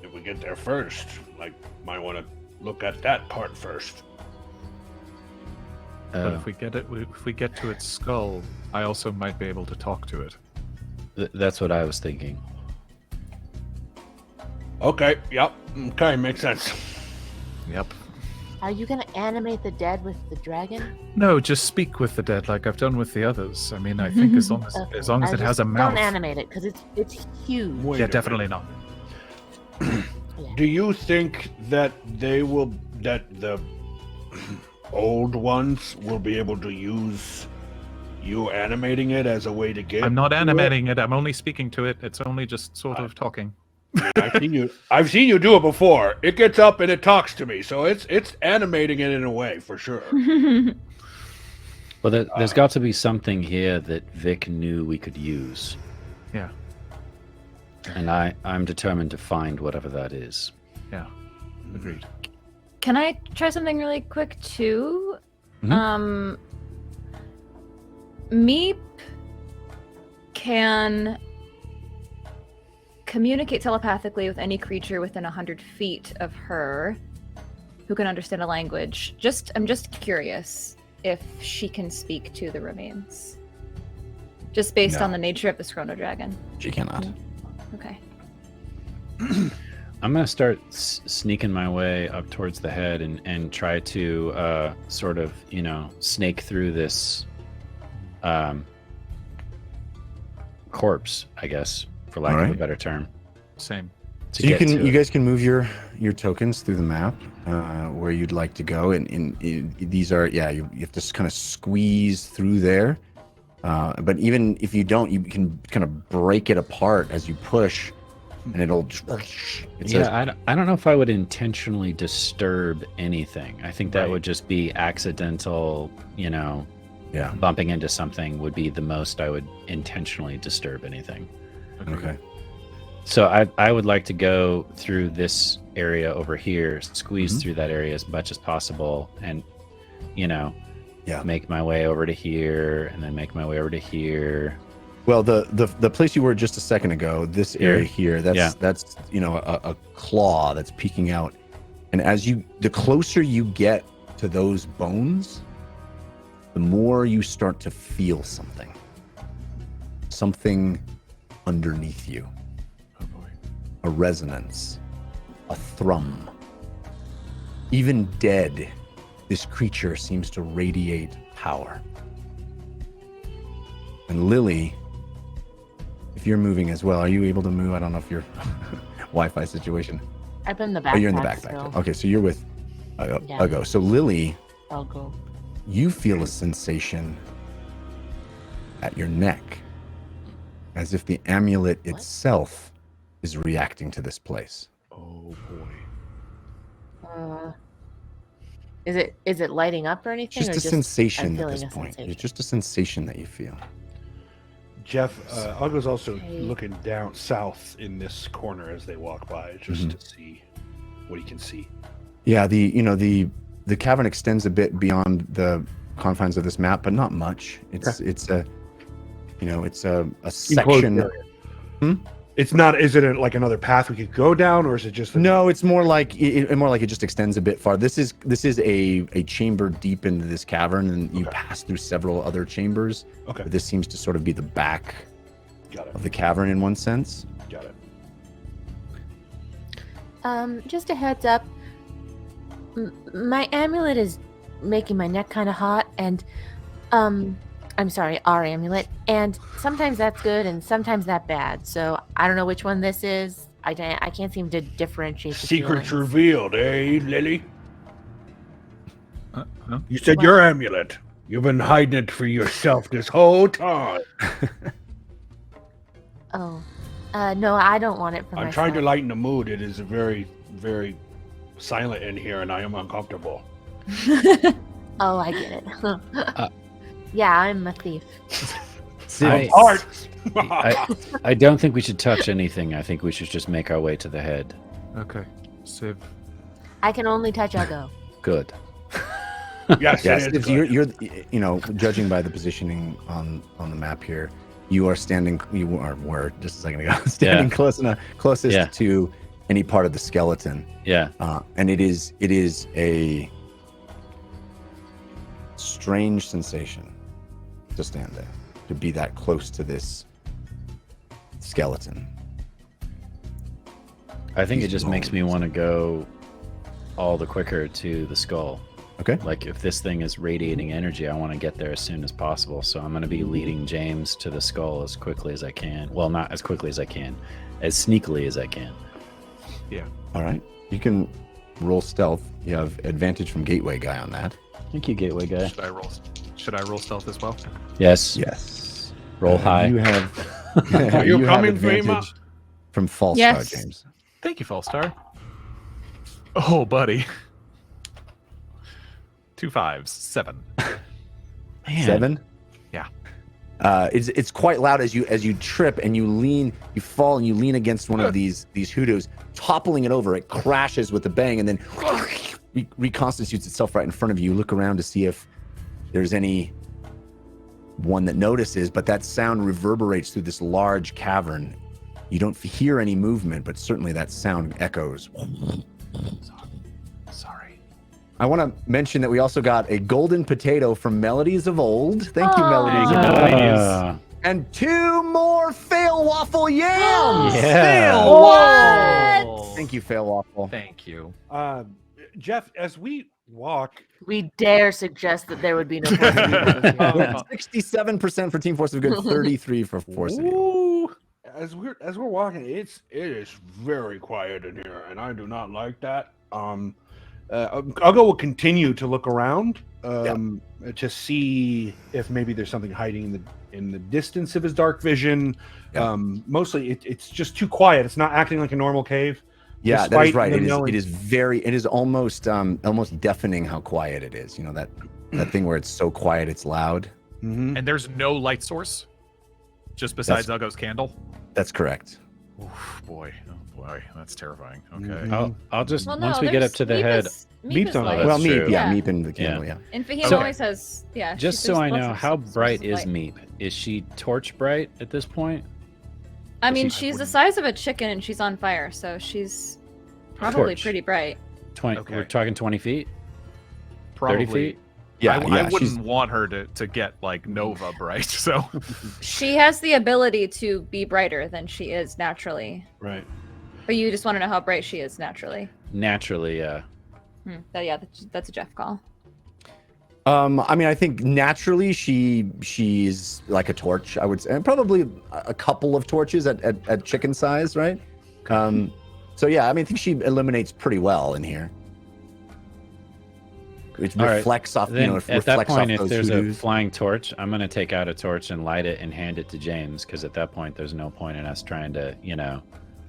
if we get there first, might want to look at that part first. But if we get to its skull, I also might be able to talk to it. That's what I was thinking. Okay, yep. Okay, makes sense. Yep. Are you going to animate the dead with the dragon? No, just speak with the dead like I've done with the others. I mean, I think as long as it has a mouth. Don't animate it, because it's huge. Wait Yeah, a definitely minute. not. Do you think that the old ones will be able to use you animating it as a way to get? I'm not animating it. I'm only speaking to it. It's only just sort of talking. I've seen you do it before. It gets up and it talks to me, so it's animating it in a way for sure. Well, there's got to be something here that Vic knew we could use. Yeah. And I'm determined to find whatever that is. Yeah. Agreed. Can I try something really quick too? Mhm. Meep can communicate telepathically with any creature within 100 feet of her who can understand a language. I'm just curious if she can speak to the remains. Just based on the nature of this Chronodragon. She cannot. Okay. I'm gonna start sneaking my way up towards the head and try to sort of, snake through this corpse, I guess, for lack of a better term. Same. So you guys can move your tokens through the map where you'd like to go, and these are you have to kind of squeeze through there. But even if you don't, you can kind of break it apart as you push, and it'll just. I don't know if I would intentionally disturb anything. I think that would just be accidental, bumping into something would be the most I would intentionally disturb anything. Okay. So I would like to go through this area over here, squeeze through that area as much as possible, and make my way over to here, and then make my way over to here. Well, the place you were just a second ago, this area here, that's a claw that's peeking out, and the closer you get to those bones, the more you start to feel something underneath you. Oh boy. A resonance, a thrum. Even dead, this creature seems to radiate power. And Lily, if you're moving as well, are you able to move? I don't know if your Wi-Fi situation. I'm in the backpack. Oh, you're in the backpack. Still. Okay, so you're with Ugo. So Lily, I'll go. you feel a sensation at your neck, as if the amulet itself is reacting to this place. Oh boy. Is it lighting up or anything? Just or a sensation I'm at this feeling a point. sensation? It's just a sensation that you feel. Jeff, Ugo's also looking down south in this corner as they walk by, just to see what he can see. Yeah, the cavern extends a bit beyond the confines of this map, but not much. It's a section. It's not. Is it like another path we could go down, or is it just? No, it's more like it just extends a bit far. This is a chamber deep into this cavern, and you pass through several other chambers. Okay. But this seems to sort of be the back Got it. of the cavern in one sense. Got it. Just a heads up. My amulet is making my neck kind of hot, and I'm sorry, our amulet, and sometimes that's good and sometimes that's bad. So I don't know which one this is. I can't seem to differentiate. The Secrets feelings. revealed, eh, Lily? Huh? You said your amulet. You've been hiding it for yourself this whole time. Oh, no, I don't want it for myself. I'm trying to lighten the mood. It is very, very silent in here, and I am uncomfortable. Oh, I get it. Yeah, I'm a thief. I don't think we should touch anything. I think we should just make our way to the head. Okay. Civ. I can only touch Ugo. Good. Yes, Yes, it is you're good. judging by the positioning on the map here, you are standing. You were just a second ago standing closest to any part of the skeleton. Yeah. And it is a strange sensation to stand there, to be that close to this skeleton. I think it These just makes me bones. want to go all the quicker to the skull. Okay. Like if this thing is radiating energy, I want to get there as soon as possible. So I'm going to be leading James to the skull as quickly as I can. Well, not as quickly as I can, as sneakily as I can. Yeah. All right. You can roll stealth. You have advantage from Gateway Guy on that. Thank you, Gateway Guy. Should I roll stealth as well? Yes. Yes. Roll high. You have. Are you have coming, advantage Fema? from False Yes. Star, James. Thank you, Falstar. Oh, buddy. 2 5s, 7. Man. 7. Yeah. It's quite loud as you trip and you fall and you lean against one of these hoodoos, toppling it over. It crashes with a bang and then reconstitutes itself right in front of you. You look around to see if there's any one that notices, but that sound reverberates through this large cavern. You don't hear any movement, but certainly that sound echoes. Sorry. I want to mention that we also got a golden potato from Melodies of Old. Thank you, Melodies of Old. Ah. And 2 more Fail Waffle yams! Yeah. What? Thank you, Fail Waffle. Thank you. Jeff, as we walk, We dare suggest that there would be no Force of Evil this year. 67% for Team Force of Good, 33 for Force of Evil. Ooh, as we're walking, it is very quiet in here, and I do not like that. I'll go. We'll continue to look around to see if maybe there's something hiding in the distance of his dark vision. Yeah. Mostly, it's just too quiet. It's not acting like a normal cave. Yeah, that is despite right. them It knowing- is almost deafening how quiet it is. You know, that thing where it's so quiet it's loud. Mhm. And there's no light source? Just besides Ugo's candle? That's correct. Oof, boy. Oh, boy. That's terrifying. Okay. Mhm. I'll just Well, no, once we get up to the Meep head, Meep's is on light. the Well, that's Meep, true. yeah, Yeah. Meep and the candle, yeah. And Fahima Okay. always has, just she so I brings know, lots of how sources bright of is light. Meep? Is she torch bright at this point? I mean, I she's the wouldn't- size of a chicken and she's on fire, so she's probably Torch. pretty bright. 20. Okay. We're talking 20 feet, Probably. 30 feet. Yeah, I yeah. wouldn't want her to get, like, Nova bright, so... She has the ability to be brighter than she is naturally. Right. But you just want to know how bright she is naturally. Naturally, Yeah, that's a Jeff call. I mean, I think naturally she's like a torch, I would say, and probably a couple of torches at chicken size, right? So yeah, I mean, I think she eliminates pretty well in here. It All right. reflects off, Then it at that reflects point, off if those there's a hoodoos. flying torch, I'm gonna take out a torch and light it and hand it to James, because at that point, there's no point in us trying to,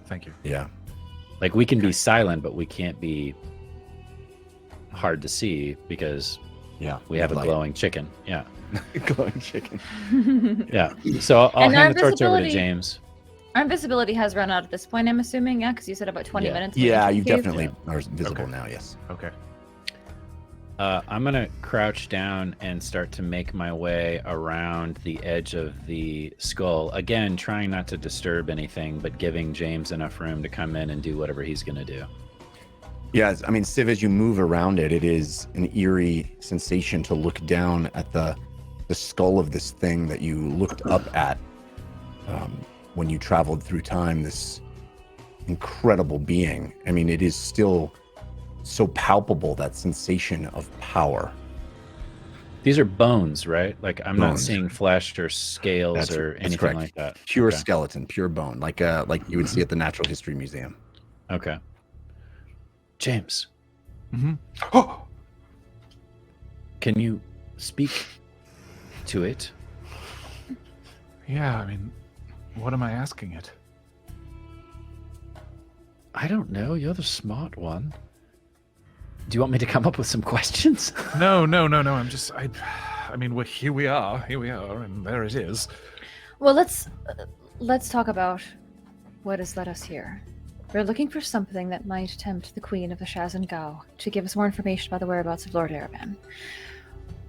Thank you. Yeah. like we can be silent, but we can't be hard to see because Yeah. we have a light. glowing chicken. Yeah, glowing chicken. yeah. So I'll And hand the torch over to invisibility- James. Our invisibility has run out at this point, I'm assuming, yeah? Because you said about 20 Yeah. minutes. when we Yeah, entered you the cave. definitely are visible Okay. now. Yes. Okay. I'm gonna crouch down and start to make my way around the edge of the skull. Again, trying not to disturb anything, but giving James enough room to come in and do whatever he's gonna do. Yes, I mean, Civ, as you move around it, it is an eerie sensation to look down at the skull of this thing that you looked up at when you traveled through time. This incredible being. I mean, it is still so palpable, that sensation of power. These are bones, right? Like I'm not Bones. seeing flesh or scales or that's anything correct. like that. Pure Okay. skeleton, pure bone, like you would see at the Natural History Museum. Okay. James, Oh, can you speak to it? Yeah, I mean, what am I asking it? I don't know. You're the smart one. Do you want me to come up with some questions? No. I'm just, I mean, here we are, and there it is. Well, let's talk about what has led us here. We're looking for something that might tempt the Queen of the Shazan Gao to give us more information about the whereabouts of Lord Ereban.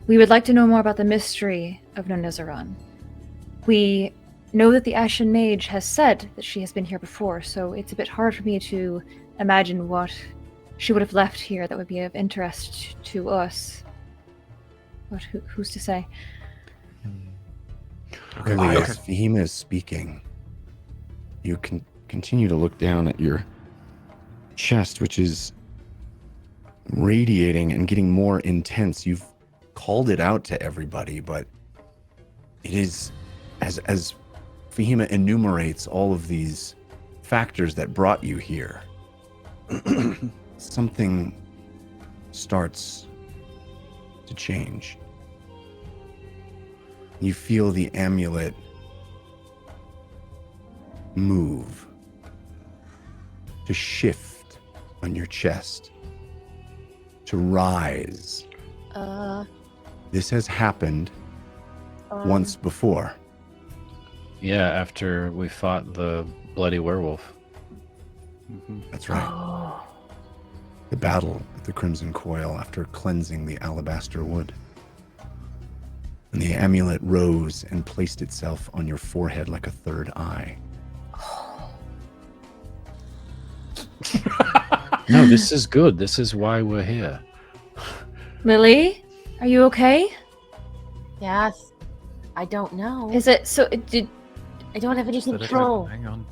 We would like to know more about the mystery of Nonezzeron. We know that the Ashen Mage has said that she has been here before, so it's a bit hard for me to imagine what she would have left here that would be of interest to us. But who's to say? Okay, Really, okay. as Fahima is speaking, you can continue to look down at your chest, which is radiating and getting more intense. You've called it out to everybody, but it is, as Fahima enumerates all of these factors that brought you here, something starts to change. You feel the amulet move, to shift on your chest, to rise. This has happened once before. Yeah, after we fought the bloody werewolf. That's right. The battle at the Crimson Coil after cleansing the alabaster wood. And the amulet rose and placed itself on your forehead like a third eye. No, this is good. This is why we're here. Lily, are you okay? Yes. I don't know. Is it so? I don't have any control. Hang on.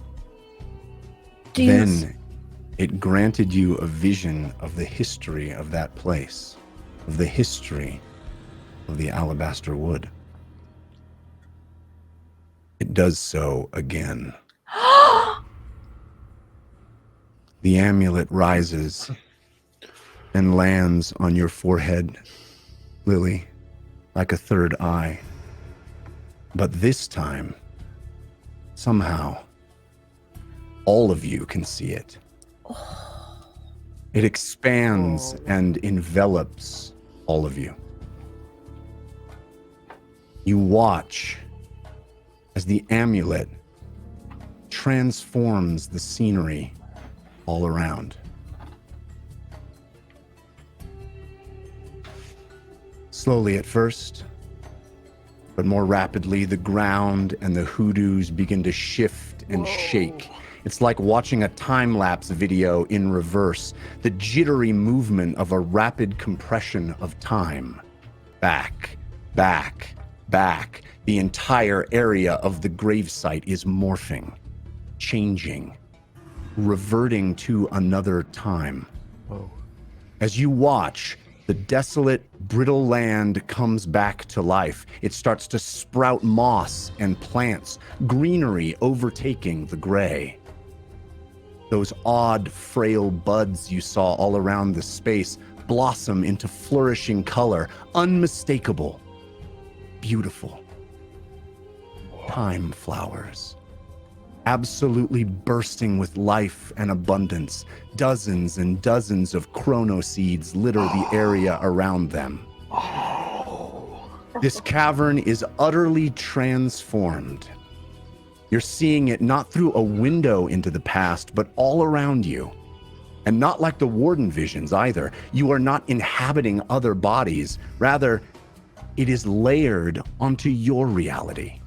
Do you? Then it granted you a vision of the history of that place, of the history of the alabaster wood. It does so again. The amulet rises and lands on your forehead, Lily, like a third eye. But this time, somehow, all of you can see it. It expands and envelops all of you. You watch as the amulet transforms the scenery all around. Slowly at first, but more rapidly, the ground and the hoodoos begin to shift and shake. It's like watching a time-lapse video in reverse, the jittery movement of a rapid compression of time. Back, back, back. The entire area of the gravesite is morphing, changing, reverting to another time. As you watch, the desolate, brittle land comes back to life. It starts to sprout moss and plants, greenery overtaking the gray. Those odd, frail buds you saw all around the space blossom into flourishing color, unmistakable, beautiful. Time flowers. Absolutely bursting with life and abundance. Dozens and dozens of chrono seeds litter the area around them. This cavern is utterly transformed. You're seeing it not through a window into the past, but all around you. And not like the Warden visions either. You are not inhabiting other bodies. Rather, it is layered onto your reality.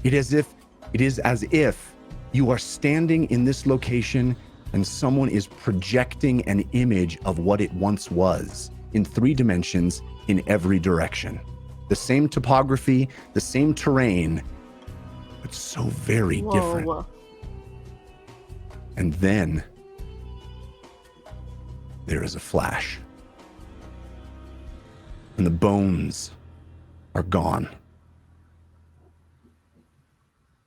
It is as if you are standing in this location and someone is projecting an image of what it once was in 3 dimensions in every direction. The same topography, the same terrain, but so very different. And then there is a flash. And the bones are gone.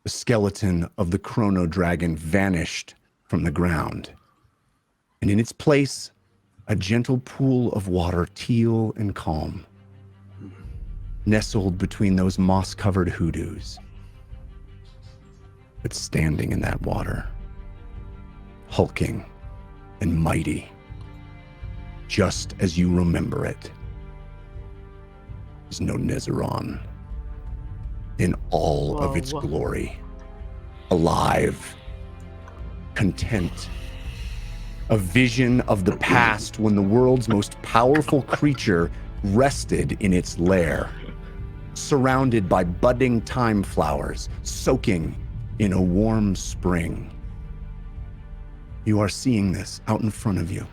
The skeleton of the Chronodragon vanished from the ground. And in its place, a gentle pool of water, teal and calm, nestled between those moss-covered hoodoos. But standing in that water, hulking and mighty, just as you remember it, is Nonezzeron. In all of its glory, alive, content, a vision of the past when the world's most powerful creature rested in its lair, surrounded by budding time flowers, soaking in a warm spring. You are seeing this out in front of you.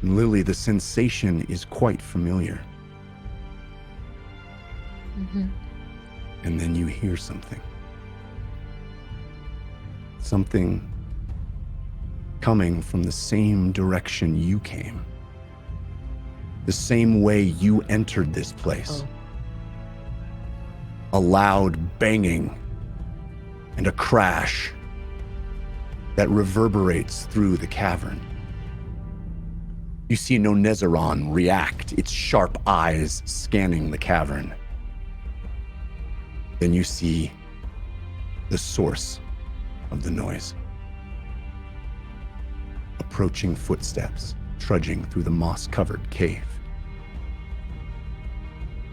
Lily, the sensation is quite familiar. And then you hear something. Something coming from the same direction you came. The same way you entered this place. A loud banging and a crash that reverberates through the cavern. You see Nonezzeron react, its sharp eyes scanning the cavern. Then you see the source of the noise. Approaching footsteps, trudging through the moss-covered cave.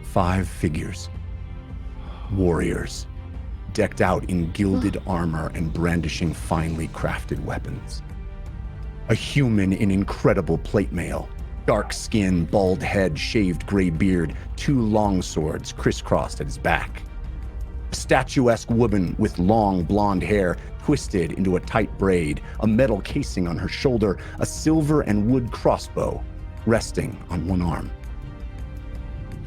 5 figures, warriors, decked out in gilded armor and brandishing finely crafted weapons. A human in incredible plate mail, dark skin, bald head, shaved gray beard, 2 long swords crisscrossed at his back. A statuesque woman with long blonde hair twisted into a tight braid, a metal casing on her shoulder, a silver and wood crossbow resting on one arm.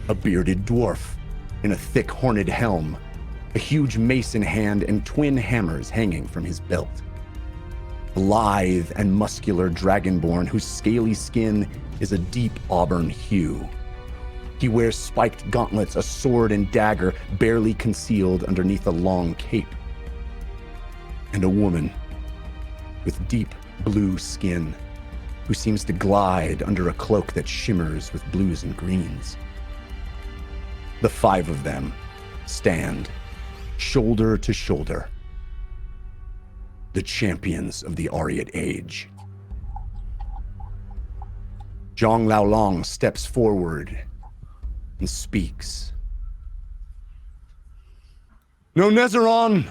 A bearded dwarf in a thick horned helm, a huge mace in hand and twin hammers hanging from his belt. A lithe and muscular dragonborn whose scaly skin is a deep auburn hue. He wears spiked gauntlets, a sword and dagger barely concealed underneath a long cape. And a woman with deep blue skin who seems to glide under a cloak that shimmers with blues and greens. The 5 of them stand shoulder to shoulder, the champions of the Ariat Age. Zhang Laolong steps forward and speaks. Nonezzeron,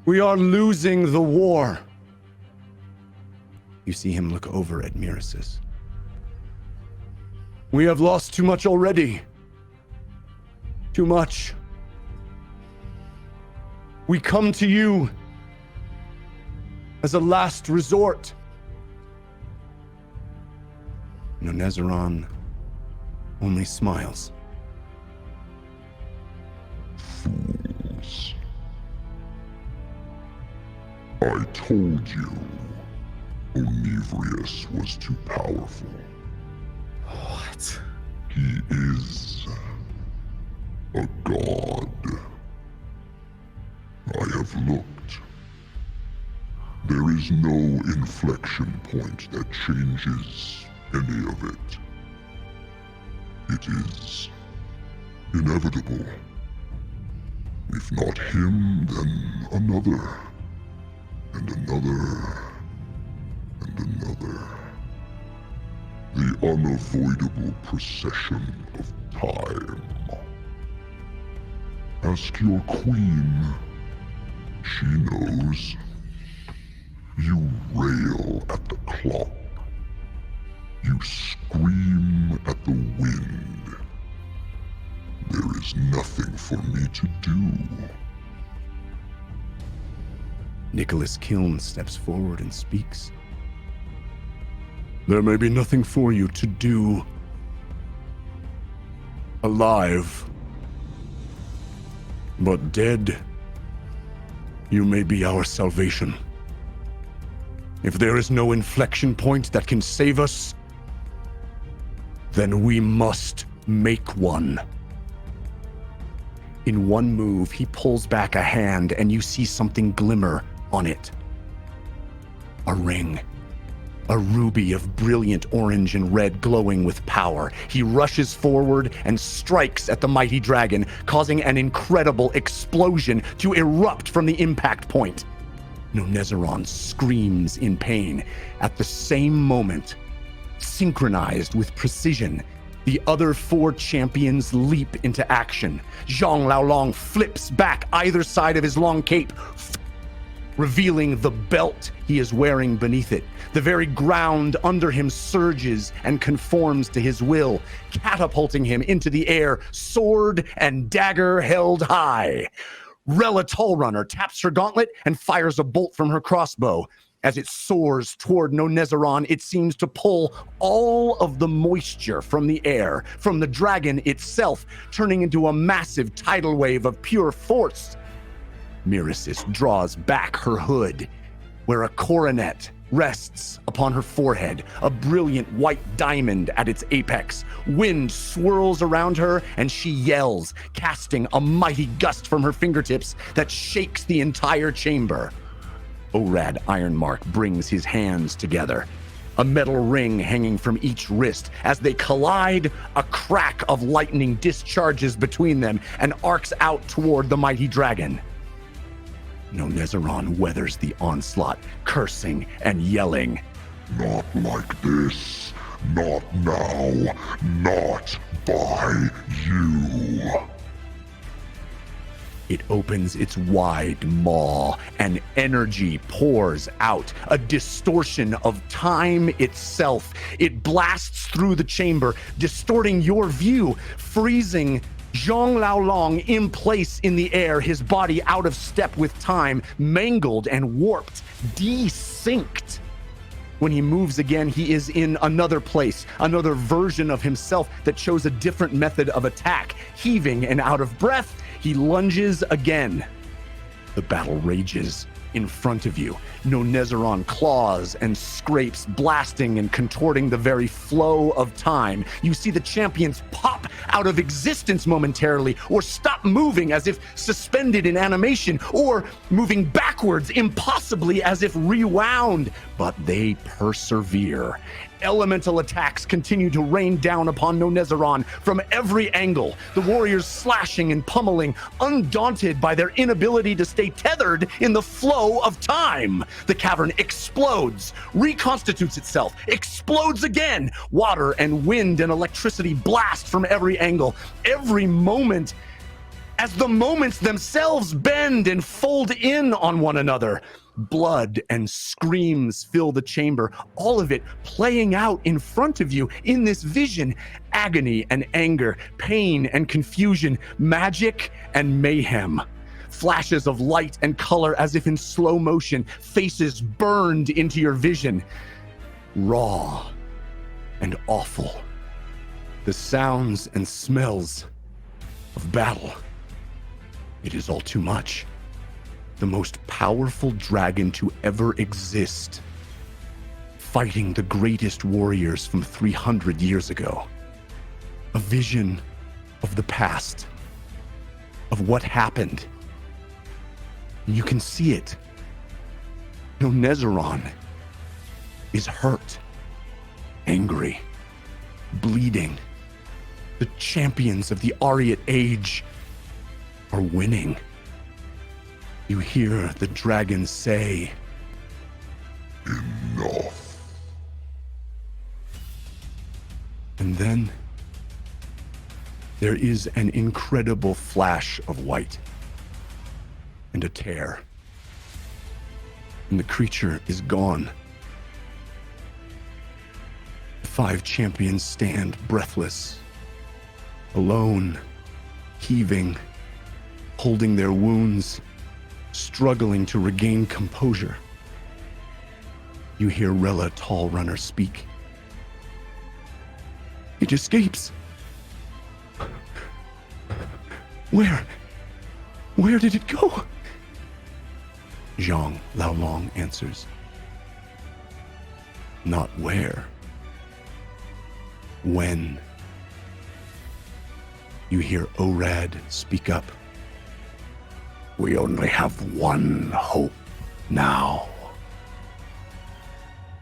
we are losing the war. You see him look over at Mirasis. We have lost too much already. Too much. We come to you as a last resort. Nonezzeron only smiles. Fools. I told you Onivrius was too powerful. What? He is a god. I have looked. There is no inflection point that changes any of it. It is inevitable. If not him, then another, and another, and another. The unavoidable procession of time. Ask your queen. She knows. You rail at the clock. You scream at the wind. There is nothing for me to do. Nicholas Kiln steps forward and speaks. There may be nothing for you to do. Alive. But dead, you may be our salvation. If there is no inflection point that can save us, then we must make one. In one move, he pulls back a hand and you see something glimmer on it. A ring. A ruby of brilliant orange and red glowing with power. He rushes forward and strikes at the mighty dragon, causing an incredible explosion to erupt from the impact point. Nonezzeron screams in pain. At the same moment, synchronized with precision, the other 4 champions leap into action. Zhang Laolong flips back either side of his long cape, revealing the belt he is wearing beneath it. The very ground under him surges and conforms to his will, catapulting him into the air, sword and dagger held high. Rella Tallrunner taps her gauntlet and fires a bolt from her crossbow. As it soars toward Nonezzeron, it seems to pull all of the moisture from the air, from the dragon itself, turning into a massive tidal wave of pure force. Mirasis draws back her hood, where a coronet rests upon her forehead, a brilliant white diamond at its apex. Wind swirls around her and she yells, casting a mighty gust from her fingertips that shakes the entire chamber. Orad Ironmark brings his hands together, a metal ring hanging from each wrist. As they collide, a crack of lightning discharges between them and arcs out toward the mighty dragon. Nonezzeron weathers the onslaught, cursing and yelling. Not like this. Not now. Not by you. It opens its wide maw, and energy pours out, a distortion of time itself. It blasts through the chamber, distorting your view, freezing Zhang Laolong in place in the air, his body out of step with time, mangled and warped, desynced. When he moves again, he is in another place, another version of himself that chose a different method of attack. Heaving and out of breath, he lunges again. The battle rages in front of you. Nonezzeron claws and scrapes, blasting and contorting the very flow of time. You see the champions pop out of existence momentarily, or stop moving as if suspended in animation, or moving backwards impossibly as if rewound. But they persevere. Elemental attacks continue to rain down upon Nonezzeron from every angle, the warriors slashing and pummeling, undaunted by their inability to stay tethered in the flow of time. The cavern explodes, reconstitutes itself, explodes again. Water and wind and electricity blast from every angle, every moment, as the moments themselves bend and fold in on one another. Blood and screams fill the chamber, all of it playing out in front of you in this vision. Agony and anger, pain and confusion, magic and mayhem. Flashes of light and color as if in slow motion, faces burned into your vision. Raw and awful. The sounds and smells of battle. It is all too much. The most powerful dragon to ever exist, fighting the greatest warriors from 300 years ago. A vision of the past, of what happened. You can see it. Nonezzeron is hurt, angry, bleeding. The champions of the Ariat Age are winning. You hear the dragon say, Enough. And then there is an incredible flash of white and a tear, and the creature is gone. The 5 champions stand breathless, alone, heaving, holding their wounds, struggling to regain composure. You hear Rella Tall Runner speak. It escapes. Where did it go? Zhang Laolong answers. Not where. When. You hear Orad speak up. We only have one hope now.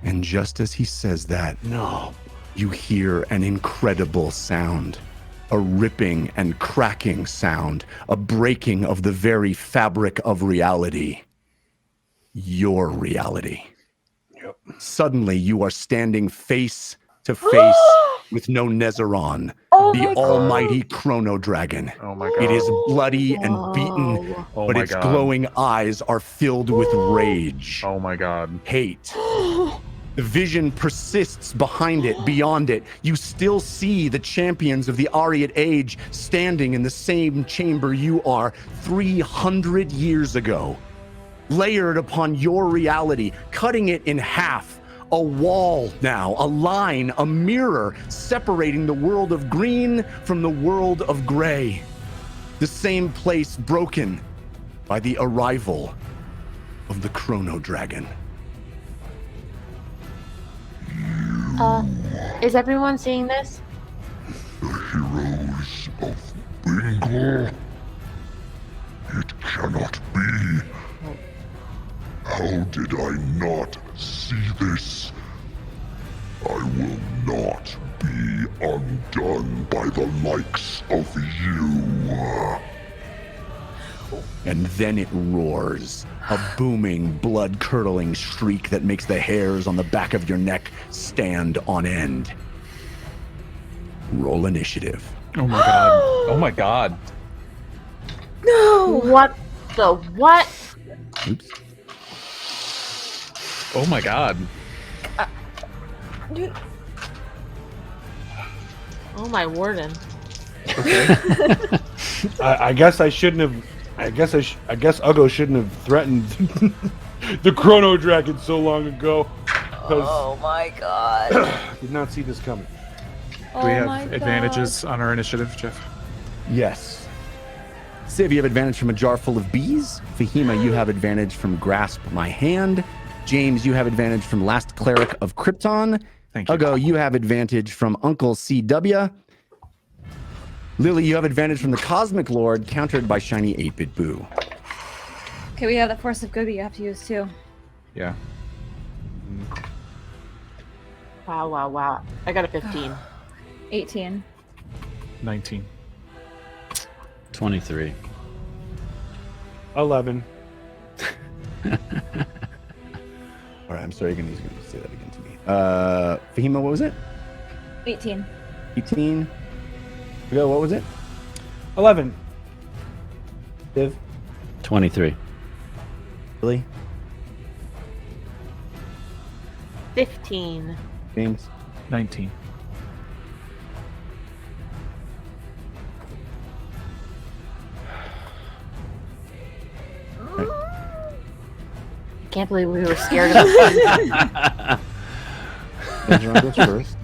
And just as he says that, no, you hear an incredible sound. A ripping and cracking sound. A breaking of the very fabric of reality. Your reality. Yep. Suddenly you are standing face to face with Nonezzeron, the almighty Chronodragon. Oh my god. It is bloody and beaten, Oh but my its God. glowing eyes are filled with rage, Oh my god. hate. The vision persists behind it, beyond it. You still see the champions of the Ariat Age standing in the same chamber you are 300 years ago. Layered upon your reality, cutting it in half. A wall now, a line, a mirror separating the world of green from the world of gray. The same place broken by the arrival of the Chronodragon. Is everyone seeing this? The Heroes of Bingle? It cannot be. How did I not see this? I will not be undone by the likes of you. And then it roars, a booming, blood-curdling shriek that makes the hairs on the back of your neck stand on end. Roll initiative. Oh my god. Oh my god. No. What the what? Oops. Oh my god. Oh my warden. I guess I shouldn't have. I guess Uggo shouldn't have threatened the Chronodragon so long ago. Oh my god. Did not see this coming. Do we have advantages on our initiative, Jeff? Yes. Civ, you have advantage from a jar full of bees. Fahima, you have advantage from grasp my hand. James, you have advantage from last cleric of Krypton. Thank you. Uggo, you have advantage from Uncle CW. Lily, you have advantage from the Cosmic Lord, countered by Shiny 8-Bit Boo. Okay, we have the Force of Good that you have to use too. Yeah. Wow. I got a 15. 18. 19. 23. 11. All right, I'm sorry, you're going to say that again to me. Fahima, what was it? 18. 18. Uggo, what was it? 11. Viv? 23. Lily? 15. James? 19. I can't believe we were scared of him. Nonezzeron goes first.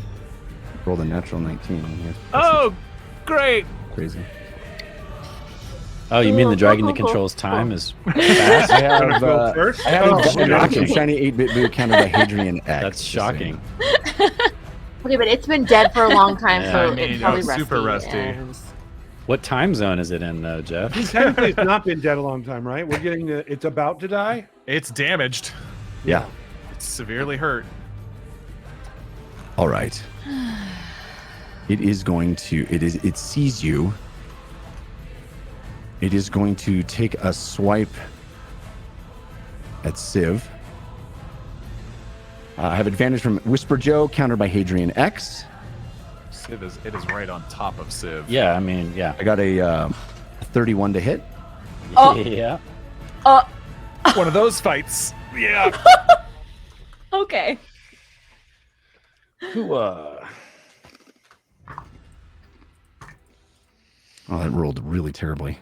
Rolled a natural 19. Oh, great. Crazy. Oh, you mean the dragon that controls time is fast? I have, Go first? I have Oh, a shiny 8-bit boot counted by Hadrian X. That's shocking. Okay, but it's been dead for a long time, Yeah, so I mean, it's probably it's super rusty. and- What time zone is it in, though, Jeff? Technically, it's not been dead a long time, right? We're getting the. It's about to die. It's damaged. Yeah. It's severely hurt. All right. It is going to. It sees you. It is going to take a swipe at Civ. I have advantage from Whisper Joe, countered by Hadrian X. Civ it is right on top of Civ. Yeah, I mean, yeah. I got a 31 to hit. Oh. Yeah. One of those fights. Yeah. Okay. Oh, that rolled really terribly.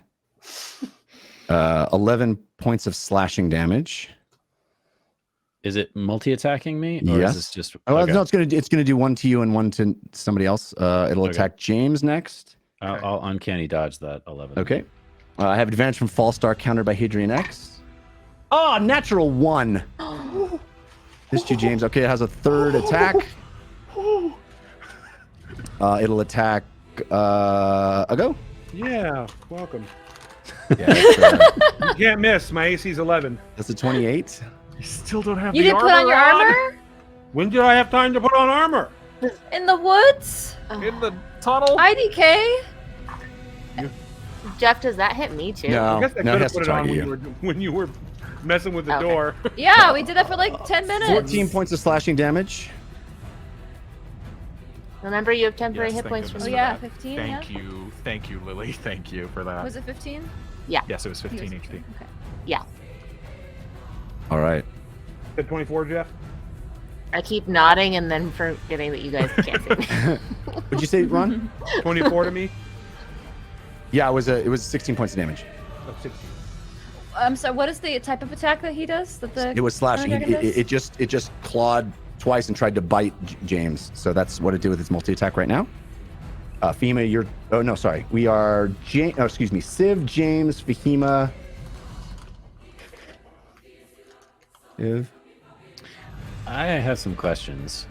11 points of slashing damage. Is it multi-attacking me? Or Yes. is this just... Oh, okay. no, it's gonna do one to you and one to somebody else. It'll Okay. attack James next. I'll uncanny dodge that 11. Okay. I have advantage from Fallstar, countered by Hadrian X. Oh, natural 1. This to James. Okay, it has a third attack. It'll attack Uggo. Yeah, welcome. Yeah, that's, You can't miss. My AC's 11. that's a 28. You still don't have You the didn't put on your armor? When did I have time to put on armor? In the woods? in the tunnel. IDK? Jeff, does that hit me too? No, I guess I no, could it have has to put it on target when you. you were messing with the Okay. door. Yeah, we did that for like 10 minutes. 14 points of slashing damage. Remember, you have temporary Yes, hit thank points from goodness Oh, for yeah, that. 15, Thank you, Lily. Thank you for that. Was it 15? Yes, it was I think 15 it was HP. Okay. Yeah. All right. At 24, Jeff. I keep nodding and then forgetting that you guys can't see me. What'd you say, Ron? 24 to me. Yeah, it was 16 points of damage. Oh, 16. So what is the type of attack that he does? That the It was slashing. Chronodragon does? It just clawed twice and tried to bite James. So that's what it did with its multi-attack right now. Fahima, you're... Oh, no, sorry. We are... Civ, James, Fahima... Civ. I have some questions.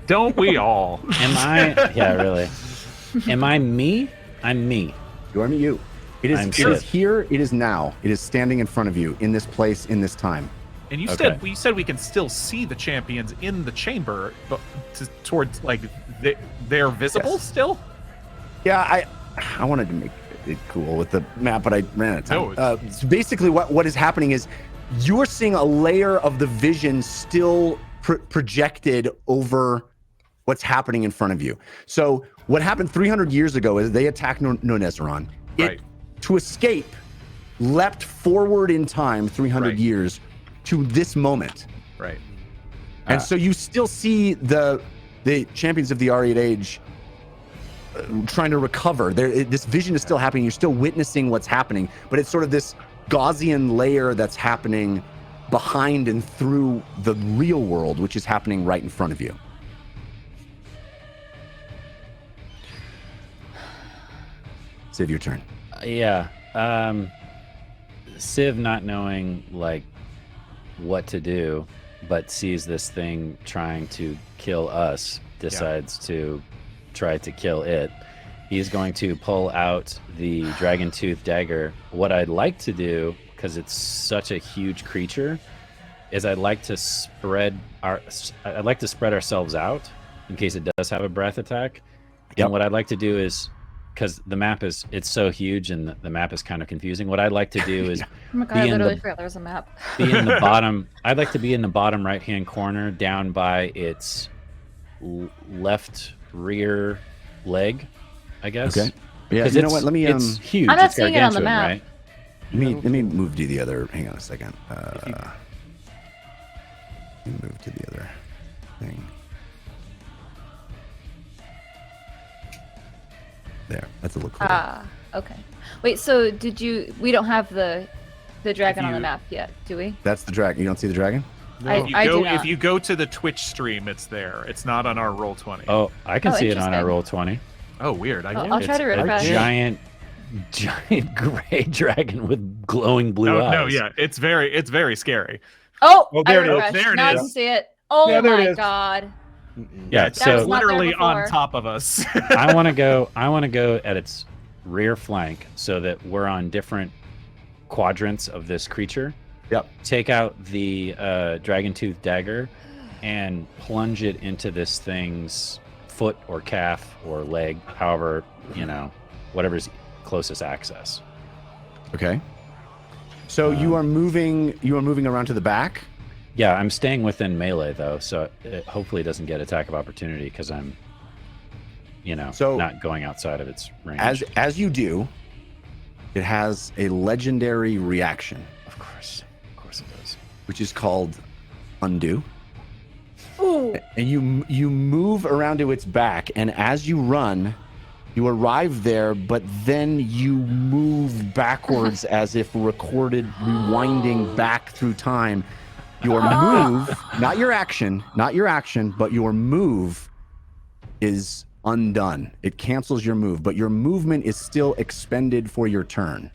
Don't we all? Am I? Yeah, really. Am I me? I'm me. You are me, you. It is, I'm it Sid. is here, it is now. It is standing in front of you, in this place, in this time. And you Okay. said we can still see the champions in the chamber, but towards like they're visible Yes. still. Yeah, I wanted to make it cool with the map, but I ran out of time. No, So basically, what is happening is you're seeing a layer of the vision still projected over what's happening in front of you. So what happened 300 years ago is they attacked Nonezzeron. Right. To escape, leapt forward in time 300 Right. years to this moment. Right. And so you still see the champions of the R8 age trying to recover. This vision is still happening. You're still witnessing what's happening, but it's sort of this Gaussian layer that's happening behind and through the real world, which is happening right in front of you. Civ, your turn. Yeah. Civ not knowing like what to do, but sees this thing trying to kill us, decides to try to kill it. He's going to pull out the dragon tooth dagger. What I'd like to do, because it's such a huge creature, is I'd like to spread ourselves out in case it does have a breath attack. Yep. And what I'd like to do is, because the map it's so huge and the map is kind of confusing. What I'd like to do is Oh my god, I literally forgot there was a map. be in the bottom. I'd like to be in the bottom right-hand corner, down by its left rear leg, I guess. Okay. Yeah. 'Cause You know what? Let me it's huge. I'm not It's seeing it on the gargantuan, map. right? let me move to the other. Hang on a second. Let me move to the other thing. There. That's a little cooler. Ah, okay. Wait, so we don't have the dragon on the you- map yet, do we? That's the dragon. You don't see the dragon? I do not. If you go to the Twitch stream, it's there. It's not on our Roll20. Oh, I can Oh, see it on our interesting. Roll20. Oh, weird. I'll try to It's a refresh. giant gray dragon with glowing blue eyes. No, yeah, it's very scary. Oh, Oh, there I it is. refreshed. There it now I is. can see it. Oh Yeah, there it my is. god. Yeah, It's That was so not there literally on before. top of us. I want to go at its rear flank so that we're on different quadrants of this creature. Yep. Take out the dragon tooth dagger and plunge it into this thing's foot or calf or leg, however, whatever's closest access. Okay. So you are moving around to the back. Yeah, I'm staying within melee though, so it hopefully doesn't get attack of opportunity because I'm, So- not going outside of its range. As you do, it has a legendary reaction, Of course it does. which is called undo. Ooh. And you move around to its back, and as you run, you arrive there, but then you move backwards as if rewinding back through time. Your move, not your action, but your move is undone. It cancels your move, but your movement is still expended for your turn.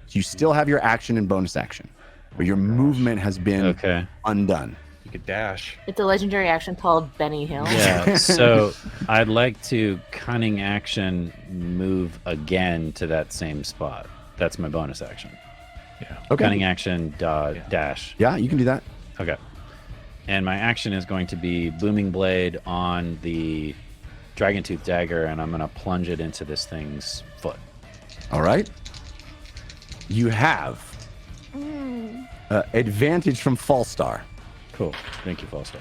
So you still have your action and bonus action, but your movement has been Okay. undone. You could dash. It's a legendary action called Benny Hill. Yeah, so I'd like to cunning action move again to that same spot. That's my bonus action. Okay. Cunning action dash. Yeah, you can do that. Okay. And my action is going to be Booming Blade on the Dragon Tooth Dagger, and I'm going to plunge it into this thing's foot. All right. You have advantage from Falstar. Cool. Thank you, Falstar.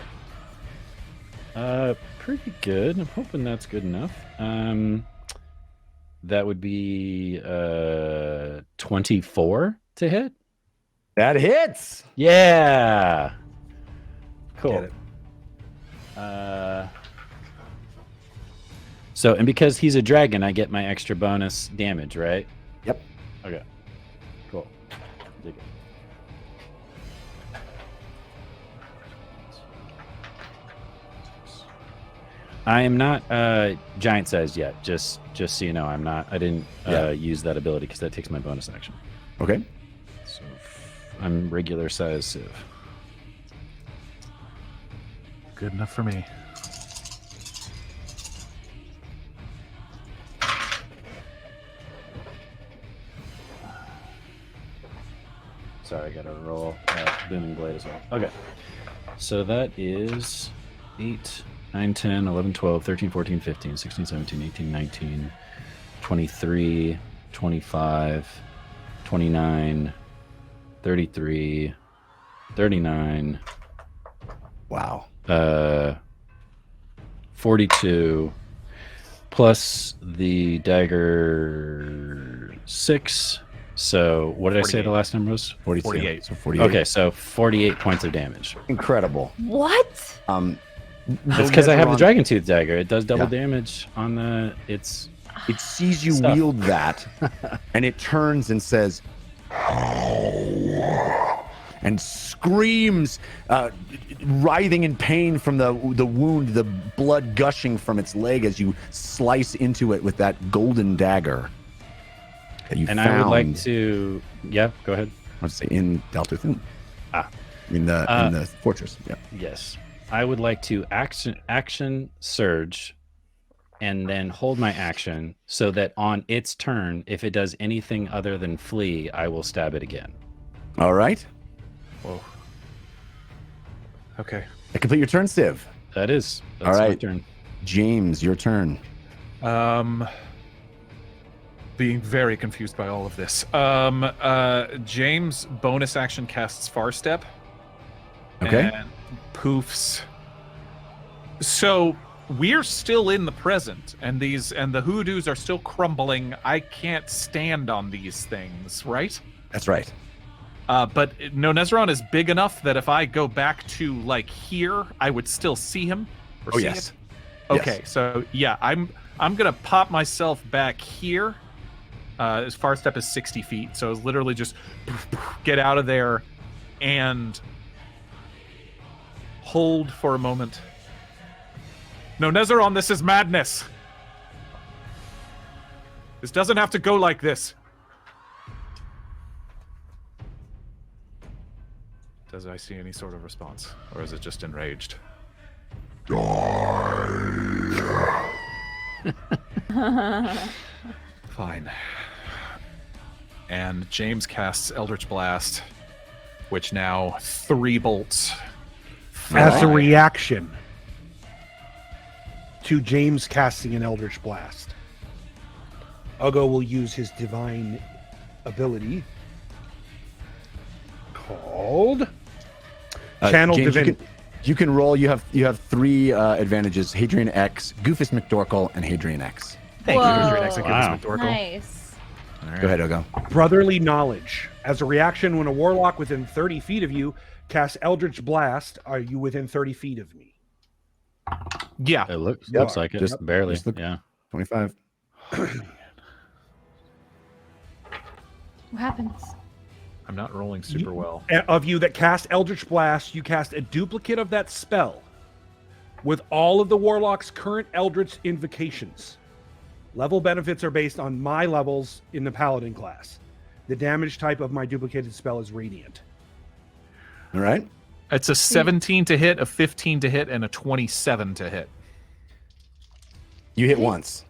Pretty good. I'm hoping that's good enough. That would be 24 to hit. That hits. Yeah. Cool. Get it. So, and because he's a dragon, I get my extra bonus damage, right? Yep. Okay. Cool. Dig it. I am not giant sized yet. Just so you know, I'm not. I didn't use that ability because that takes my bonus action. Okay. So I'm regular size Civ. Good enough for me. Sorry, I gotta roll Booming Blade as well. Okay. So that is 8, 9, 10, 11, 12, 13, 14, 15, 16, 17, 18, 19, 23, 25, 29, 33, 39. Wow. 42 plus the dagger 6. So what did I say the last number was? 42. 48. So 48. Okay, so 48 points of damage. Incredible. What? That's because I have the Nonezzeron- Dragon Tooth dagger. It does double damage on the. It sees you Stuff. wield that, and it turns and says, and screams, writhing in pain from the wound, the blood gushing from its leg as you slice into it with that golden dagger that you and found. I would like to. Yeah, go ahead. Let's say in Deltathune. In the fortress. Yeah. Yes, I would like to action surge, and then hold my action so that on its turn, if it does anything other than flee, I will stab it again. All right. Whoa. Okay. Complete your turn, Civ. That's all right. My turn. James, your turn. Being very confused by all of this. James bonus action casts Far Step. Okay. And poofs. So we're still in the present, and the hoodoos are still crumbling. I can't stand on these things, right? That's right. But Nonezzeron is big enough that if I go back to like here, I would still see him. Or see yes. it? Okay, so yeah, I'm gonna pop myself back here. As Far Step is 60 feet, so it's literally just get out of there and hold for a moment. Nonezzeron, this is madness. This doesn't have to go like this. Does I see any sort of response, or is it just enraged? Fine. And James casts Eldritch Blast, which now 3 bolts. As a reaction to James casting an Eldritch Blast, Ugo will use his divine ability called Channel James, Divinity. you can roll. You have 3 advantages: Hadrian X, Goofus McDorkle, and Hadrian X. Thank you, Whoa. Hadrian X and Goofus McDorkle. Nice. Go ahead, Ugo. Brotherly Knowledge. As a reaction, when a warlock within 30 feet of you casts Eldritch Blast, are you within 30 feet of me? Yeah. It looks like it. Just barely. just look. Yeah. 25. What happens? I'm not rolling super well. Of you that cast Eldritch Blast, you cast a duplicate of that spell with all of the warlock's current Eldritch invocations. Level benefits are based on my levels in the Paladin class. The damage type of my duplicated spell is Radiant. All right. It's a 17 to hit, a 15 to hit, and a 27 to hit. You hit once.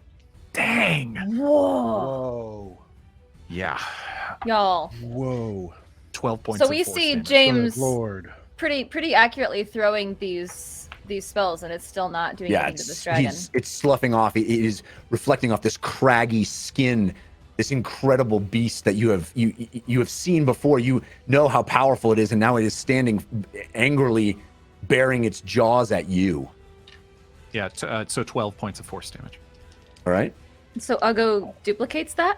Dang. Whoa. Yeah. Y'all. Whoa. 12 points So of we force see damage. James Good Lord. pretty accurately throwing these spells, and it's still not doing Yeah, anything to this dragon. it's sloughing off. It is reflecting off this craggy skin, this incredible beast that you have seen before. You know how powerful it is, and now it is standing angrily, baring its jaws at you. Yeah, so 12 points of force damage. All right. So Ugo duplicates that?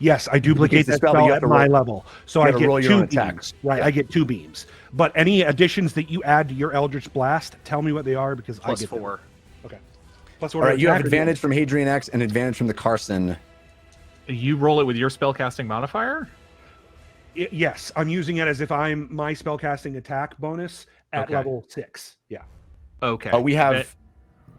Yes, I duplicate the that spell, but spell you have at to my roll- level. So you I gotta roll get your 2 own beams. attacks. Right, Yeah. I get 2 beams. But any additions that you add to your Eldritch Blast, tell me what they are because Plus I get 4. Them. Okay. Plus All right. You have advantage from Hadrian X and advantage from the Carson. You roll it with your spellcasting modifier? Yes, I'm using it as if I'm my spellcasting attack bonus at Okay. level 6. Yeah. Okay. We have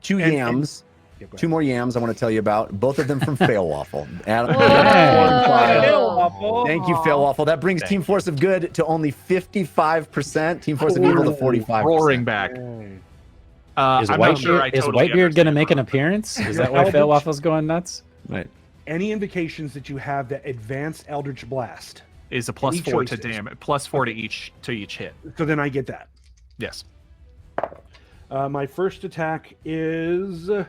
2 and- yams. Yeah, go 2 ahead. more yams I want to tell you about. Both of them from Fail Waffle. Adam, Whoa. 4 and 5. Fail-Waffle. Thank you, Fail Waffle. That brings Team Force of Good to only 55%. Team Force of Evil to 45%. roaring back. Hey. Is I'm not sure I Whitebeard totally going to understand make an that. appearance? Is Your that why Fail Eldritch- Waffle's going nuts? Right. Any invocations that you have that advance Eldritch Blast, is a plus Any 4 to choices. damage, plus 4 to each hit. So then I get that. Yes. My first attack is with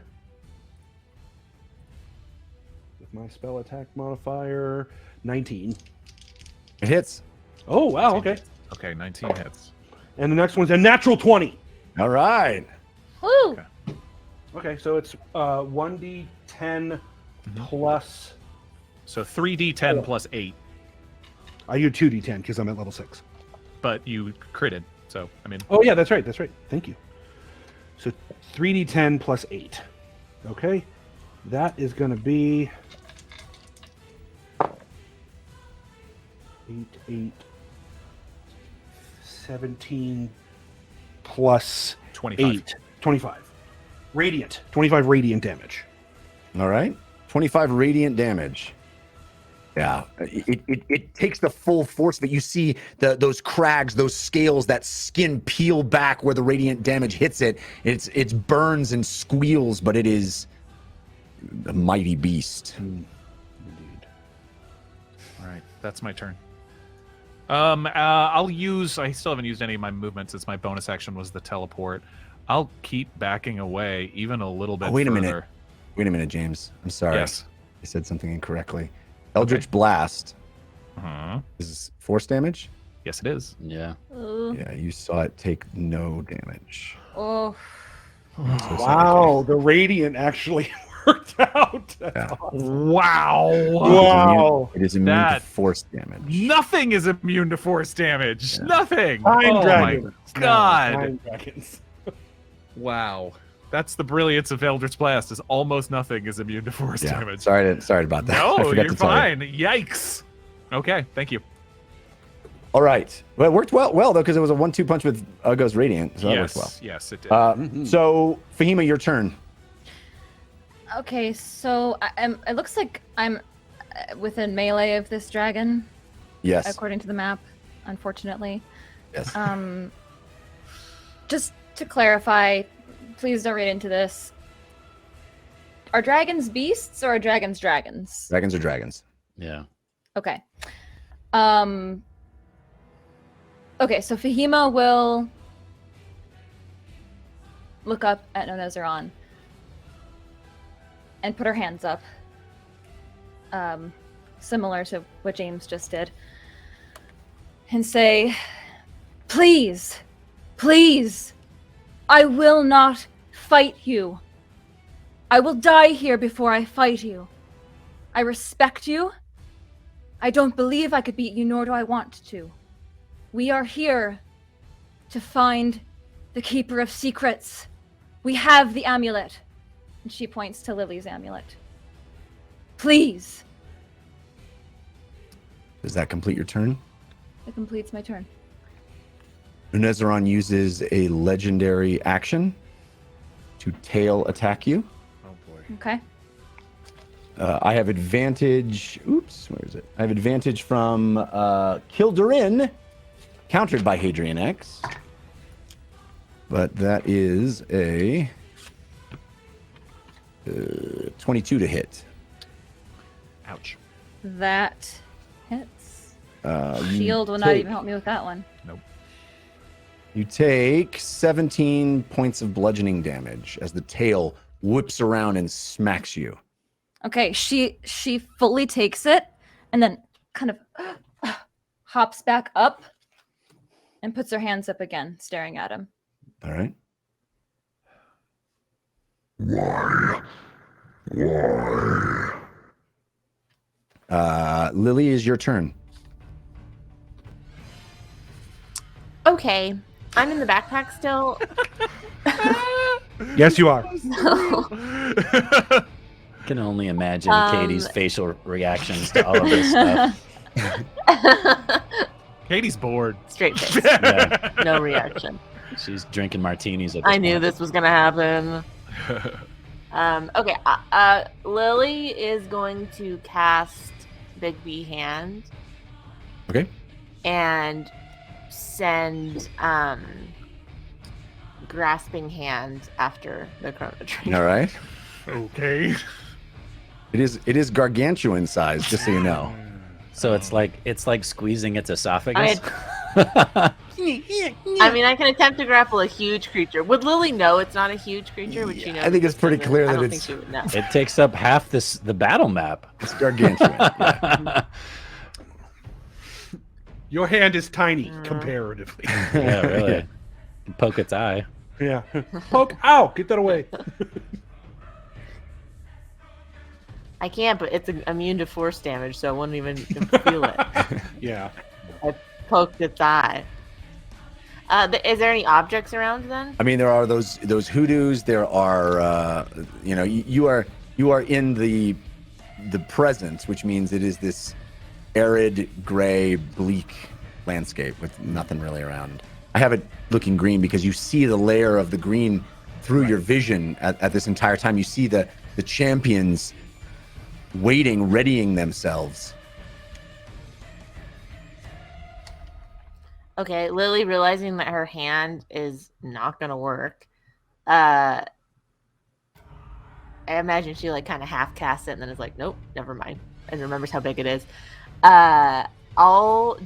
my spell attack modifier 19. It hits. Oh wow, okay. Okay, 19 hits. And the next one's a natural 20. All right. Woo! Okay, so it's 1d10 plus. So 3d10 plus 8, I do 2d10 because I'm at level 6. but you critted. So I mean, Oh yeah, that's right. That's right. Thank you. So 3d10 plus 8. Okay, that is going to be 8, 17 plus 25. 8, 25. Radiant, 25 radiant damage. All right. 25 radiant damage. Yeah, it takes the full force of it. You see those crags, those scales, that skin peel back where the radiant damage hits it. It's burns and squeals, but it is a mighty beast. Indeed. All right, that's my turn. I'll use. I still haven't used any of my movements. It's my bonus action was the teleport. I'll keep backing away even a little bit. Wait a further. minute. Wait a minute, James. I'm sorry. Yes. I said something incorrectly. Eldritch Blast Uh-huh. is force damage. Yes, it is. Yeah. Ooh. Yeah, you saw it take no damage. Oh. I'm so sorry, Wow, the radiant actually worked out. Yeah. Wow. James. Wow. It is immune to That- force damage. Nothing is immune to force damage. Yeah. Nothing. Time oh dragons. my god. Time dragons. Wow. That's the brilliance of Eldritch Blast. Is almost nothing is immune to force Yeah. damage. Sorry about that. I No, forgot you're to tell you. fine. Yikes. Okay, thank you. All right. Well, it worked well though, because it was a 1-2 punch with Ugo's Radiant, so that yes, worked yes, it did. well. So, Fahima, your turn. Okay, so it looks like I'm within melee of this dragon, Yes. according to the map, unfortunately. Yes. Just to clarify, please don't read into this. Are dragons beasts or are dragons dragons? Dragons are dragons. Yeah. Okay. Okay, so Fahima will look up at Nonezzeron and put her hands up. Similar to what James just did. And say, please, please, I will not fight you. I will die here before I fight you. I respect you. I don't believe I could beat you, nor do I want to. We are here to find the Keeper of Secrets. We have the amulet. And she points to Lily's amulet. Please. Does that complete your turn? It completes my turn. Nonezzeron uses a legendary action to tail attack you. oh boy. Okay. I have advantage. Oops, where is it? I have advantage from Kildarin, countered by Hadrian X. But that is a 22 to hit. Ouch. That hits. You Shield will not take- even help me with that one. Nope. You take 17 points of bludgeoning damage as the tail whips around and smacks you. Okay, she fully takes it and then kind of hops back up and puts her hands up again, staring at him. All right. Why? Why? Lily, is your turn. Okay, I'm in the backpack still. Yes, you are. I can only imagine Katie's facial reactions to all of this stuff. Katie's bored. Straight face, Yeah. no reaction. She's drinking martinis at this I knew point. this was gonna happen. Okay, Lily is going to cast Big B Hand Okay. and send Grasping Hand after the Chronodragon. All right. Okay. It is gargantuan size, just so you know. So it's like squeezing its esophagus. I mean, I can attempt to grapple a huge creature. Would Lily know it's not a huge creature? Would she know? I think it's pretty clear I that don't it's- think she would know. It takes up half the battle map. It's gargantuan. Yeah. Your hand is tiny comparatively. Yeah, really. Poke its eye. Yeah. Poke. Ow! Get that away. I can't, but it's immune to force damage, so I wouldn't even feel it. Yeah. I poked its eye. Is there any objects around then? I mean, there are those hoodoos. There are, you are in the present, which means it is this arid, gray, bleak landscape with nothing really around. I have it looking green because you see the layer of the green through your vision at this entire time. You see the champions waiting, readying themselves. Okay, Lily, realizing that her hand is not going to work, I imagine she like kind of half casts it and then is like, nope, never mind, and remembers how big it is. I'm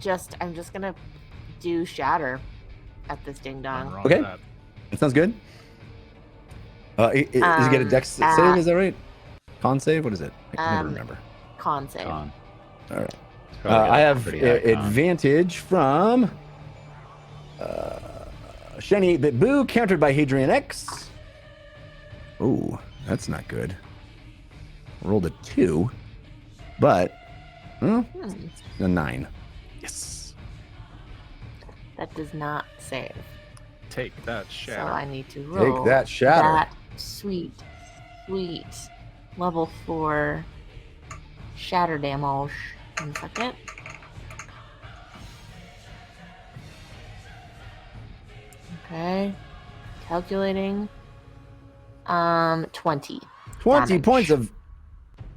just gonna do shatter at this ding dong. Okay, that sounds good. Is he get a dex save? Is that right? Con save? What is it? I never remember. Con save. Con. All right. Probably got I a have pretty high con. advantage from Shiny 8-Bit Boo, countered by Hadrian X. Oh, that's not good. Rolled a 2, but a 9. Yes. That does not save. Take that So shatter. I need to roll. Take that shatter. That sweet level 4 shatter damage. 1 second. Okay. Calculating. 20. 20 damage. points of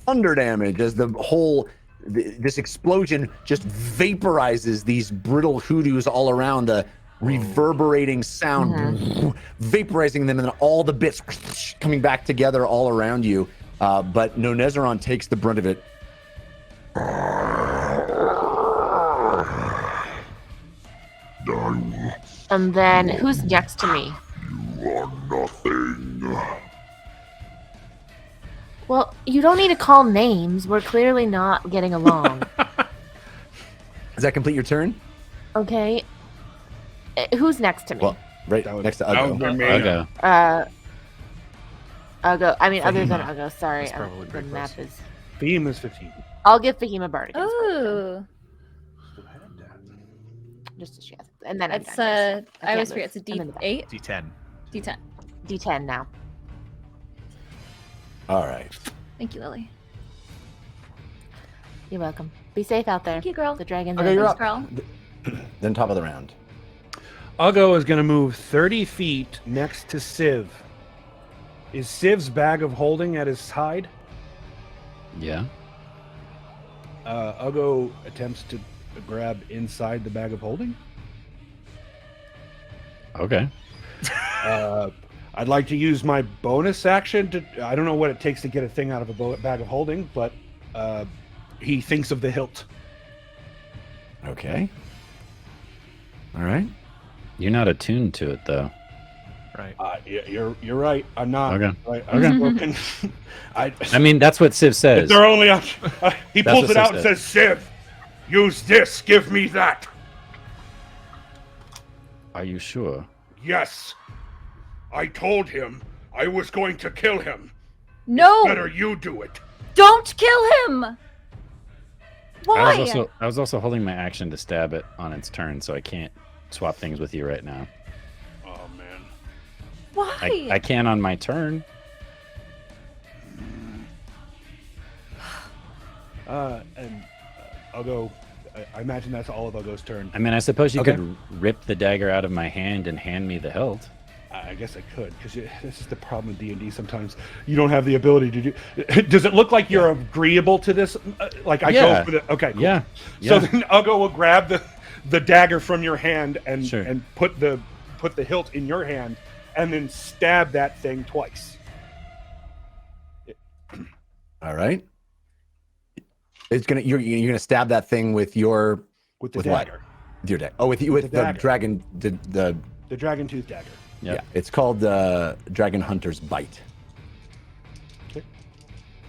thunder damage as this explosion just vaporizes these brittle hoodoos all around, the reverberating sound vaporizing them, and then all the bits coming back together all around you. But Nonezzeron takes the brunt of it. And then who's next to me? You are nothing. Well, you don't need to call names. We're clearly not getting along. Does that complete your turn? Okay. Who's next to me? Well, right next to Uggo. Okay. Uggo. I mean, other than Uggo. Sorry, That's probably the pretty map close. is. Theme is 15. I'll give Fahima Bard against Ooh, just as she has. And then I'm it's done, yes. I always can't forget it's a move. I'm in the back. D8, D10. D10. D10 now. All right. Thank you, Lily. You're welcome. Be safe out there. Thank you, girl. The dragon's Okay, you're Thanks, up. girl. Then top of the round. Uggo is going to move 30 feet next to Civ. Is Civ's bag of holding at his side? Yeah. Uggo attempts to grab inside the bag of holding. Okay. I'd like to use my bonus action to. I don't know what it takes to get a thing out of a bag of holding, but he thinks of the hilt. Okay. All right. You're not attuned to it though. Right. You're right. I'm not. Okay. I'm broken. I mean, that's what Civ says. They're only up. He That's pulls what it out and Civ says, "Civ, use this. Give me that." Are you sure? Yes. I told him I was going to kill him. No, Better you do it. don't kill him. Why? I was also holding my action to stab it on its turn, so I can't swap things with you right now. Oh man. Why? I can on my turn. And Uggo, I imagine that's all of Uggo's turn. I mean, I suppose you Okay. could rip the dagger out of my hand and hand me the hilt. I guess I could, because this is the problem with D&D. Sometimes you don't have the ability to do. Does it look like you're agreeable to this? Like I Yeah. go for the. Okay. Cool. Yeah. So Yeah. then Uggo will grab the dagger from your hand and Sure. and put the hilt in your hand, and then stab that thing twice. All right. It's gonna you're gonna stab that thing with your with the with what? dagger. With your dagger. Oh, with the dagger. dragon the The dragon tooth dagger. yeah. It's called the Dragon Hunter's Bite.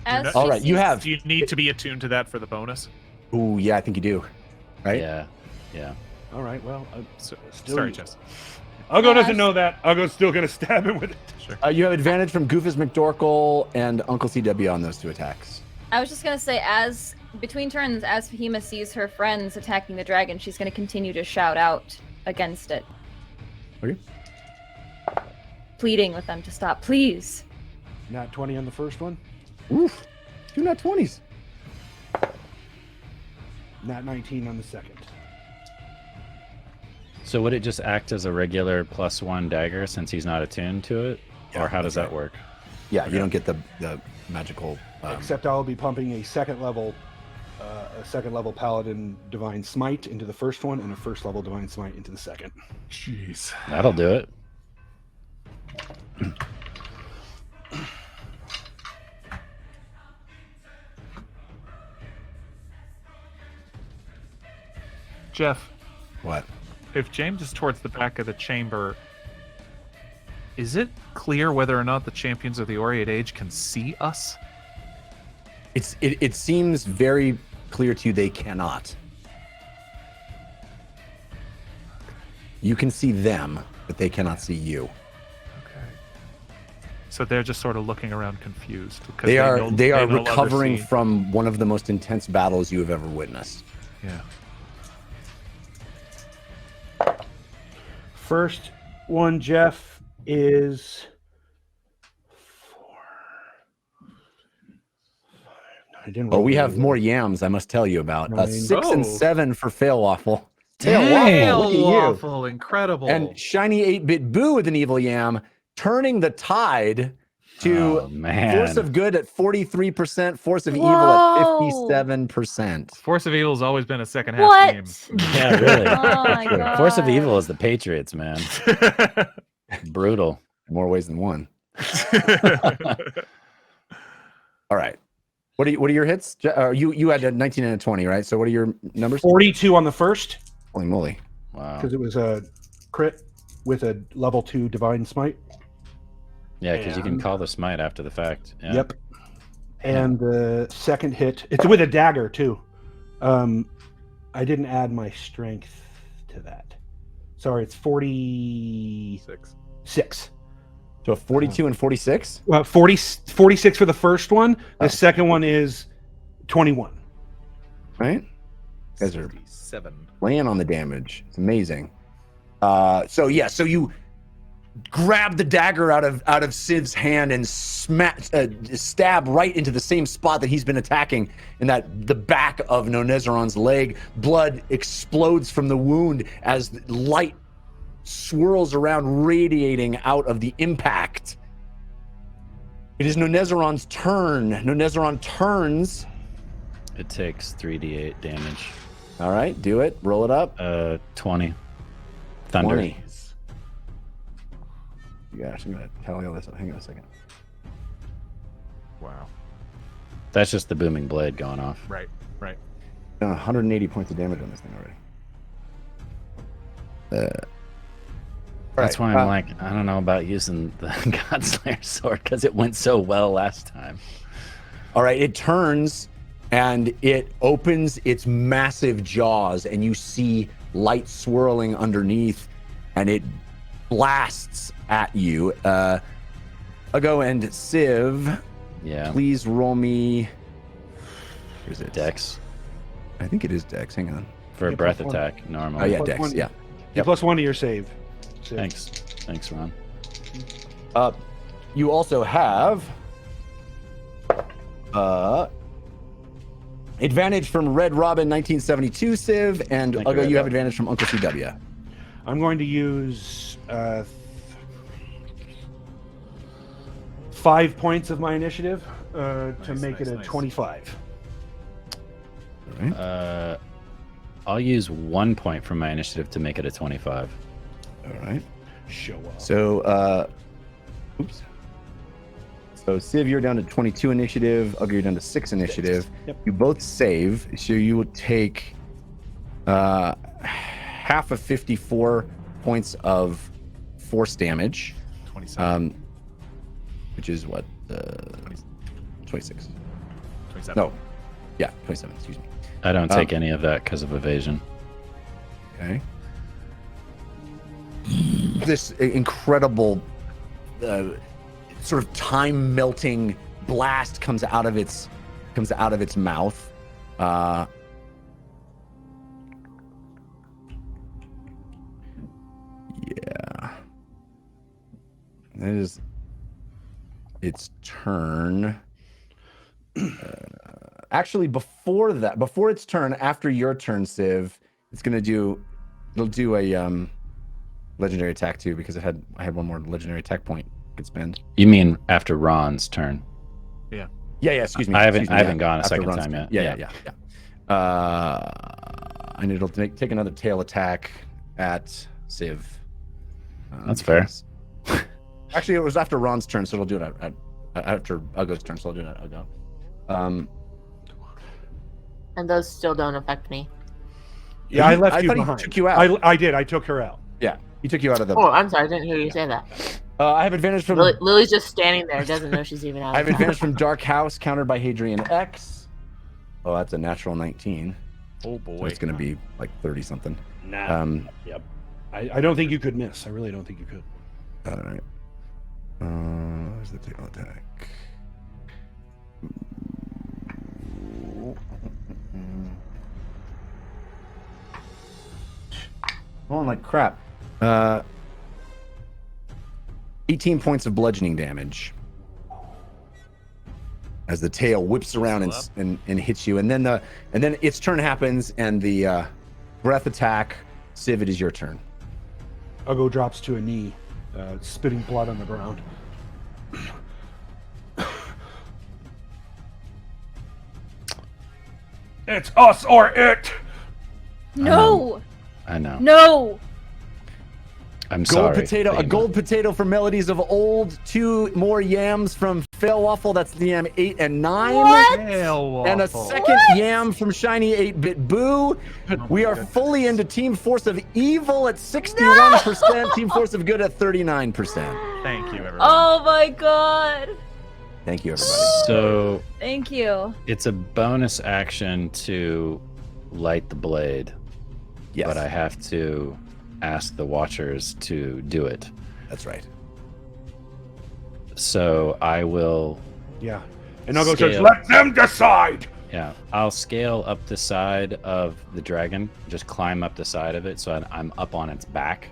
As All she right, you sees- have. Do you need to be attuned to that for the bonus? Ooh, yeah, I think you do. Right? Yeah. All right. Well, So, Still- sorry, Jess. Ugo Yeah, doesn't know that. Ugo's still gonna stab him with it. Sure. You have advantage from Goofus McDorkle and Uncle CW on those 2 attacks. I was just gonna say, as between turns, as Fahima sees her friends attacking the dragon, she's gonna continue to shout out against it, Okay. pleading with them to stop, please. Nat 20 on the first one. Oof. 2 nat 20s. Nat 19 on the second. So would it just act as a regular +1 dagger since he's not attuned to it? Yeah, Or how does that's that work? Yeah, you don't get the magical. Except I'll be pumping a second level Paladin Divine Smite into the first one, and a first level Divine Smite into the second. Jeez. That'll do it. Jeff, What? if James is towards the back of the chamber, is it clear whether or not the champions of the Aureate Age can see us? It seems very clear to you they cannot. You can see them, but they cannot see you. Okay. So they're just sort of looking around confused. because They are no longer recovering see- from one of the most intense battles you have ever witnessed. Yeah. First one, Jeff, is 4, 5, 9. Oh, we have more yams, I must tell you about. 9. 6 and Oh. 7 for Fail Waffle. Tail Tail Waffle, look at you. Waffle, incredible. And Shiny 8-Bit Boo with an evil yam, turning the tide to Oh, man. Force of Good at 43%, Force of Evil Whoa. at 57%. Force of Evil's always been a second half What? team. Yeah, really. Oh my god. Force of Evil is the Patriots, man. Brutal. More ways than one. All right. What are your hits? You had a 19 and a 20, right? So what are your numbers? 42 on the first, Holy moly. Wow. because it was a crit with a level 2 Divine Smite. Yeah, because you can And- call the smite after the fact. Yeah. Yep. And the second hit, it's with a dagger too. I didn't add my strength to that. Sorry, it's 46. So a 42 and 46? 46 for the first one. The second one is 21. Right? You guys are 7. laying on the damage. It's amazing. So you grab the dagger out of Civ's hand and stab right into the same spot that he's been attacking, in the back of Nonezzeron's leg. Blood explodes from the wound as light swirls around, radiating out of the impact. It is Nonezzeron's turn. Nonezzeron turns. It takes 3d8 damage. All right, do it. Roll it up. 20. Thunder. 20. Gosh, I'm gonna tally all this up. Hang on a second. Wow. That's just the booming blade going off. Right. Right. Done 180 points of damage on this thing already. That's Right, why I'm like, I don't know about using the Godslayer sword because it went so well last time. All right, it turns and it opens its massive jaws, and you see light swirling underneath, and it blasts at you. Ugo and Civ, Yeah. please roll me. Where's it? Dex I think it is Dex. Hang on. for a Yeah, breath plus one. attack Oh normally. yeah, Plus Dex. one. Yeah. You +1 to your save. Civ. Thanks, Ron. You also have advantage from Red Robin 1972, Civ, and Thank you, Ugo, Red you have Robin. advantage from Uncle CW. I'm going to use 5 points of my initiative to make it a nice. 25. All right. I'll use 1 point from my initiative to make it a 25. All right. Show up. So, oops. So Civ, you're down to 22 initiative. Ugger, you're down to 6 initiative. Yep. You both save, so you will take half of 54 points of force damage. 27. Which is what? 26. 27. No. Yeah, 27, excuse me. I don't take any of that because of evasion. Okay. This incredible sort of time melting blast comes out of its mouth. Yeah. That is its turn. Actually, before its turn, after your turn, Civ, it'll do a legendary attack too, because I had one more legendary attack point I could spend. You mean after Ron's turn? Yeah. Yeah, excuse me. I haven't gone a After second Ron's time turn. yet. Yeah. And it'll take another tail attack at Civ. That's fair. Actually, it was after Ron's turn, so it'll do it after Uggo's turn, so I'll do it at Uggo. And those still don't affect me. Yeah, I left you thought behind. he took you out. I did. I took her out. Yeah, he took you out of the. Oh, I'm sorry. I didn't hear you say that. I have advantage from. Lily's just standing there. Doesn't know she's even out. I have advantage from Dark House, countered by Hadrian X. Oh, that's a natural 19. Oh boy. So it's going to be like 30 something. Nah. Yep. I don't think you could miss. I really don't think you could. All right. Where's the tail attack? Going like crap. 18 points of bludgeoning damage as the tail whips around and hits you, and then its turn happens, and the breath attack. Civ, it is your turn. Uggo drops to a knee, spitting blood on the ground. It's us or it. No. I know. No. I'm Gold sorry. potato, a Thema. gold potato for Melodies of Old. 2 more yams from Fail Waffle. That's the yam 8 and 9. What? And a second yam from Shiny 8-Bit Boo. We are fully into Team Force of Evil at 61%. Team Force of Good at 39%. Thank you, everyone. Oh my god. Thank you, everybody. So Thank you. it's a bonus action to light the blade, Yes, but I have to ask the Watchers to do it. that's right. So I will. Yeah. And Uggo says, Scale. Let them decide. Yeah, I'll scale up the side of the dragon, just climb up the side of it so I'm up on its back,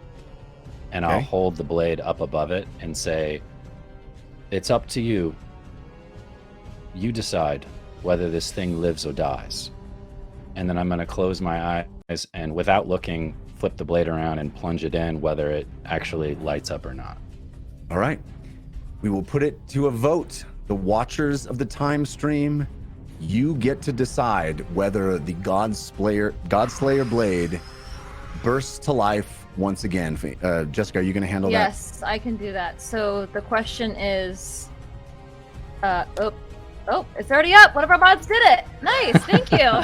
and I'll Okay. hold the blade up above it and say, "It's up to you. You decide whether this thing lives or dies." And then I'm going to close my eyes and, without looking, flip the blade around and plunge it in, whether it actually lights up or not. All right. We will put it to a vote. The Watchers of the Time Stream, you get to decide whether the Godslayer blade bursts to life once again. Jessica, are you going to handle that? Yes, I can do that. So the question is, oh, it's already up. One of our mods did it. Nice, thank you.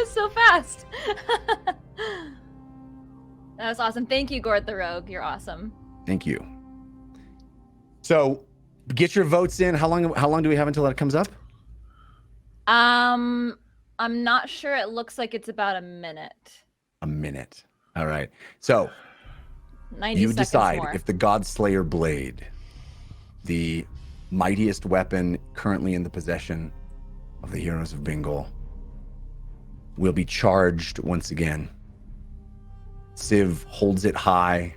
So fast. That was awesome. Thank you, Gord the Rogue. You're awesome. Thank you. So, get your votes in. How long do we have until that comes up? I'm not sure. It looks like it's about a minute. A minute. All right. So, 90 you seconds decide more. if the Godslayer blade, the mightiest weapon currently in the possession of the Heroes of Bingle, will be charged once again. Civ holds it high,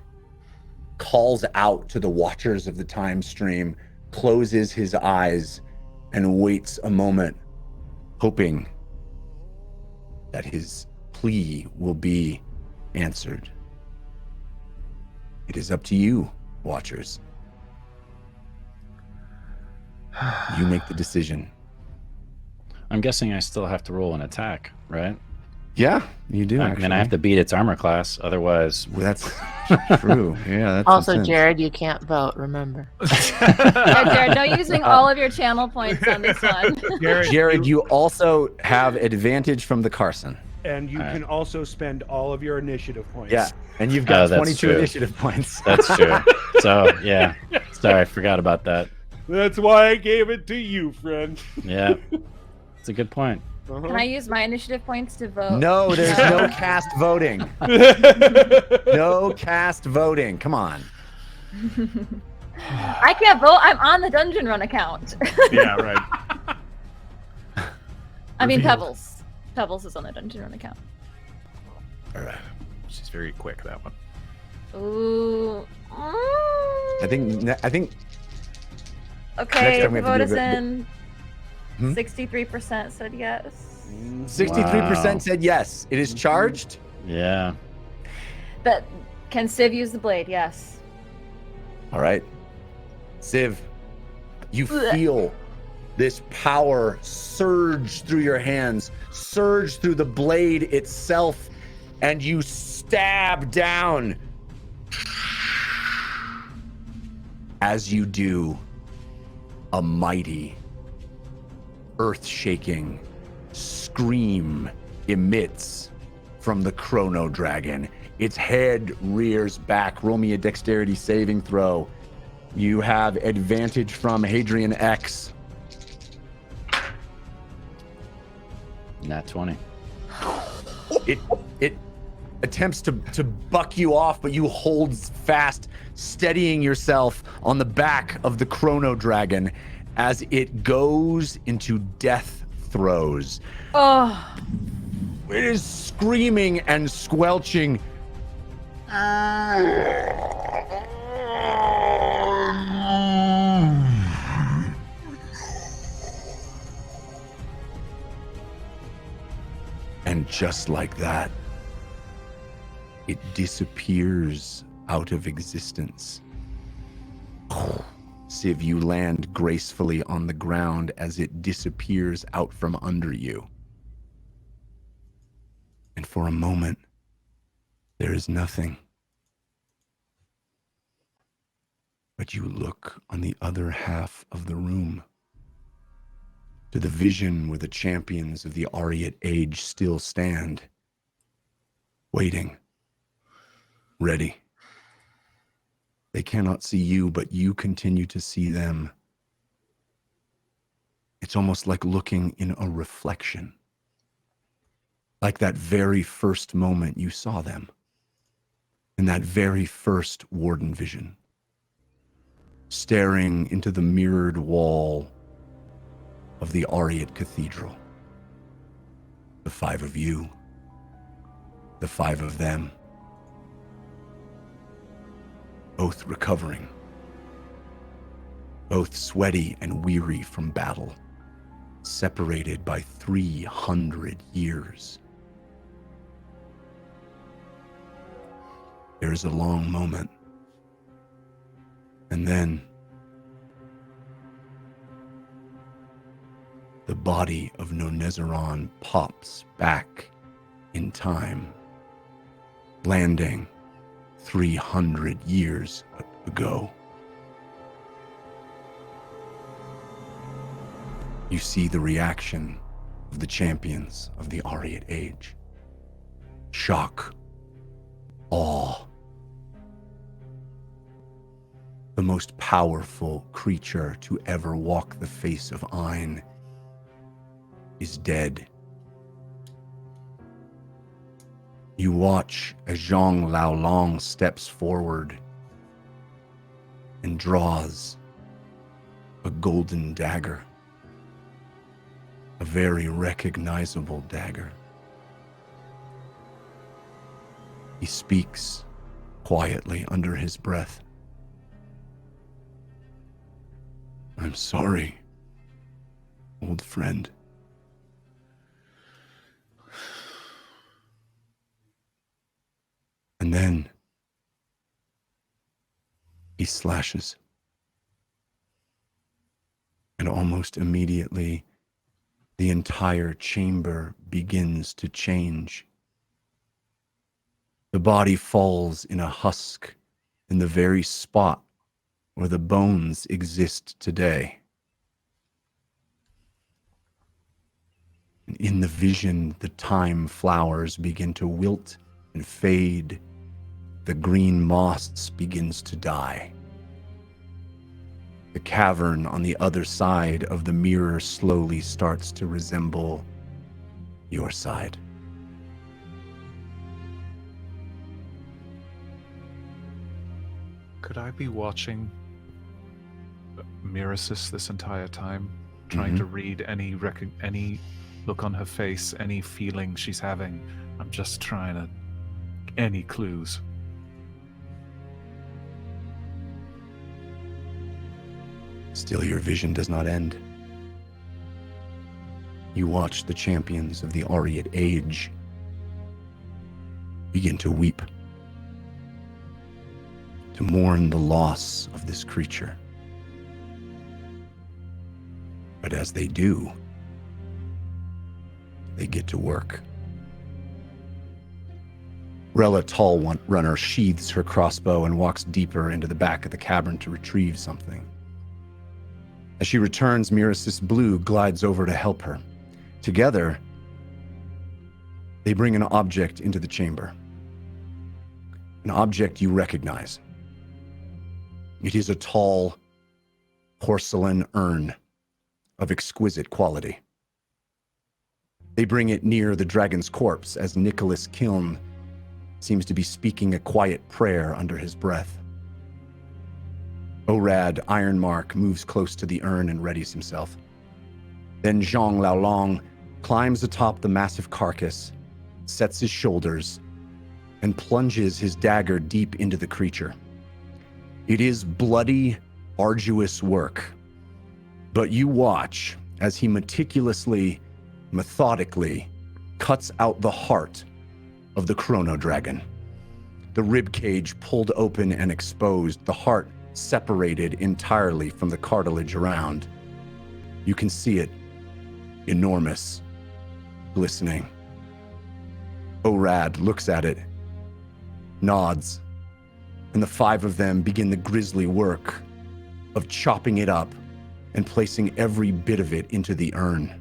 calls out to the Watchers of the Time Stream, closes his eyes, and waits a moment, hoping that his plea will be answered. It is up to you, Watchers. You make the decision. I'm guessing I still have to roll an attack, right? Yeah, you do. I mean, I have to beat its armor class, otherwise. That's true. Yeah. That's Also, intense. Jared, you can't vote. Remember. Yeah, Jared, no using all of your channel points on this one. Jared, you also have advantage from the Carson. And you can also spend all of your initiative points. Yeah, and you've got that's 22 true. initiative points. That's true. So, yeah. Sorry, I forgot about that. That's why I gave it to you, friend. Yeah. It's a good point. Can I use my initiative points to vote? No, there's no cast voting. No cast voting. Come on. I can't vote. I'm on the Dungeon Run account. Yeah, right. I mean, Pebbles. Pebbles is on the Dungeon Run account. All right. She's very quick, that one. Ooh. I think. Okay, time we the have to vote do is a bit- in. Hmm? 63% said yes. 63% Wow. said yes. It is charged. Yeah. But can Civ use the blade? Yes. All right. Civ, you Blech. feel this power surge through your hands, surge through the blade itself, and you stab down. As you do, a mighty, earth-shaking scream emits from the Chronodragon. Its head rears back. Roll me a dexterity saving throw. You have advantage from Hadrian X. Nat 20. It attempts to buck you off, but you hold fast, steadying yourself on the back of the Chronodragon as it goes into death throes. Oh. It is screaming and squelching. And just like that, it disappears out of existence. Civ, you land gracefully on the ground as it disappears out from under you. And for a moment, there is nothing. But you look on the other half of the room, to the vision where the champions of the Ariat Age still stand, waiting, ready. They cannot see you, but you continue to see them. It's almost like looking in a reflection, like that very first moment you saw them, in that very first Warden vision, staring into the mirrored wall of the Ariat Cathedral. The five of you, the five of them, both recovering, both sweaty and weary from battle, separated by 300 years. There's a long moment, and then the body of Nonezzeron pops back in time, landing 300 years ago. You see the reaction of the champions of the Ariat Age. Shock, awe. The most powerful creature to ever walk the face of Ain is dead. You watch as Zhang Laolong steps forward and draws a golden dagger, a very recognizable dagger. He speaks quietly under his breath. I'm sorry, old friend. And then he slashes. And almost immediately, the entire chamber begins to change. The body falls in a husk in the very spot where the bones exist today. And in the vision, the thyme flowers begin to wilt and fade. The green moss begins to die. The cavern on the other side of the mirror slowly starts to resemble your side. Could I be watching Mirasis this entire time, trying to read any look on her face, any feeling she's having? I'm just trying to... any clues. Still, your vision does not end. You watch the champions of the Aureate Age begin to weep, to mourn the loss of this creature. But as they do, they get to work. Rella Tall Runner sheathes her crossbow and walks deeper into the back of the cavern to retrieve something. As she returns, Mirasis Blue glides over to help her. Together, they bring an object into the chamber. An object you recognize. It is a tall porcelain urn of exquisite quality. They bring it near the dragon's corpse as Nicholas Kiln seems to be speaking a quiet prayer under his breath. Orad Ironmark moves close to the urn and readies himself. Then Zhang Laolong climbs atop the massive carcass, sets his shoulders, and plunges his dagger deep into the creature. It is bloody, arduous work, but you watch as he meticulously, methodically cuts out the heart of the Chronodragon. The ribcage pulled open and exposed, the heart separated entirely from the cartilage around. You can see it, enormous, glistening. Orad looks at it, nods, and the five of them begin the grisly work of chopping it up and placing every bit of it into the urn.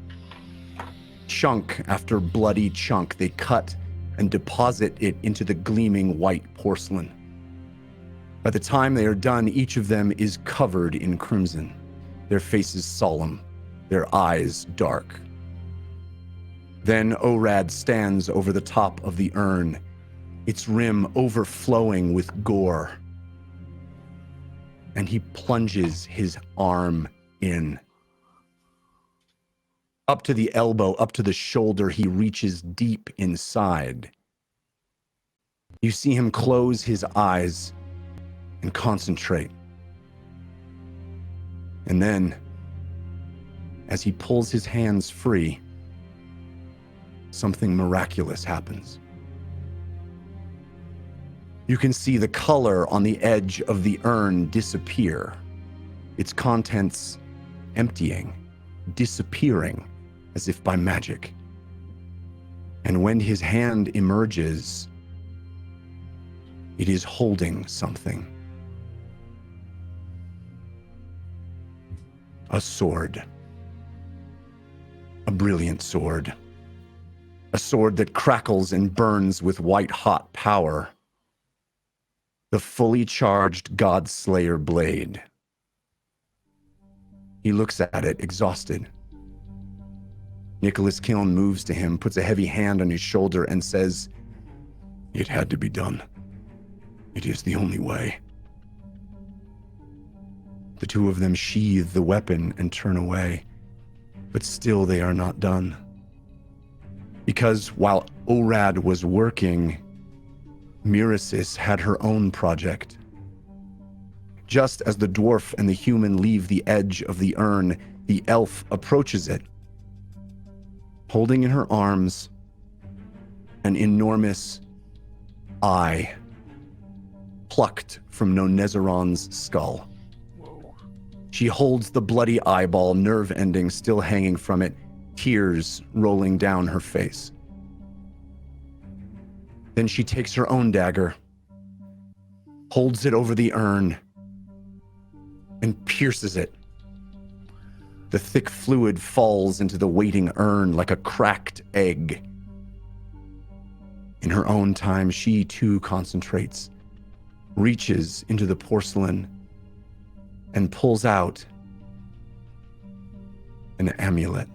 Chunk after bloody chunk, they cut and deposit it into the gleaming white porcelain. By the time they are done, each of them is covered in crimson, their faces solemn, their eyes dark. Then Orad stands over the top of the urn, its rim overflowing with gore, and he plunges his arm in. Up to the elbow, up to the shoulder, he reaches deep inside. You see him close his eyes and concentrate. And then, as he pulls his hands free, something miraculous happens. You can see the color on the edge of the urn disappear, its contents emptying, disappearing as if by magic. And when his hand emerges, it is holding something. A sword. A brilliant sword. A sword that crackles and burns with white-hot power. The fully charged Godslayer blade. He looks at it, exhausted. Nicholas Kiln moves to him, puts a heavy hand on his shoulder, and says, "It had to be done. It is the only way." The two of them sheathe the weapon and turn away, but still they are not done. Because while Orad was working, Mirasis had her own project. Just as the dwarf and the human leave the edge of the urn, the elf approaches it, holding in her arms an enormous eye plucked from Nonezzeron's skull. She holds the bloody eyeball, nerve ending still hanging from it, tears rolling down her face. Then she takes her own dagger, holds it over the urn, and pierces it. The thick fluid falls into the waiting urn like a cracked egg. In her own time, she too concentrates, reaches into the porcelain, and pulls out an amulet.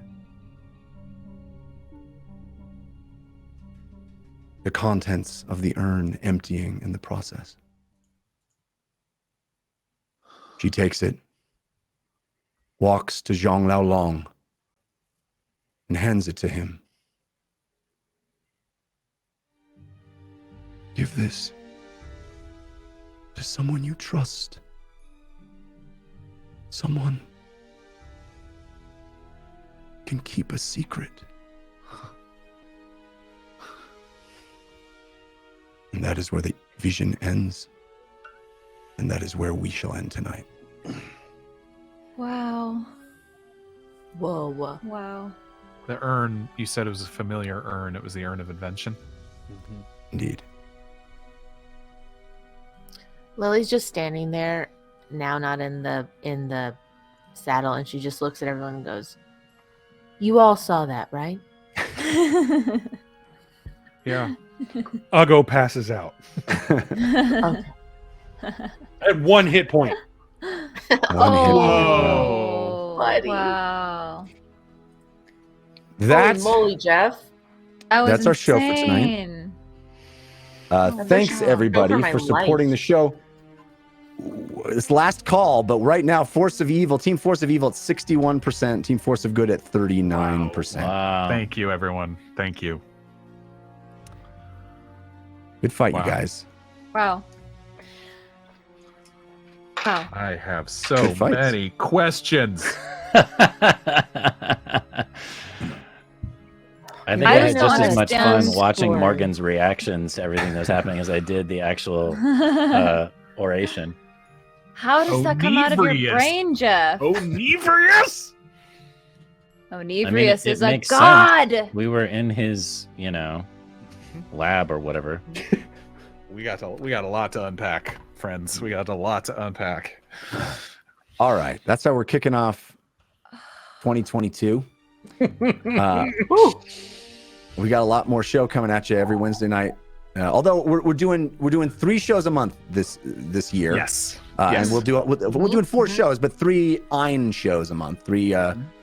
The contents of the urn emptying in the process. She takes it, walks to Zhang Laolong, and hands it to him. Give this to someone you trust. Someone can keep a secret. And that is where the vision ends. And that is where we shall end tonight. Wow. Whoa. Wow. The urn, you said it was a familiar urn. It was the urn of invention. Indeed. Lily's just standing there, now not in the saddle, and she just looks at everyone and goes, "You all saw that, right?" Yeah. Uggo passes out. Okay. At 1 hit point. Whoa, buddy. Wow. That's Holy moly, Jeff. That's our show for tonight. insane. Thanks Show everybody for my for supporting life. the show. It's last call, but right now, Force of Evil, Team Force of Evil at 61%, Team Force of Good at 39%. Wow. Thank you, everyone. Thank you. Good fight, Wow. you guys. Wow. Wow. I have so Good fights. many questions. I think I, I had don't just as much fun understand watching story. Morgan's reactions to everything that was happening as I did the actual oration. How does that come out of your Onebrius. brain, Jeff? Onebrius? Onebrius it is a makes god. sense. We were in his, lab or whatever. We got a lot to unpack, friends. We got a lot to unpack. All right. That's how we're kicking off 2022. We got a lot more show coming at you every Wednesday night. Although we're doing 3 shows a month this year. Yes. And we're doing 4 shows, but 3 Ein shows a month, 3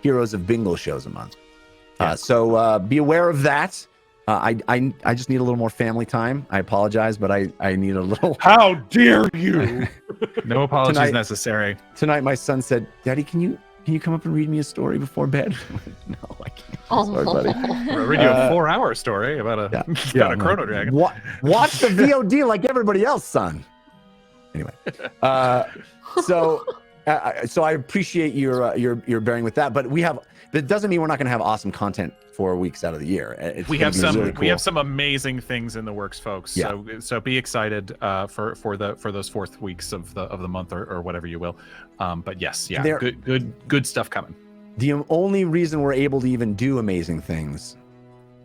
Heroes of Bingle shows a month. So be aware of that. I just need a little more family time. I apologize, but I need a little. How dare you? No apologies Tonight- necessary. Tonight, my son said, "Daddy, can you come up and read me a story before bed?" No, I can't. Sorry, buddy. We're reading a 4-hour story about a Chronodragon. Watch the VOD like everybody else, son. Anyway, so I appreciate your bearing with that, but that doesn't mean we're not going to have awesome content 4 weeks out of the year. We have some amazing things in the works, folks. Yeah. So be excited for those 4th weeks of the month or whatever you will. But yes, good stuff coming. The only reason we're able to even do amazing things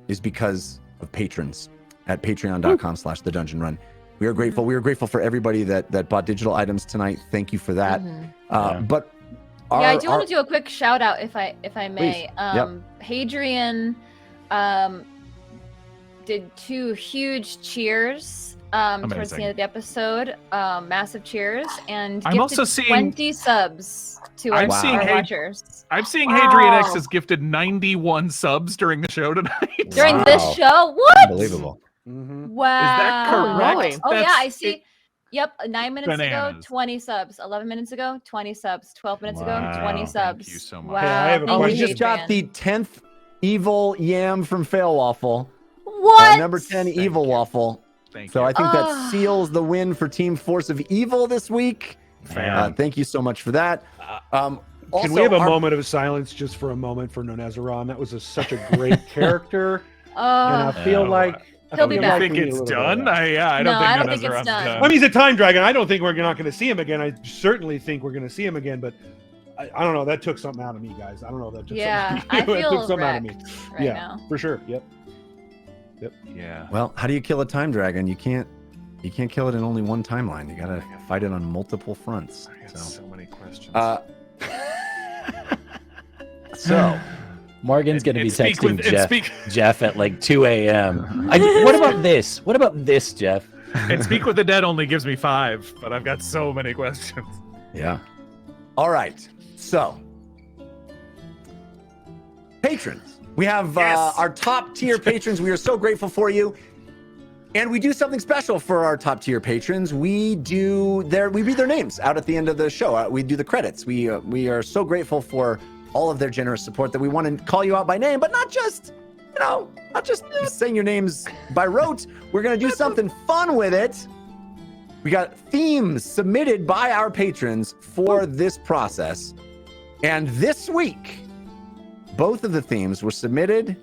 is because of patrons at patreon.com/thedungeonrun. We are grateful. We are grateful for everybody that bought digital items tonight. Thank you for that. But I do want to do a quick shout out if I may. Please. Hadrian did 2 huge cheers towards the end of the episode. Massive cheers, and I'm gifted also seeing 20 subs to our watchers. I'm seeing Hadrian X has gifted 91 subs during the show tonight. During this show? What? Unbelievable. Wow. Is that correct? Oh, yeah, That's I see. Yep, 9 minutes ago, bananas. 20 subs. 11 minutes ago, 20 subs. 12 minutes ago, Wow. 20 subs. Thank you so much. Wow. Hey, I have a thank We you, question. just got Adrian. the 10th evil yam from Fail Waffle. What? Number 10 evil you. waffle. Thank So you. I think that Ah. seals the win for Team Force of Evil this week. Man. Thank you so much for that. Can Also, we have a our- moment of silence just for a moment for Nonezzeron? That was such a great character, and I feel Yeah. like He'll be feel back. like think we need a it's little bit done? of that. I No, don't I think don't think it's Nonezzeron's done. I mean, he's a time dragon. I don't think we're not going to see him again. I certainly think we're going to see him again, but I don't know. That took something out of me, guys. I don't know. That took Yeah, something, I that took feel something out of me. wrecked right Yeah, now. for sure. Yep. Yeah. Well, how do you kill a time dragon? You can't kill it in only one timeline. You gotta fight it on multiple fronts. I got so many questions. So Morgan's going to be And speak texting with- and Jeff, speak- Jeff at like 2 a.m. What about this? What about this, Jeff? And Speak with the Dead only gives me 5, but I've got so many questions. yeah. All right. So patrons, we have our top tier patrons. We are so grateful for you. And we do something special for our top tier patrons. We read their names out at the end of the show. We do the credits. We are so grateful for all of their generous support that we want to call you out by name, but not just saying your names by rote. We're going to do something fun with it. We got themes submitted by our patrons for this process. And this week, both of the themes were submitted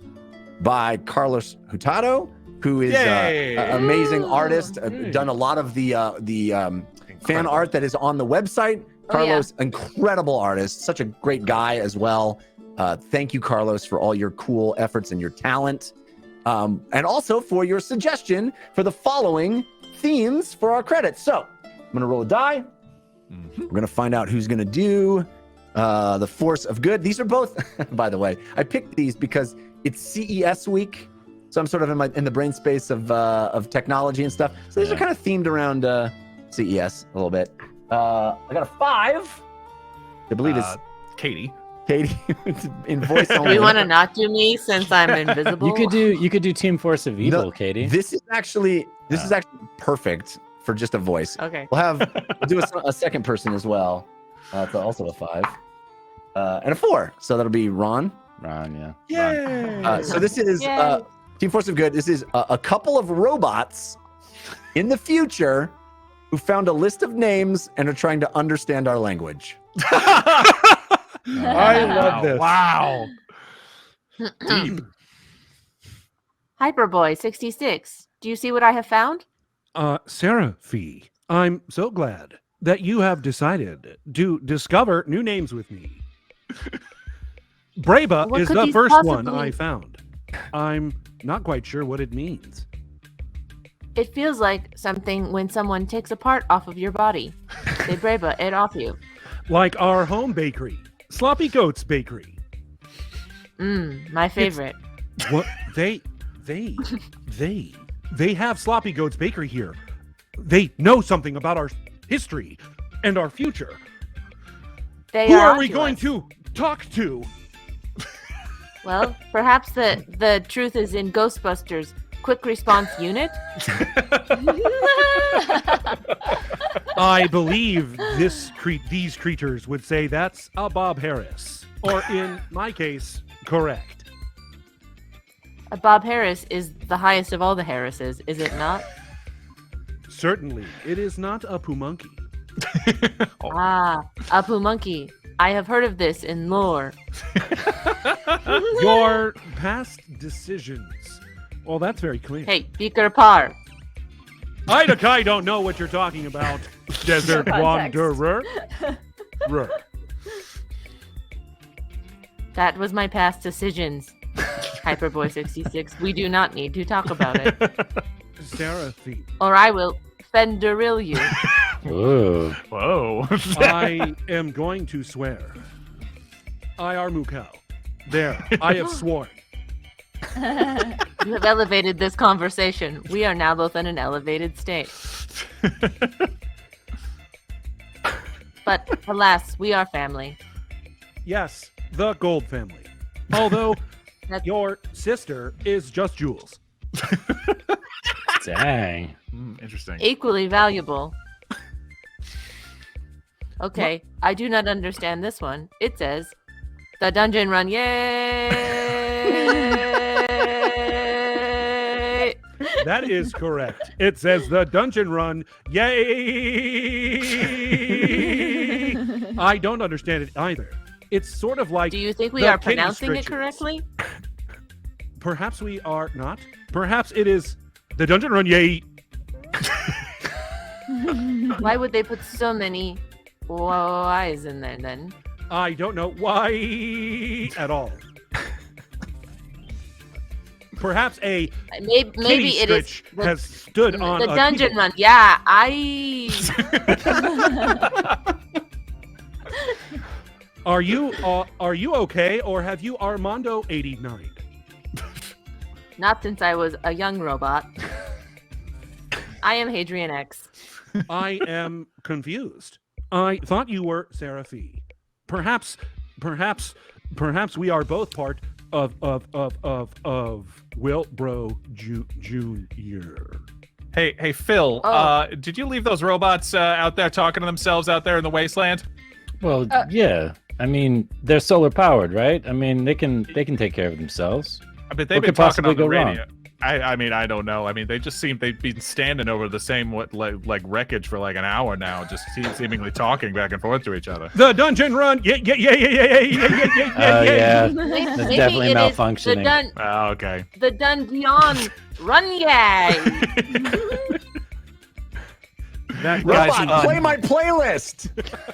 by Carlos Hurtado, who is an amazing artist, done a lot of the fan art that is on the website. Carlos, incredible artist, such a great guy as well. Thank you, Carlos, for all your cool efforts and your talent. And also for your suggestion for the following themes for our credits. So I'm going to roll a die. We're going to find out who's going to do the Force of Good. These are both, by the way, I picked these because it's CES week. So I'm sort of in the brain space of technology and stuff. So these are kind of themed around CES a little bit. I got a 5. I believe it's Katie in voice Do only. you want to not do me since I'm invisible? You could do Team Force of Evil, No, Katie. This is actually perfect for just a voice. Okay. We'll do a second person as well. That's also a 5 and a 4. So that'll be Ron. Ron, yeah. Yay! So this is Team Force of Good. This is a couple of robots in the future who found a list of names and are trying to understand our language. I love this. Wow. Hyperboy 66. Do you see what I have found? Sarah Fee, I'm so glad that you have decided to discover new names with me. Braba What is could the these first one possibly- I found. I'm not quite sure what it means. It feels like something when someone takes a part off of your body. They braba it off you. Like our home bakery, Sloppy Goats Bakery. My favorite. What they have Sloppy Goats Bakery here. They know something about our history and our future. They Who are are we onto going us. to talk to? Well, perhaps the truth is in Ghostbusters Quick Response Unit. I believe these creatures would say that's a Bob Harris, or in my case, correct. Bob Harris is the highest of all the Harrises, is it not? Certainly, it is not a Pumunky. Apu Monkey. I have heard of this in lore. Your past decisions. Well, that's very clear. Hey, Beaker Par. Ida Kai don't know what you're talking about. Desert Context. Wanderer. Ruh. That was my past decisions. Hyperboy 66. We do not need to talk about it. Seraphine. Or I will fenderill you. Ooh. Whoa. I am going to swear. I are Mukau. There, I have sworn. You have elevated this conversation. We are now both in an elevated state. But alas, we are family. Yes, the Gold family. Although your sister is just Jules. Dang. Interesting. Equally valuable. Okay, I do not understand this one. It says, the dungeon run, yay! That is correct. It says the dungeon run, yay! I don't understand it either. It's sort of like. Do you think we the are King pronouncing it Scritchers. correctly? Perhaps we are not. Perhaps it is the dungeon run, yay! Why would they put so many Y's in there then? I don't know why at all. Perhaps a Maybe kitty it is stitch has stood on the a dungeon keyboard. run. Yeah, Are you okay, or have you Armando 89? not since I was a young robot. I am Hadrian X. I am confused. I thought you were Seraphi. Perhaps we are both part of Wilbro Jr. Hey, Phil. Oh. Did you leave those robots out there talking to themselves out there in the wasteland? Well, yeah. I mean, they're solar powered, right? I mean, they can take care of themselves. I bet they've What been could talking possibly on the go wrong? radio. I mean, I don't know. I mean, they just seem they've been standing over the same like wreckage for like an hour now, just seemingly talking back and forth to each other. The dungeon run. Yeah. Yeah, Maybe that's it definitely is malfunctioning. Oh, okay. The Dungeon Run Yay! Robot, play my playlist.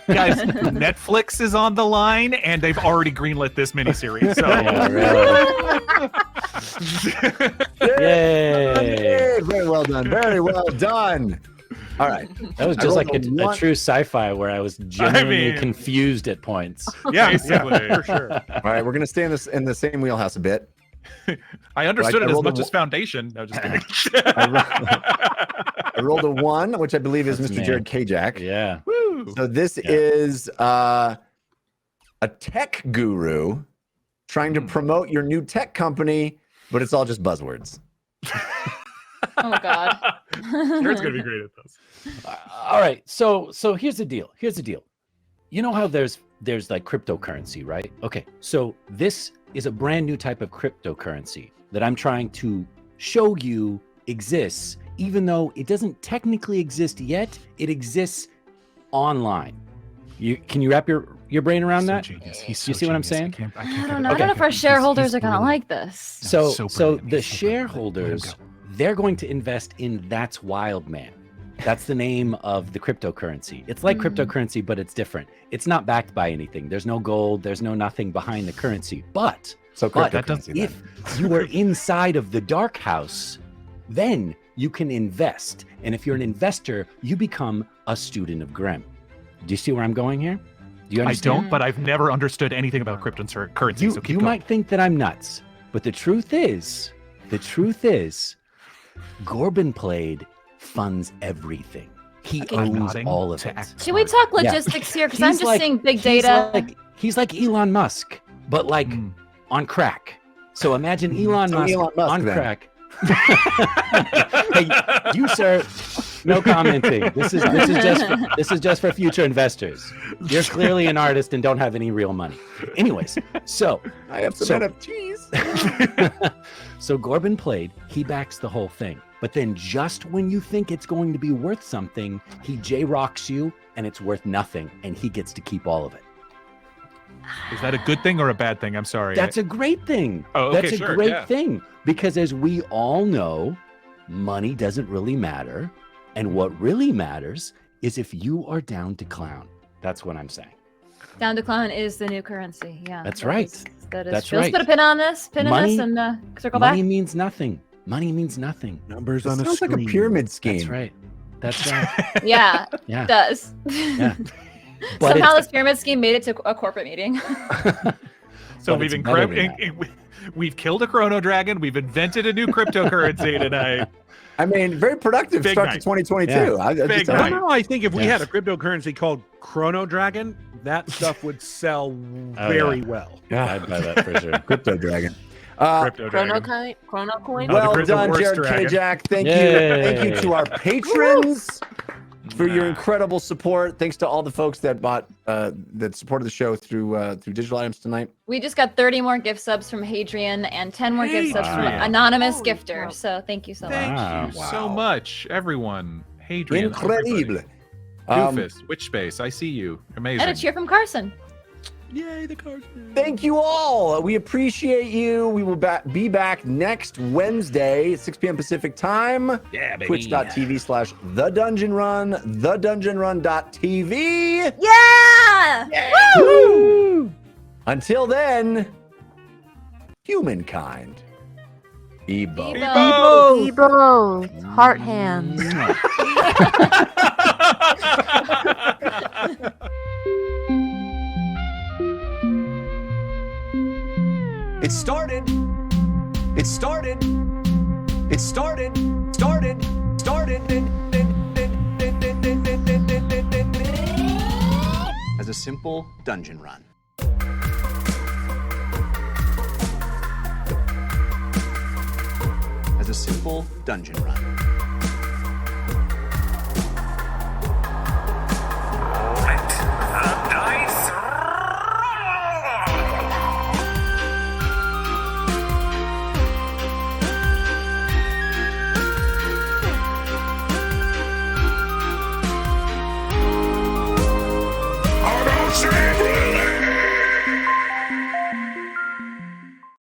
Guys, Netflix is on the line, and they've already greenlit this miniseries. So. Yeah, really. Yay! Very well done. Very well done. All right. That was just like a true sci-fi where I was genuinely confused at points. Yeah, basically. For sure. All right, we're gonna stay in the same wheelhouse a bit. I understood I it as rolled much a as Foundation. No, just kidding. I rolled a 1, which I believe is That's Mr. me. Jared Kajak. Yeah. Woo. So this is a tech guru trying to promote your new tech company, but it's all just buzzwords. Oh God. Jared's gonna be great at this. All right. So here's the deal. You know how there's like cryptocurrency, right? Okay. So this is a brand new type of cryptocurrency that I'm trying to show you exists, even though it doesn't technically exist yet. It exists online. Can you wrap your brain around that? Genius. You see what I'm saying? I don't know. I don't know if our shareholders are gonna like this. So brilliant. the He's so brilliant. shareholders, they're going to invest in That's Wild Man. That's the name of the cryptocurrency. It's like cryptocurrency, but it's different. It's not backed by anything. There's no gold. There's no nothing behind the currency. But cryptocurrency, if you are inside of the dark house, then you can invest. And if you're an investor, you become a student of Grimm. Do you see where I'm going here? Do you I understand? don't, but I've never understood anything about cryptocurrency. You, so keep you going. might think that I'm nuts, but the truth is, Gorbin Played funds everything. He owns all of it. Should we talk logistics here? Because I'm just seeing big data. He's like Elon Musk, but like on crack. So imagine Elon Musk on then. crack. Hey, you sir, no commenting. This is just for future investors. You're clearly an artist and don't have any real money. Anyways, so I have some NFTs. So Gorbin Played, he backs the whole thing. But then just when you think it's going to be worth something, he J-rocks you and it's worth nothing and he gets to keep all of it. Is that a good thing or a bad thing? I'm sorry. That's a great thing. Oh, okay, That's a sure, great yeah. thing because as we all know, money doesn't really matter. And what really matters is if you are down to clown. That's what I'm saying. Down to clown is the new currency. Yeah. That's right. That is That's true. Let's right. put a pin on this. Pin on Money- this and circle back. Money means nothing. Money means nothing. Numbers It on a sounds screen. like a pyramid scheme. That's right. That's right. Yeah. Yeah. It does. Yeah. But Somehow it's- this pyramid scheme made it to a corporate meeting. So But we've it's better than we've killed a Chronodragon. We've invented a new cryptocurrency tonight. I mean, very productive Big start night. to 2022. Yeah. I Big just, I night. don't know. I think if we Yeah. had a cryptocurrency called Chronodragon, that stuff would sell Oh, very yeah. well. I'd buy that for sure. Crypto Dragon. Cryptodragon. Chrono coin. Oh, Well the done, worst Jared dragon. Kajak. Thank Yay. you. Thank you to our patrons for your incredible support. Thanks to all the folks that that supported the show through digital items tonight. We just got 30 more gift subs from Hadrian and 10 more gift subs from Hadrian. anonymous Holy gifter. cow. So thank you so much. Thank Wow. you so much, everyone. Hadrian. Incredible. Doofus, Witch Space, I see you. Amazing. And a cheer from Carson. Yay, the cartoon. Thank you all. We appreciate you. We will be back next Wednesday, 6 p.m. Pacific time. Yeah, baby. Twitch.tv/thedungeonrun, thedungeonrun.tv. Yeah! Woo! Until then, humankind. Ebo. Ebo. Heart hands. It started. As a simple dungeon run. As a simple dungeon run.